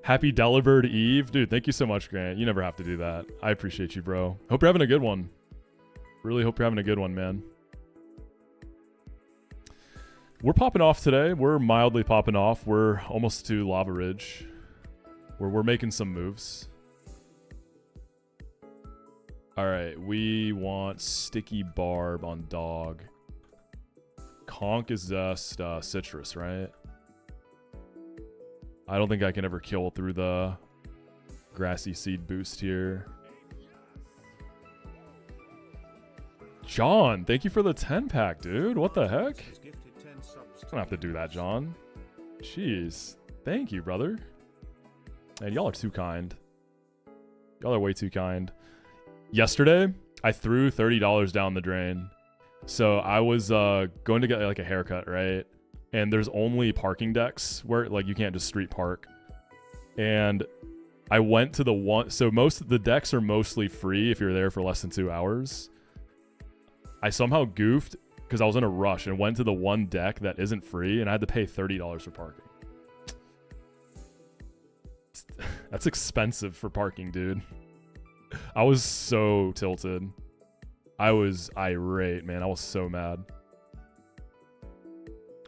Happy Delibird Eve. Dude, thank you so much, Grant. You never have to do that. I appreciate you, bro. Hope you're having a good one. Really hope you're having a good one, man. We're popping off today. We're mildly popping off. We're almost to Lava Ridge. We're making some moves. Alright, we want Sticky Barb on Dog. Conk is just Citrus, right? I don't think I can ever kill through the Grassy Seed boost here. John, thank you for the 10-pack, dude. What the heck? I don't have to do that, John. Jeez. Thank you, brother. And y'all are too kind. Y'all are way too kind. Yesterday, I threw $30 down the drain. So I was going to get like a haircut, right? And there's only parking decks where like you can't just street park. And I went to the one, so most of the decks are mostly free if you're there for less than 2 hours. I somehow goofed because I was in a rush and went to the one deck that isn't free and I had to pay $30 for parking. That's expensive for parking, dude. I was so tilted. I was irate, man. I was so mad.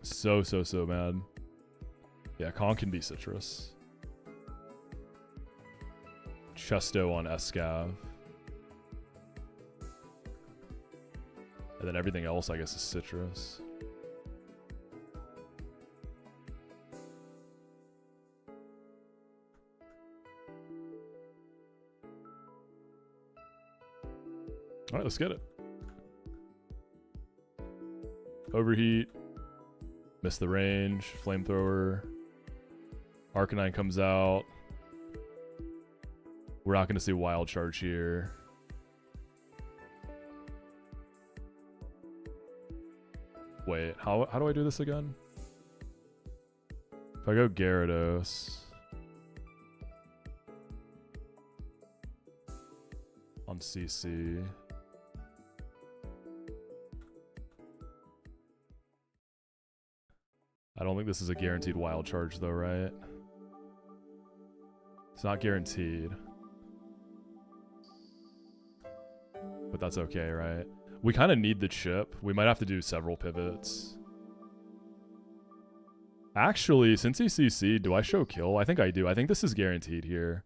So mad. Yeah, Con can be Citrus. Chesto on Escav. And then everything else, I guess, is Citrus. All right, let's get it. Overheat. Miss the range. Flamethrower. Arcanine comes out. We're not going to see Wild Charge here. Wait, how do I do this again? If I go Gyarados on CC. I don't think this is a guaranteed Wild Charge though, right? It's not guaranteed. But that's okay, right? We kind of need the chip. We might have to do several pivots. Actually, since he CC'd, do I show kill? I think I do. I think this is guaranteed here.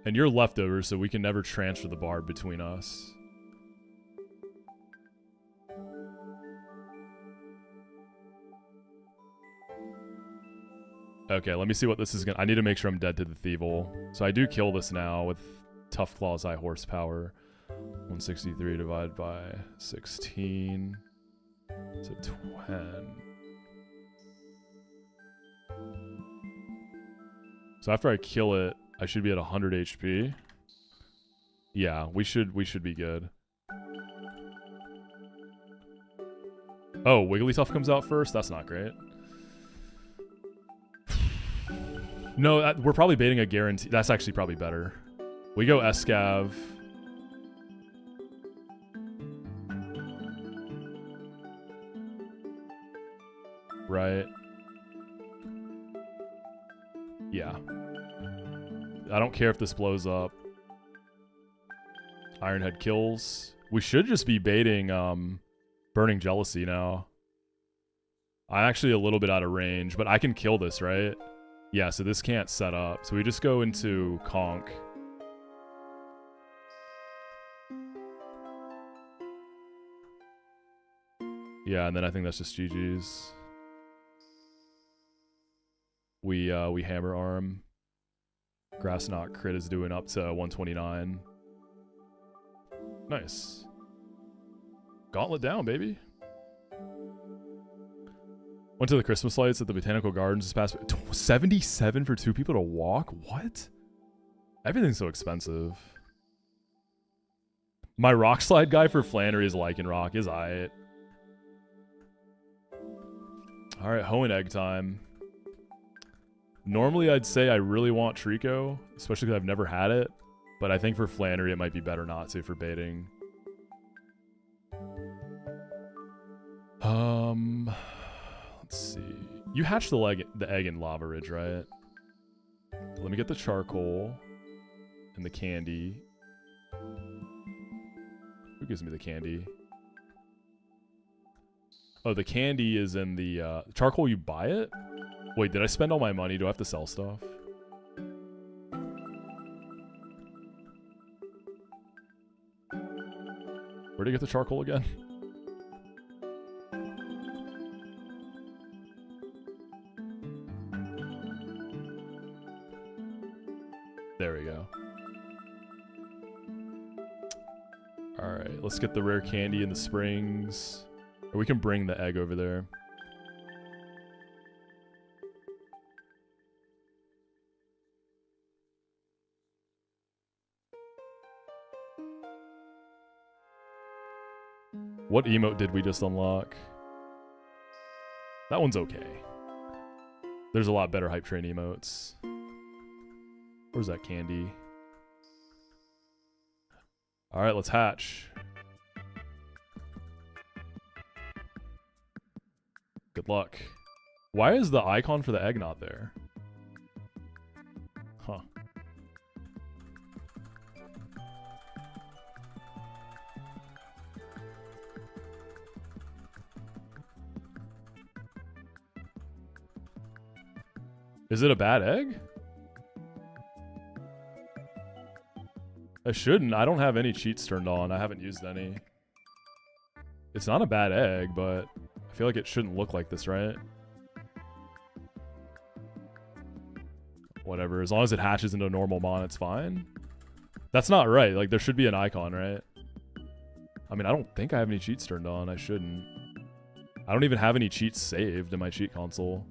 And you're leftover, so we can never transfer the bard between us. Okay, let me see what this is gonna... I need to make sure I'm dead to the Thievel. So I do kill this now with Tough Claw's high horsepower. 163 divided by 16. So 10. So after I kill it, I should be at 100 HP. Yeah, we should be good. Oh, Wigglytuff comes out first? That's not great. No, we're probably baiting a guarantee. That's actually probably better. We go Escav. Right. Yeah. I don't care if this blows up. Ironhead kills. We should just be baiting Burning Jealousy now. I'm actually a little bit out of range, but I can kill this, right? Yeah, so this can't set up. So we just go into Conk. Yeah, and then I think that's just GG's. We hammer arm. Grass Knot crit is doing up to 129. Nice. Gauntlet down, baby. Went to the Christmas lights at the Botanical Gardens this past... 77 for 2 people to walk? What? Everything's so expensive. My rock slide guy for Flannery is Lycanroc. Is aight. Alright, Hoe and Egg time. Normally I'd say I really want Trico, especially because I've never had it. But I think for Flannery it might be better not to for baiting. Let's see. You hatched the egg in Lava Ridge, right? Let me get the charcoal and the candy. Who gives me the candy? Oh, the candy is in the charcoal. You buy it? Wait, did I spend all my money? Do I have to sell stuff? Where'd I get the charcoal again? There we go. Alright, let's get the rare candy in the springs. Or we can bring the egg over there. What emote did we just unlock? That one's okay. There's a lot better hype train emotes. Where's that candy? Alright, let's hatch. Good luck. Why is the icon for the egg not there? Huh. Is it a bad egg? I shouldn't. I don't have any cheats turned on. I haven't used any. It's not a bad egg, but I feel like it shouldn't look like this, right? Whatever. As long as it hatches into a normal mon, it's fine. That's not right. Like, there should be an icon, right? I mean, I don't think I have any cheats turned on. I shouldn't. I don't even have any cheats saved in my cheat console.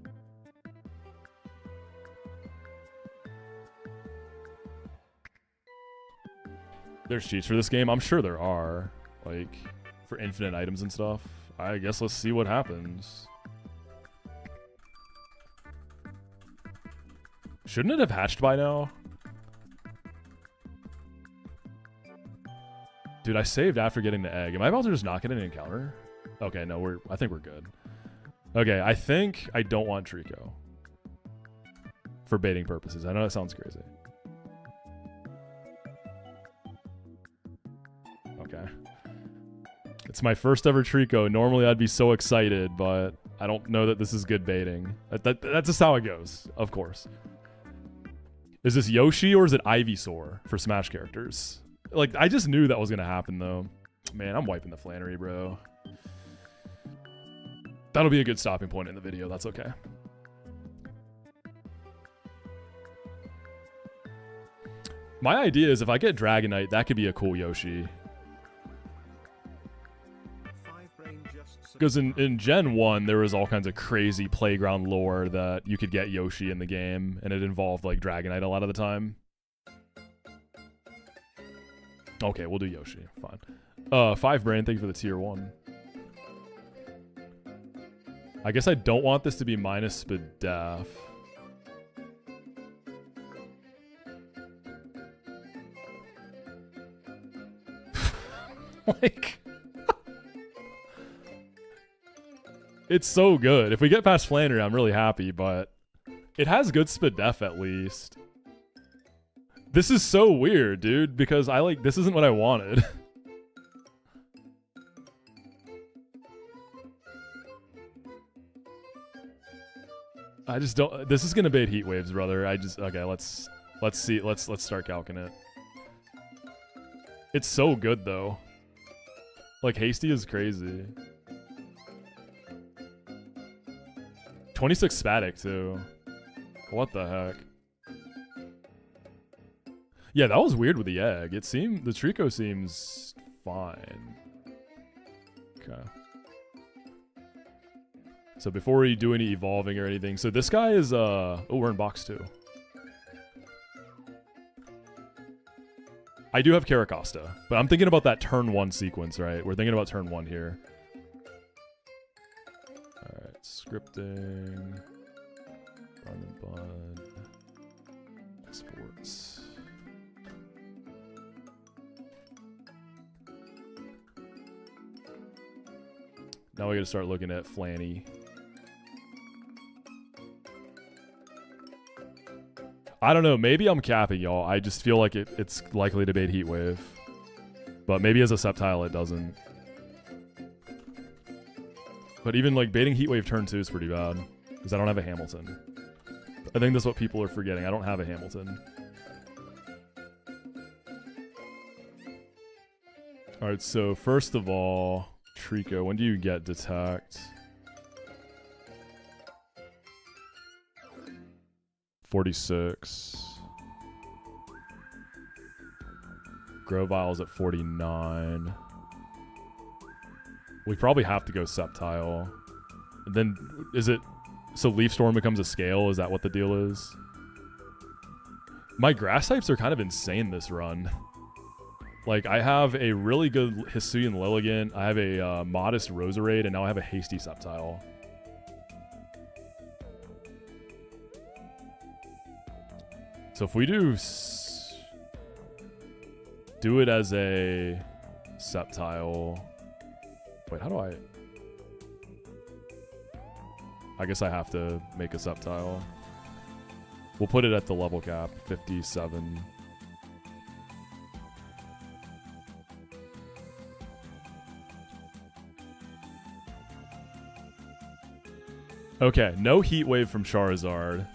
There's cheats for this game? I'm sure there are. Like, for infinite items and stuff. I guess let's see what happens. Shouldn't it have hatched by now? Dude, I saved after getting the egg. Am I about to just not get an encounter? Okay, no, I think we're good. Okay, I think I don't want Trico. for baiting purposes. I know that sounds crazy. Okay. It's my first ever Trico. Normally I'd be so excited, but I don't know that this is good baiting. That's just how it goes, of course. Is this Yoshi or is it Ivysaur for Smash characters? Like, I just knew that was going to happen, though. Man, I'm wiping the Flannery, bro. That'll be a good stopping point in the video. That's okay. My idea is if I get Dragonite, that could be a cool Yoshi. Because in Gen 1, there was all kinds of crazy playground lore that you could get Yoshi in the game, and it involved, like, Dragonite a lot of the time. Okay, we'll do Yoshi. Fine. 5 Brain, thank you for the tier 1. I guess I don't want this to be minus Spadef. Like... It's so good. If we get past Flannery, I'm really happy, but it has good Spadef at least. This is so weird, dude, because this isn't what I wanted. I just don't. This is gonna bait heat waves, brother. Okay. Let's see. Let's start calcing it. It's so good though. Like Hasty is crazy. 26 Spatic too. What the heck? Yeah, that was weird with the egg. The Trico seems fine. Okay. So before we do any evolving or anything, so this guy is oh, we're in box 2. I do have Caracosta, but I'm thinking about that turn 1 sequence, right? We're thinking about turn 1 here. Alright, scripting. Run and Bun. Sports. Now we gotta start looking at Flanny. I don't know, maybe I'm capping, y'all. I just feel like it's likely to bait Heat Wave. But maybe as a Sceptile it doesn't. But even like baiting Heat Wave turn 2 is pretty bad. Because I don't have a Hamilton. I think that's what people are forgetting. I don't have a Hamilton. Alright, so first of all, Trico, when do you get Detect? 46. Grovile's at 49. We probably have to go Sceptile. And then, is it... So Leaf Storm becomes a scale? Is that what the deal is? My grass types are kind of insane this run. Like, I have a really good Hisuian Lilligant, I have a modest Roserade, and now I have a Hasty Sceptile. So if we do it as a Sceptile... Wait, how do I guess I have to make a Sceptile. We'll put it at the level cap, 57. Okay, no Heat Wave from Charizard.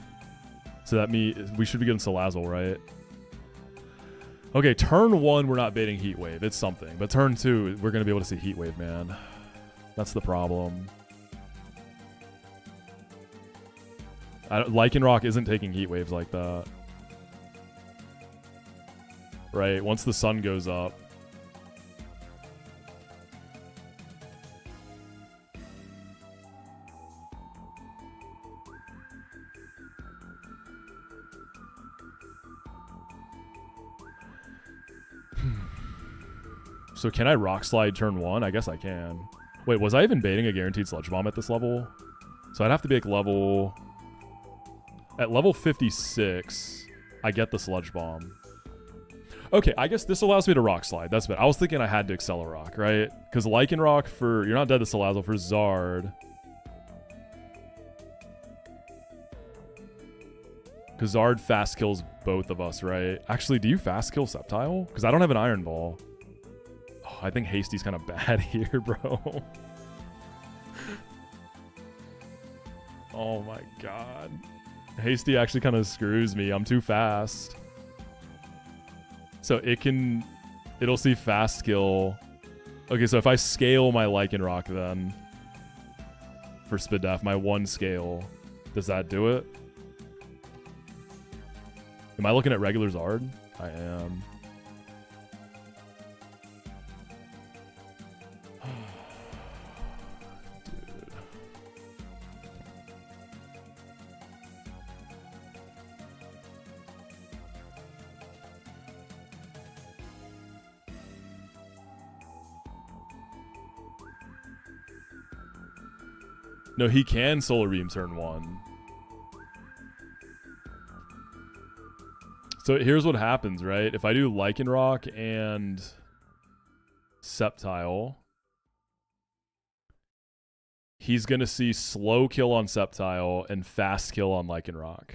So that means we should be getting Salazzle, right? Okay, turn 1, we're not baiting Heat Wave. It's something. But turn 2, we're going to be able to see Heat Wave, man. That's the problem. Lycanroc isn't taking Heat Waves like that. Right, once the sun goes up. So can I Rock Slide turn 1? I guess I can. Wait, was I even baiting a guaranteed Sludge Bomb at this level? So I'd have to be like level... At level 56, I get the Sludge Bomb. Okay, I guess this allows me to Rock Slide. That's better. I was thinking I had to Accelerock, right? Because Lycanroc for... You're not dead to Salazzle for Zard. Because Zard fast kills both of us, right? Actually, do you fast kill Sceptile? Because I don't have an Iron Ball. Oh, I think Hasty's kind of bad here, bro. Oh my god. Hasty actually kind of screws me. I'm too fast. So it'll see fast kill. Okay, so if I scale my Lycanroc then for Spadef, my 1 scale, does that do it? Am I looking at regular Zard? I am. Dude. No, he can Solar Beam turn 1. So here's what happens, right? If I do Lycanroc and Sceptile, he's going to see slow kill on Sceptile and fast kill on Lycanroc.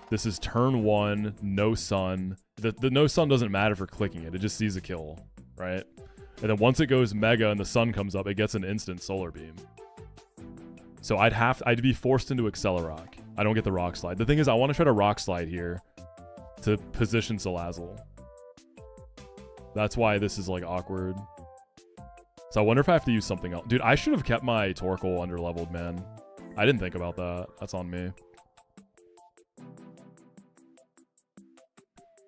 This is turn 1, no sun. The no sun doesn't matter for clicking it. It just sees a kill, right? And then once it goes Mega and the sun comes up, it gets an instant Solar Beam. So I'd be forced into Accelerock. I don't get the Rock Slide. The thing is, I want to try to Rock Slide here to position Salazzle. That's why this is like awkward. So I wonder if I have to use something else. Dude, I should have kept my Torkoal underleveled, man. I didn't think about that. That's on me.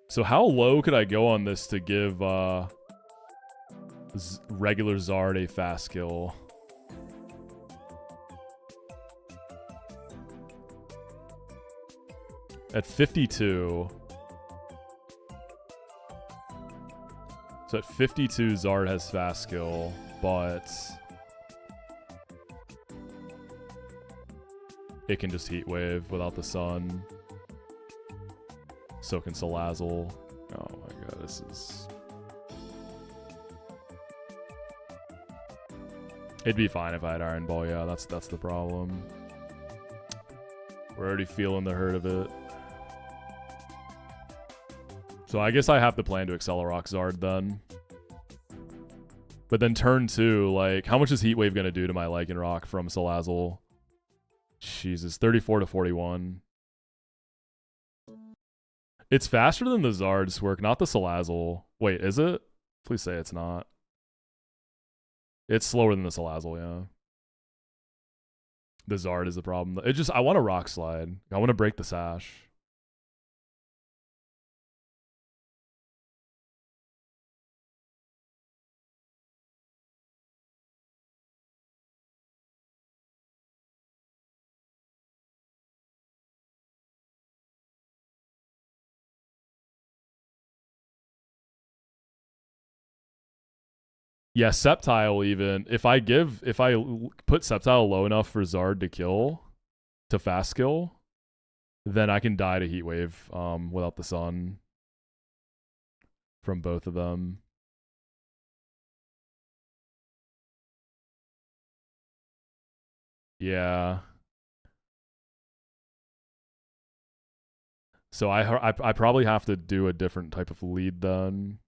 So how low could I go on this to give regular Zard a fast kill? At 52. So at 52, Zard has fast kill, but it can just Heat Wave without the sun. So can Salazzle. Oh my god, this is... It'd be fine if I had Iron Ball, yeah, that's the problem. We're already feeling the hurt of it. So I guess I have to plan to Accelerock Zard then. But then turn 2, like, how much is Heat Wave going to do to my Lycanroc from Salazzle? Jesus, 34 to 41. It's faster than the Zard Squirk, not the Salazzle. Wait, is it? Please say it's not. It's slower than the Salazzle, yeah. The Zard is the problem. I want a Rock Slide. I want to break the Sash. Yeah, Sceptile even. If I put Sceptile low enough for Zard to fast kill, then I can die to Heat Wave without the sun from both of them. Yeah. So I probably have to do a different type of lead then.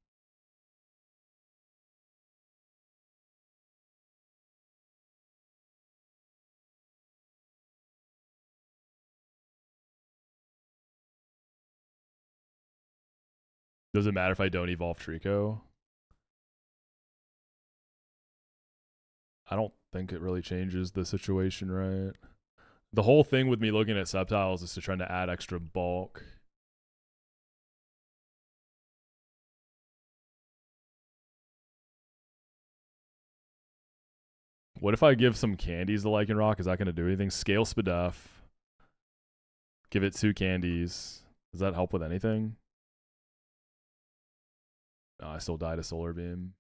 Does it matter if I don't evolve Trico? I don't think it really changes the situation, right? The whole thing with me looking at Sceptiles is to try to add extra bulk. What if I give some candies to Lycanroc? Is that going to do anything? Scale Spadef. Give it 2 candies. Does that help with anything? Oh, I still die to Solar Beam.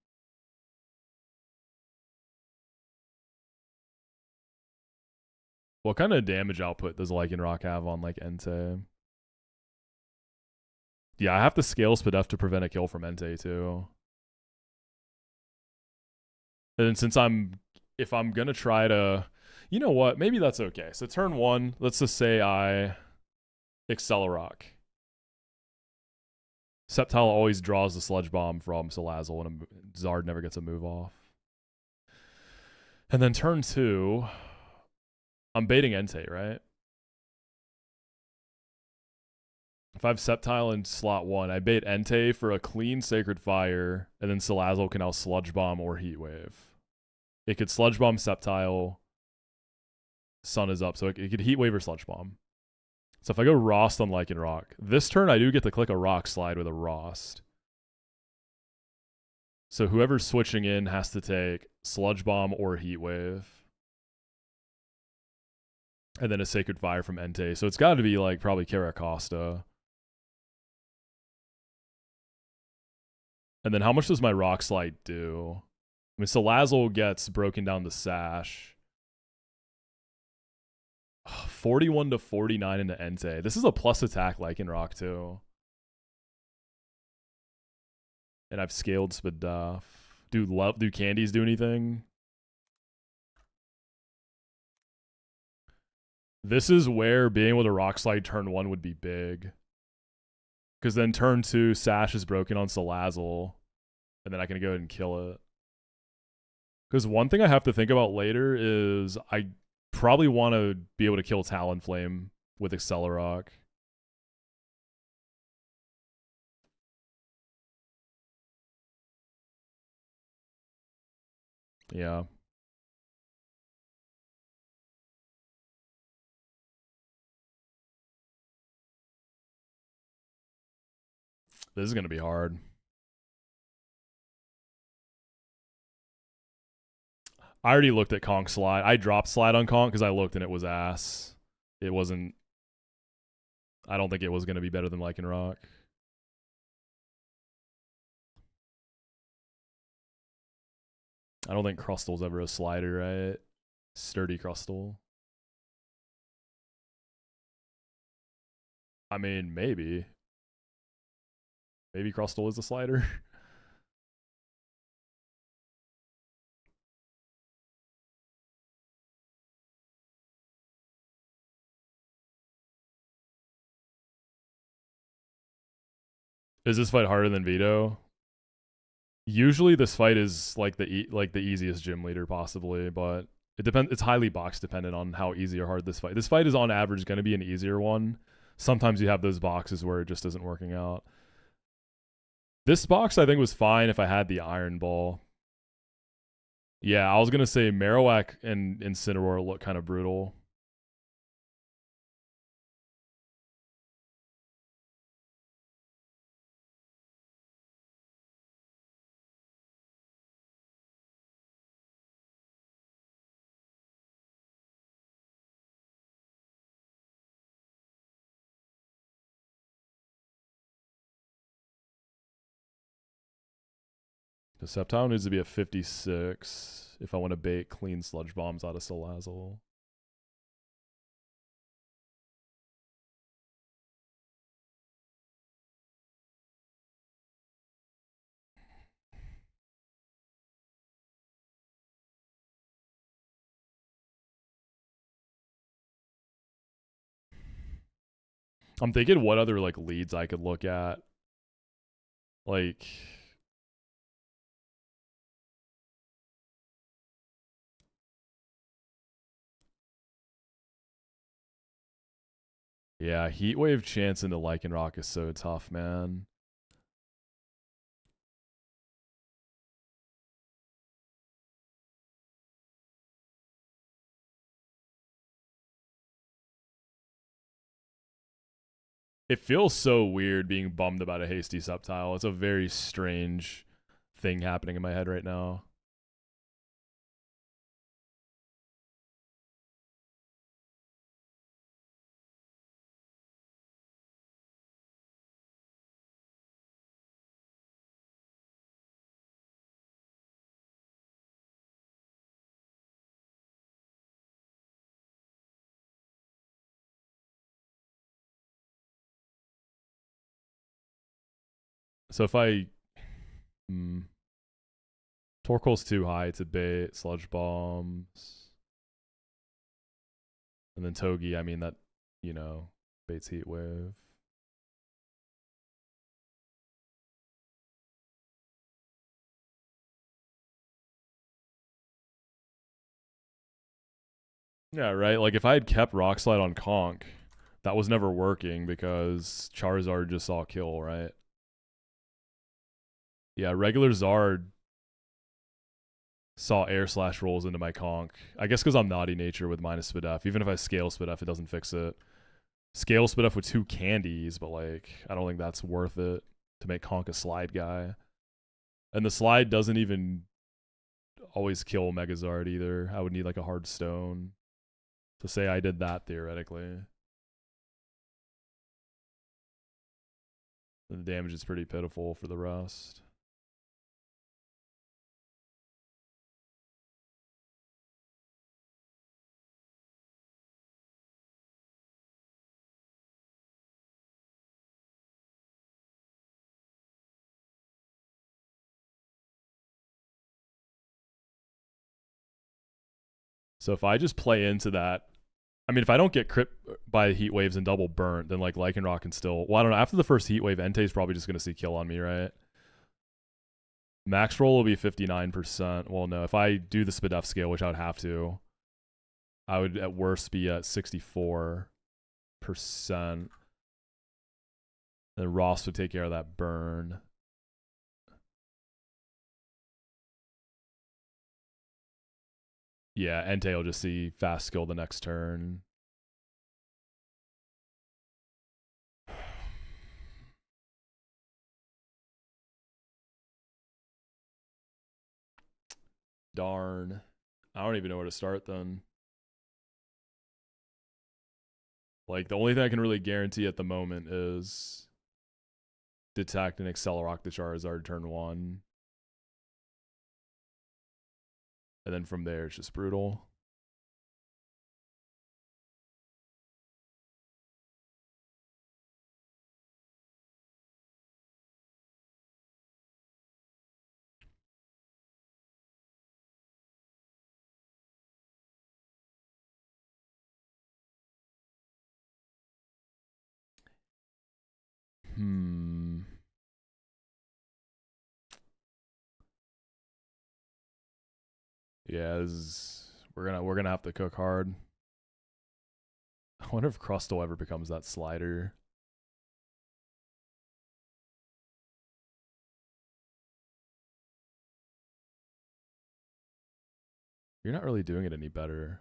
What kind of damage output does Lycanroc have on like Entei? Yeah, I have to scale Spadef to prevent a kill from Entei too. And since if I'm gonna try to, you know what? Maybe that's okay. So turn 1, let's just say I Accelerock. Sceptile always draws the Sludge Bomb from Salazzle, and Zard never gets a move off. And then turn 2, I'm baiting Entei, right? If I have Sceptile in slot 1, I bait Entei for a clean Sacred Fire, and then Salazzle can now Sludge Bomb or Heat Wave. It could Sludge Bomb Sceptile. Sun is up, so it could Heat Wave or Sludge Bomb. So if I go Rost on Lycanroc, this turn I do get to click a Rock Slide with a Rost. So whoever's switching in has to take Sludge Bomb or Heat Wave. And then a Sacred Fire from Entei. So it's got to be like probably Caracosta. And then how much does my Rock Slide do? I mean, Salazzle gets broken down to Sash. 41 to 49 into Entei. This is a plus attack Lycanroc too. And I've scaled Spadaf. Do candies do anything? This is where being able to Rock Slide turn 1 would be big. Because then turn 2, Sash is broken on Salazzle. And then I can go ahead and kill it. Because one thing I have to think about later is I probably want to be able to kill Talonflame with Accelerock. Yeah. This is going to be hard. I already looked at Conk Slide. I dropped Slide on Conk because I looked and it was ass. It wasn't... I don't think it was going to be better than Lycanroc. I don't think Crustal's ever a slider, right? Sturdy Crustal. I mean, maybe. Maybe Crustal is a slider. Is this fight harder than Vito? Usually this fight is like the easiest gym leader possibly, but it depends. It's highly box dependent on how easy or hard this fight. This fight is on average going to be an easier one. Sometimes you have those boxes where it just isn't working out. This box I think was fine if I had the Iron Ball. Yeah, I was gonna say Marowak and Incineroar look kind of brutal. The Sceptile needs to be at 56 if I want to bait clean Sludge Bombs out of Salazzle. I'm thinking what other like leads I could look at. Like... Yeah, Heat Wave chance into Lycanroc is so tough, man. It feels so weird being bummed about a hasty Sceptile. It's a very strange thing happening in my head right now. So if I... Torkoal's too high to bait. Sludge Bombs. And then Togi, I mean, that, you know, Bates Heat Wave. Yeah, right. Like if I had kept Rock Slide on Conk, that was never working because Charizard just saw kill, right? Yeah, regular Zard saw air slash rolls into my Conk. I guess because I'm naughty nature with minus Spadef. Even if I scale Spadef, it doesn't fix it. Scale Spadef with 2 candies, but like I don't think that's worth it to make Conk a slide guy. And the slide doesn't even always kill Megazard either. I would need like a hard stone to say I did that theoretically. The damage is pretty pitiful for the rest. So if I just play into that, I mean, if I don't get crit by heat waves and double burnt, then like Lycanroc can still. Well, I don't know. After the first heat wave, Entei's probably just gonna see kill on me, right? Max roll will be 59%. Well, no, if I do the Spadef scale, which I would have to, I would at worst be at 64%. Then Ross would take care of that burn. Yeah, Entei will just see fast skill the next turn. Darn. I don't even know where to start then. Like, the only thing I can really guarantee at the moment is detect and Accelerock the Charizard turn 1. And then from there, it's just brutal. Yeah, we're gonna have to cook hard. I wonder if Crustle ever becomes that slider. You're not really doing it any better.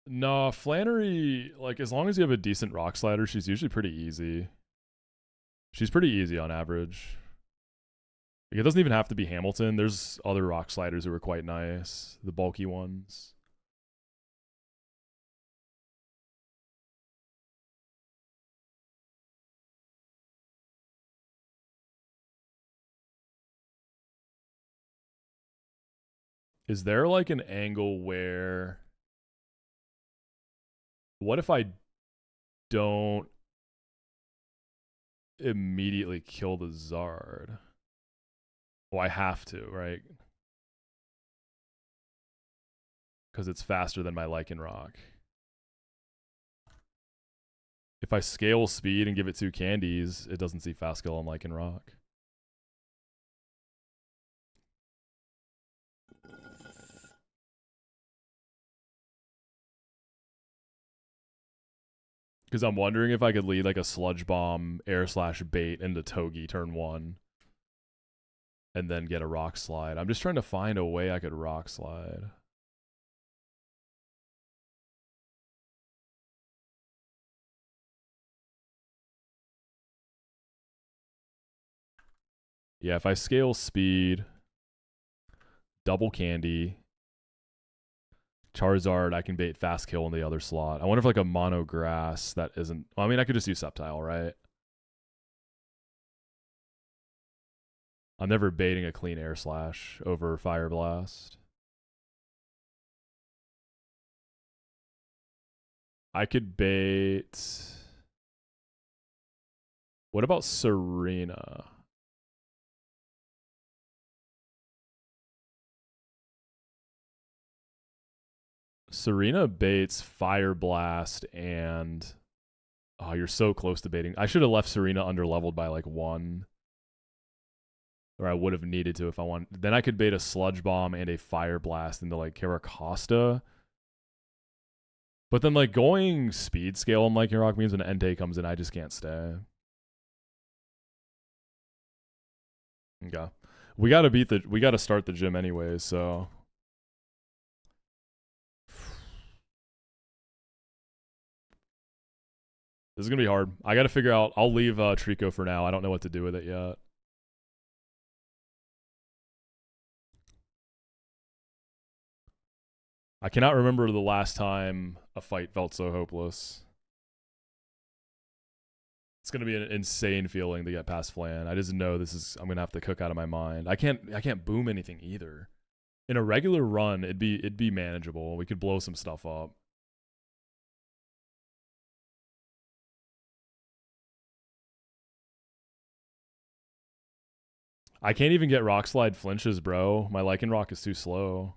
No, Flannery, like, as long as you have a decent rock slider, she's usually pretty easy. She's pretty easy on average. Like, it doesn't even have to be Hamilton. There's other rock sliders who are quite nice. The bulky ones. Is there like an angle where... What if I don't immediately kill the Zard? Well, I have to, right? Because it's faster than my Lycanroc. If I scale speed and give it 2 candies, it doesn't see fast skill on Lycanroc. Because I'm wondering if I could lead like a Sludge Bomb, Air Slash Bait into Togi turn 1. And then get a Rock Slide. I'm just trying to find a way I could Rock Slide. Yeah, if I scale speed, double candy, Charizard, I can bait fast kill in the other slot. I wonder if like a mono grass that isn't... Well, I mean, I could just use Sceptile, right? I'm never baiting a clean air slash over Fire Blast. I could bait. What about Serena? Serena baits Fire Blast and... Oh, you're so close to baiting. I should have left Serena underleveled by like 1. Or I would have needed to if I wanted. Then I could bait a Sludge Bomb and a Fire Blast into like Caracosta. But then like going speed scale on like Rock means when Entei comes in, I just can't stay. Okay. We gotta start the gym anyways, so this is gonna be hard. I gotta figure out. I'll leave Trico for now. I don't know what to do with it yet. I cannot remember the last time a fight felt so hopeless. It's gonna be an insane feeling to get past Flan. I just know this is. I'm gonna have to cook out of my mind. I can't boom anything either. In a regular run, it'd be manageable. We could blow some stuff up. I can't even get Rock Slide flinches, bro. My Lycanroc is too slow.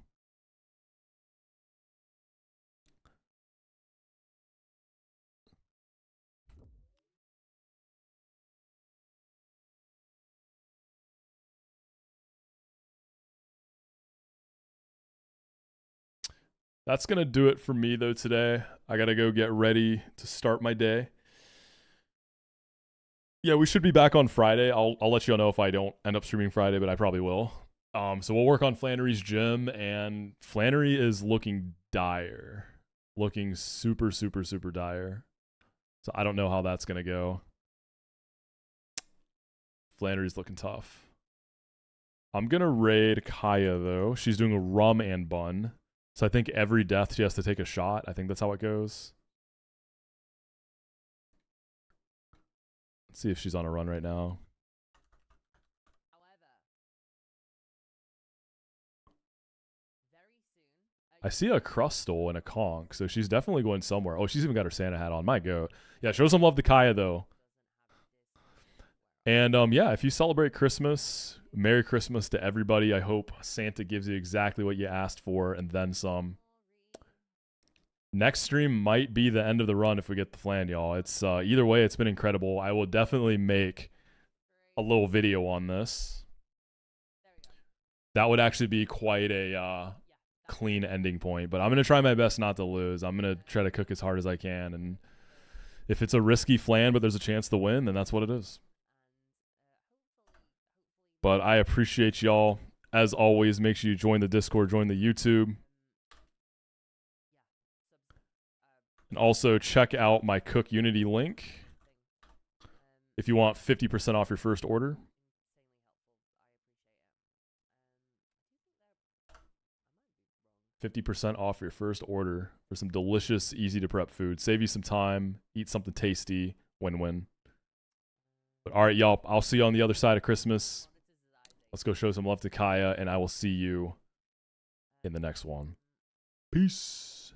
That's going to do it for me, though, today. I got to go get ready to start my day. Yeah, we should be back on Friday. I'll let you all know if I don't end up streaming Friday, but I probably will. So we'll work on Flannery's gym, and Flannery is looking dire. Looking super, super, super dire. So I don't know how that's going to go. Flannery's looking tough. I'm going to raid Kaya, though. She's doing a Rum and Bun. So I think every death she has to take a shot. I think that's how it goes. Let's see if she's on a run right now. I see a Crustle and a Conch, so she's definitely going somewhere. Oh, she's even got her Santa hat on. My goat. Yeah, show some love to Kaya, though. And yeah, if you celebrate Christmas, Merry Christmas to everybody. I hope Santa gives you exactly what you asked for and then some. Next stream might be the end of the run if we get the Flan, y'all. It's either way, it's been incredible. I will definitely make a little video on this. That would actually be quite a clean ending point, but I'm going to try my best not to lose. I'm going to try to cook as hard as I can, and if it's a risky Flan but there's a chance to win, then that's what it is. But I appreciate y'all. As always, make sure you join the Discord, join the YouTube. And also check out my Cook Unity link if you want 50% off your first order. $50 off your first order for some delicious, easy to prep food. Save you some time, eat something tasty, win-win. But all right, y'all, I'll see you on the other side of Christmas. Let's go show some love to Kaya, and I will see you in the next one. Peace.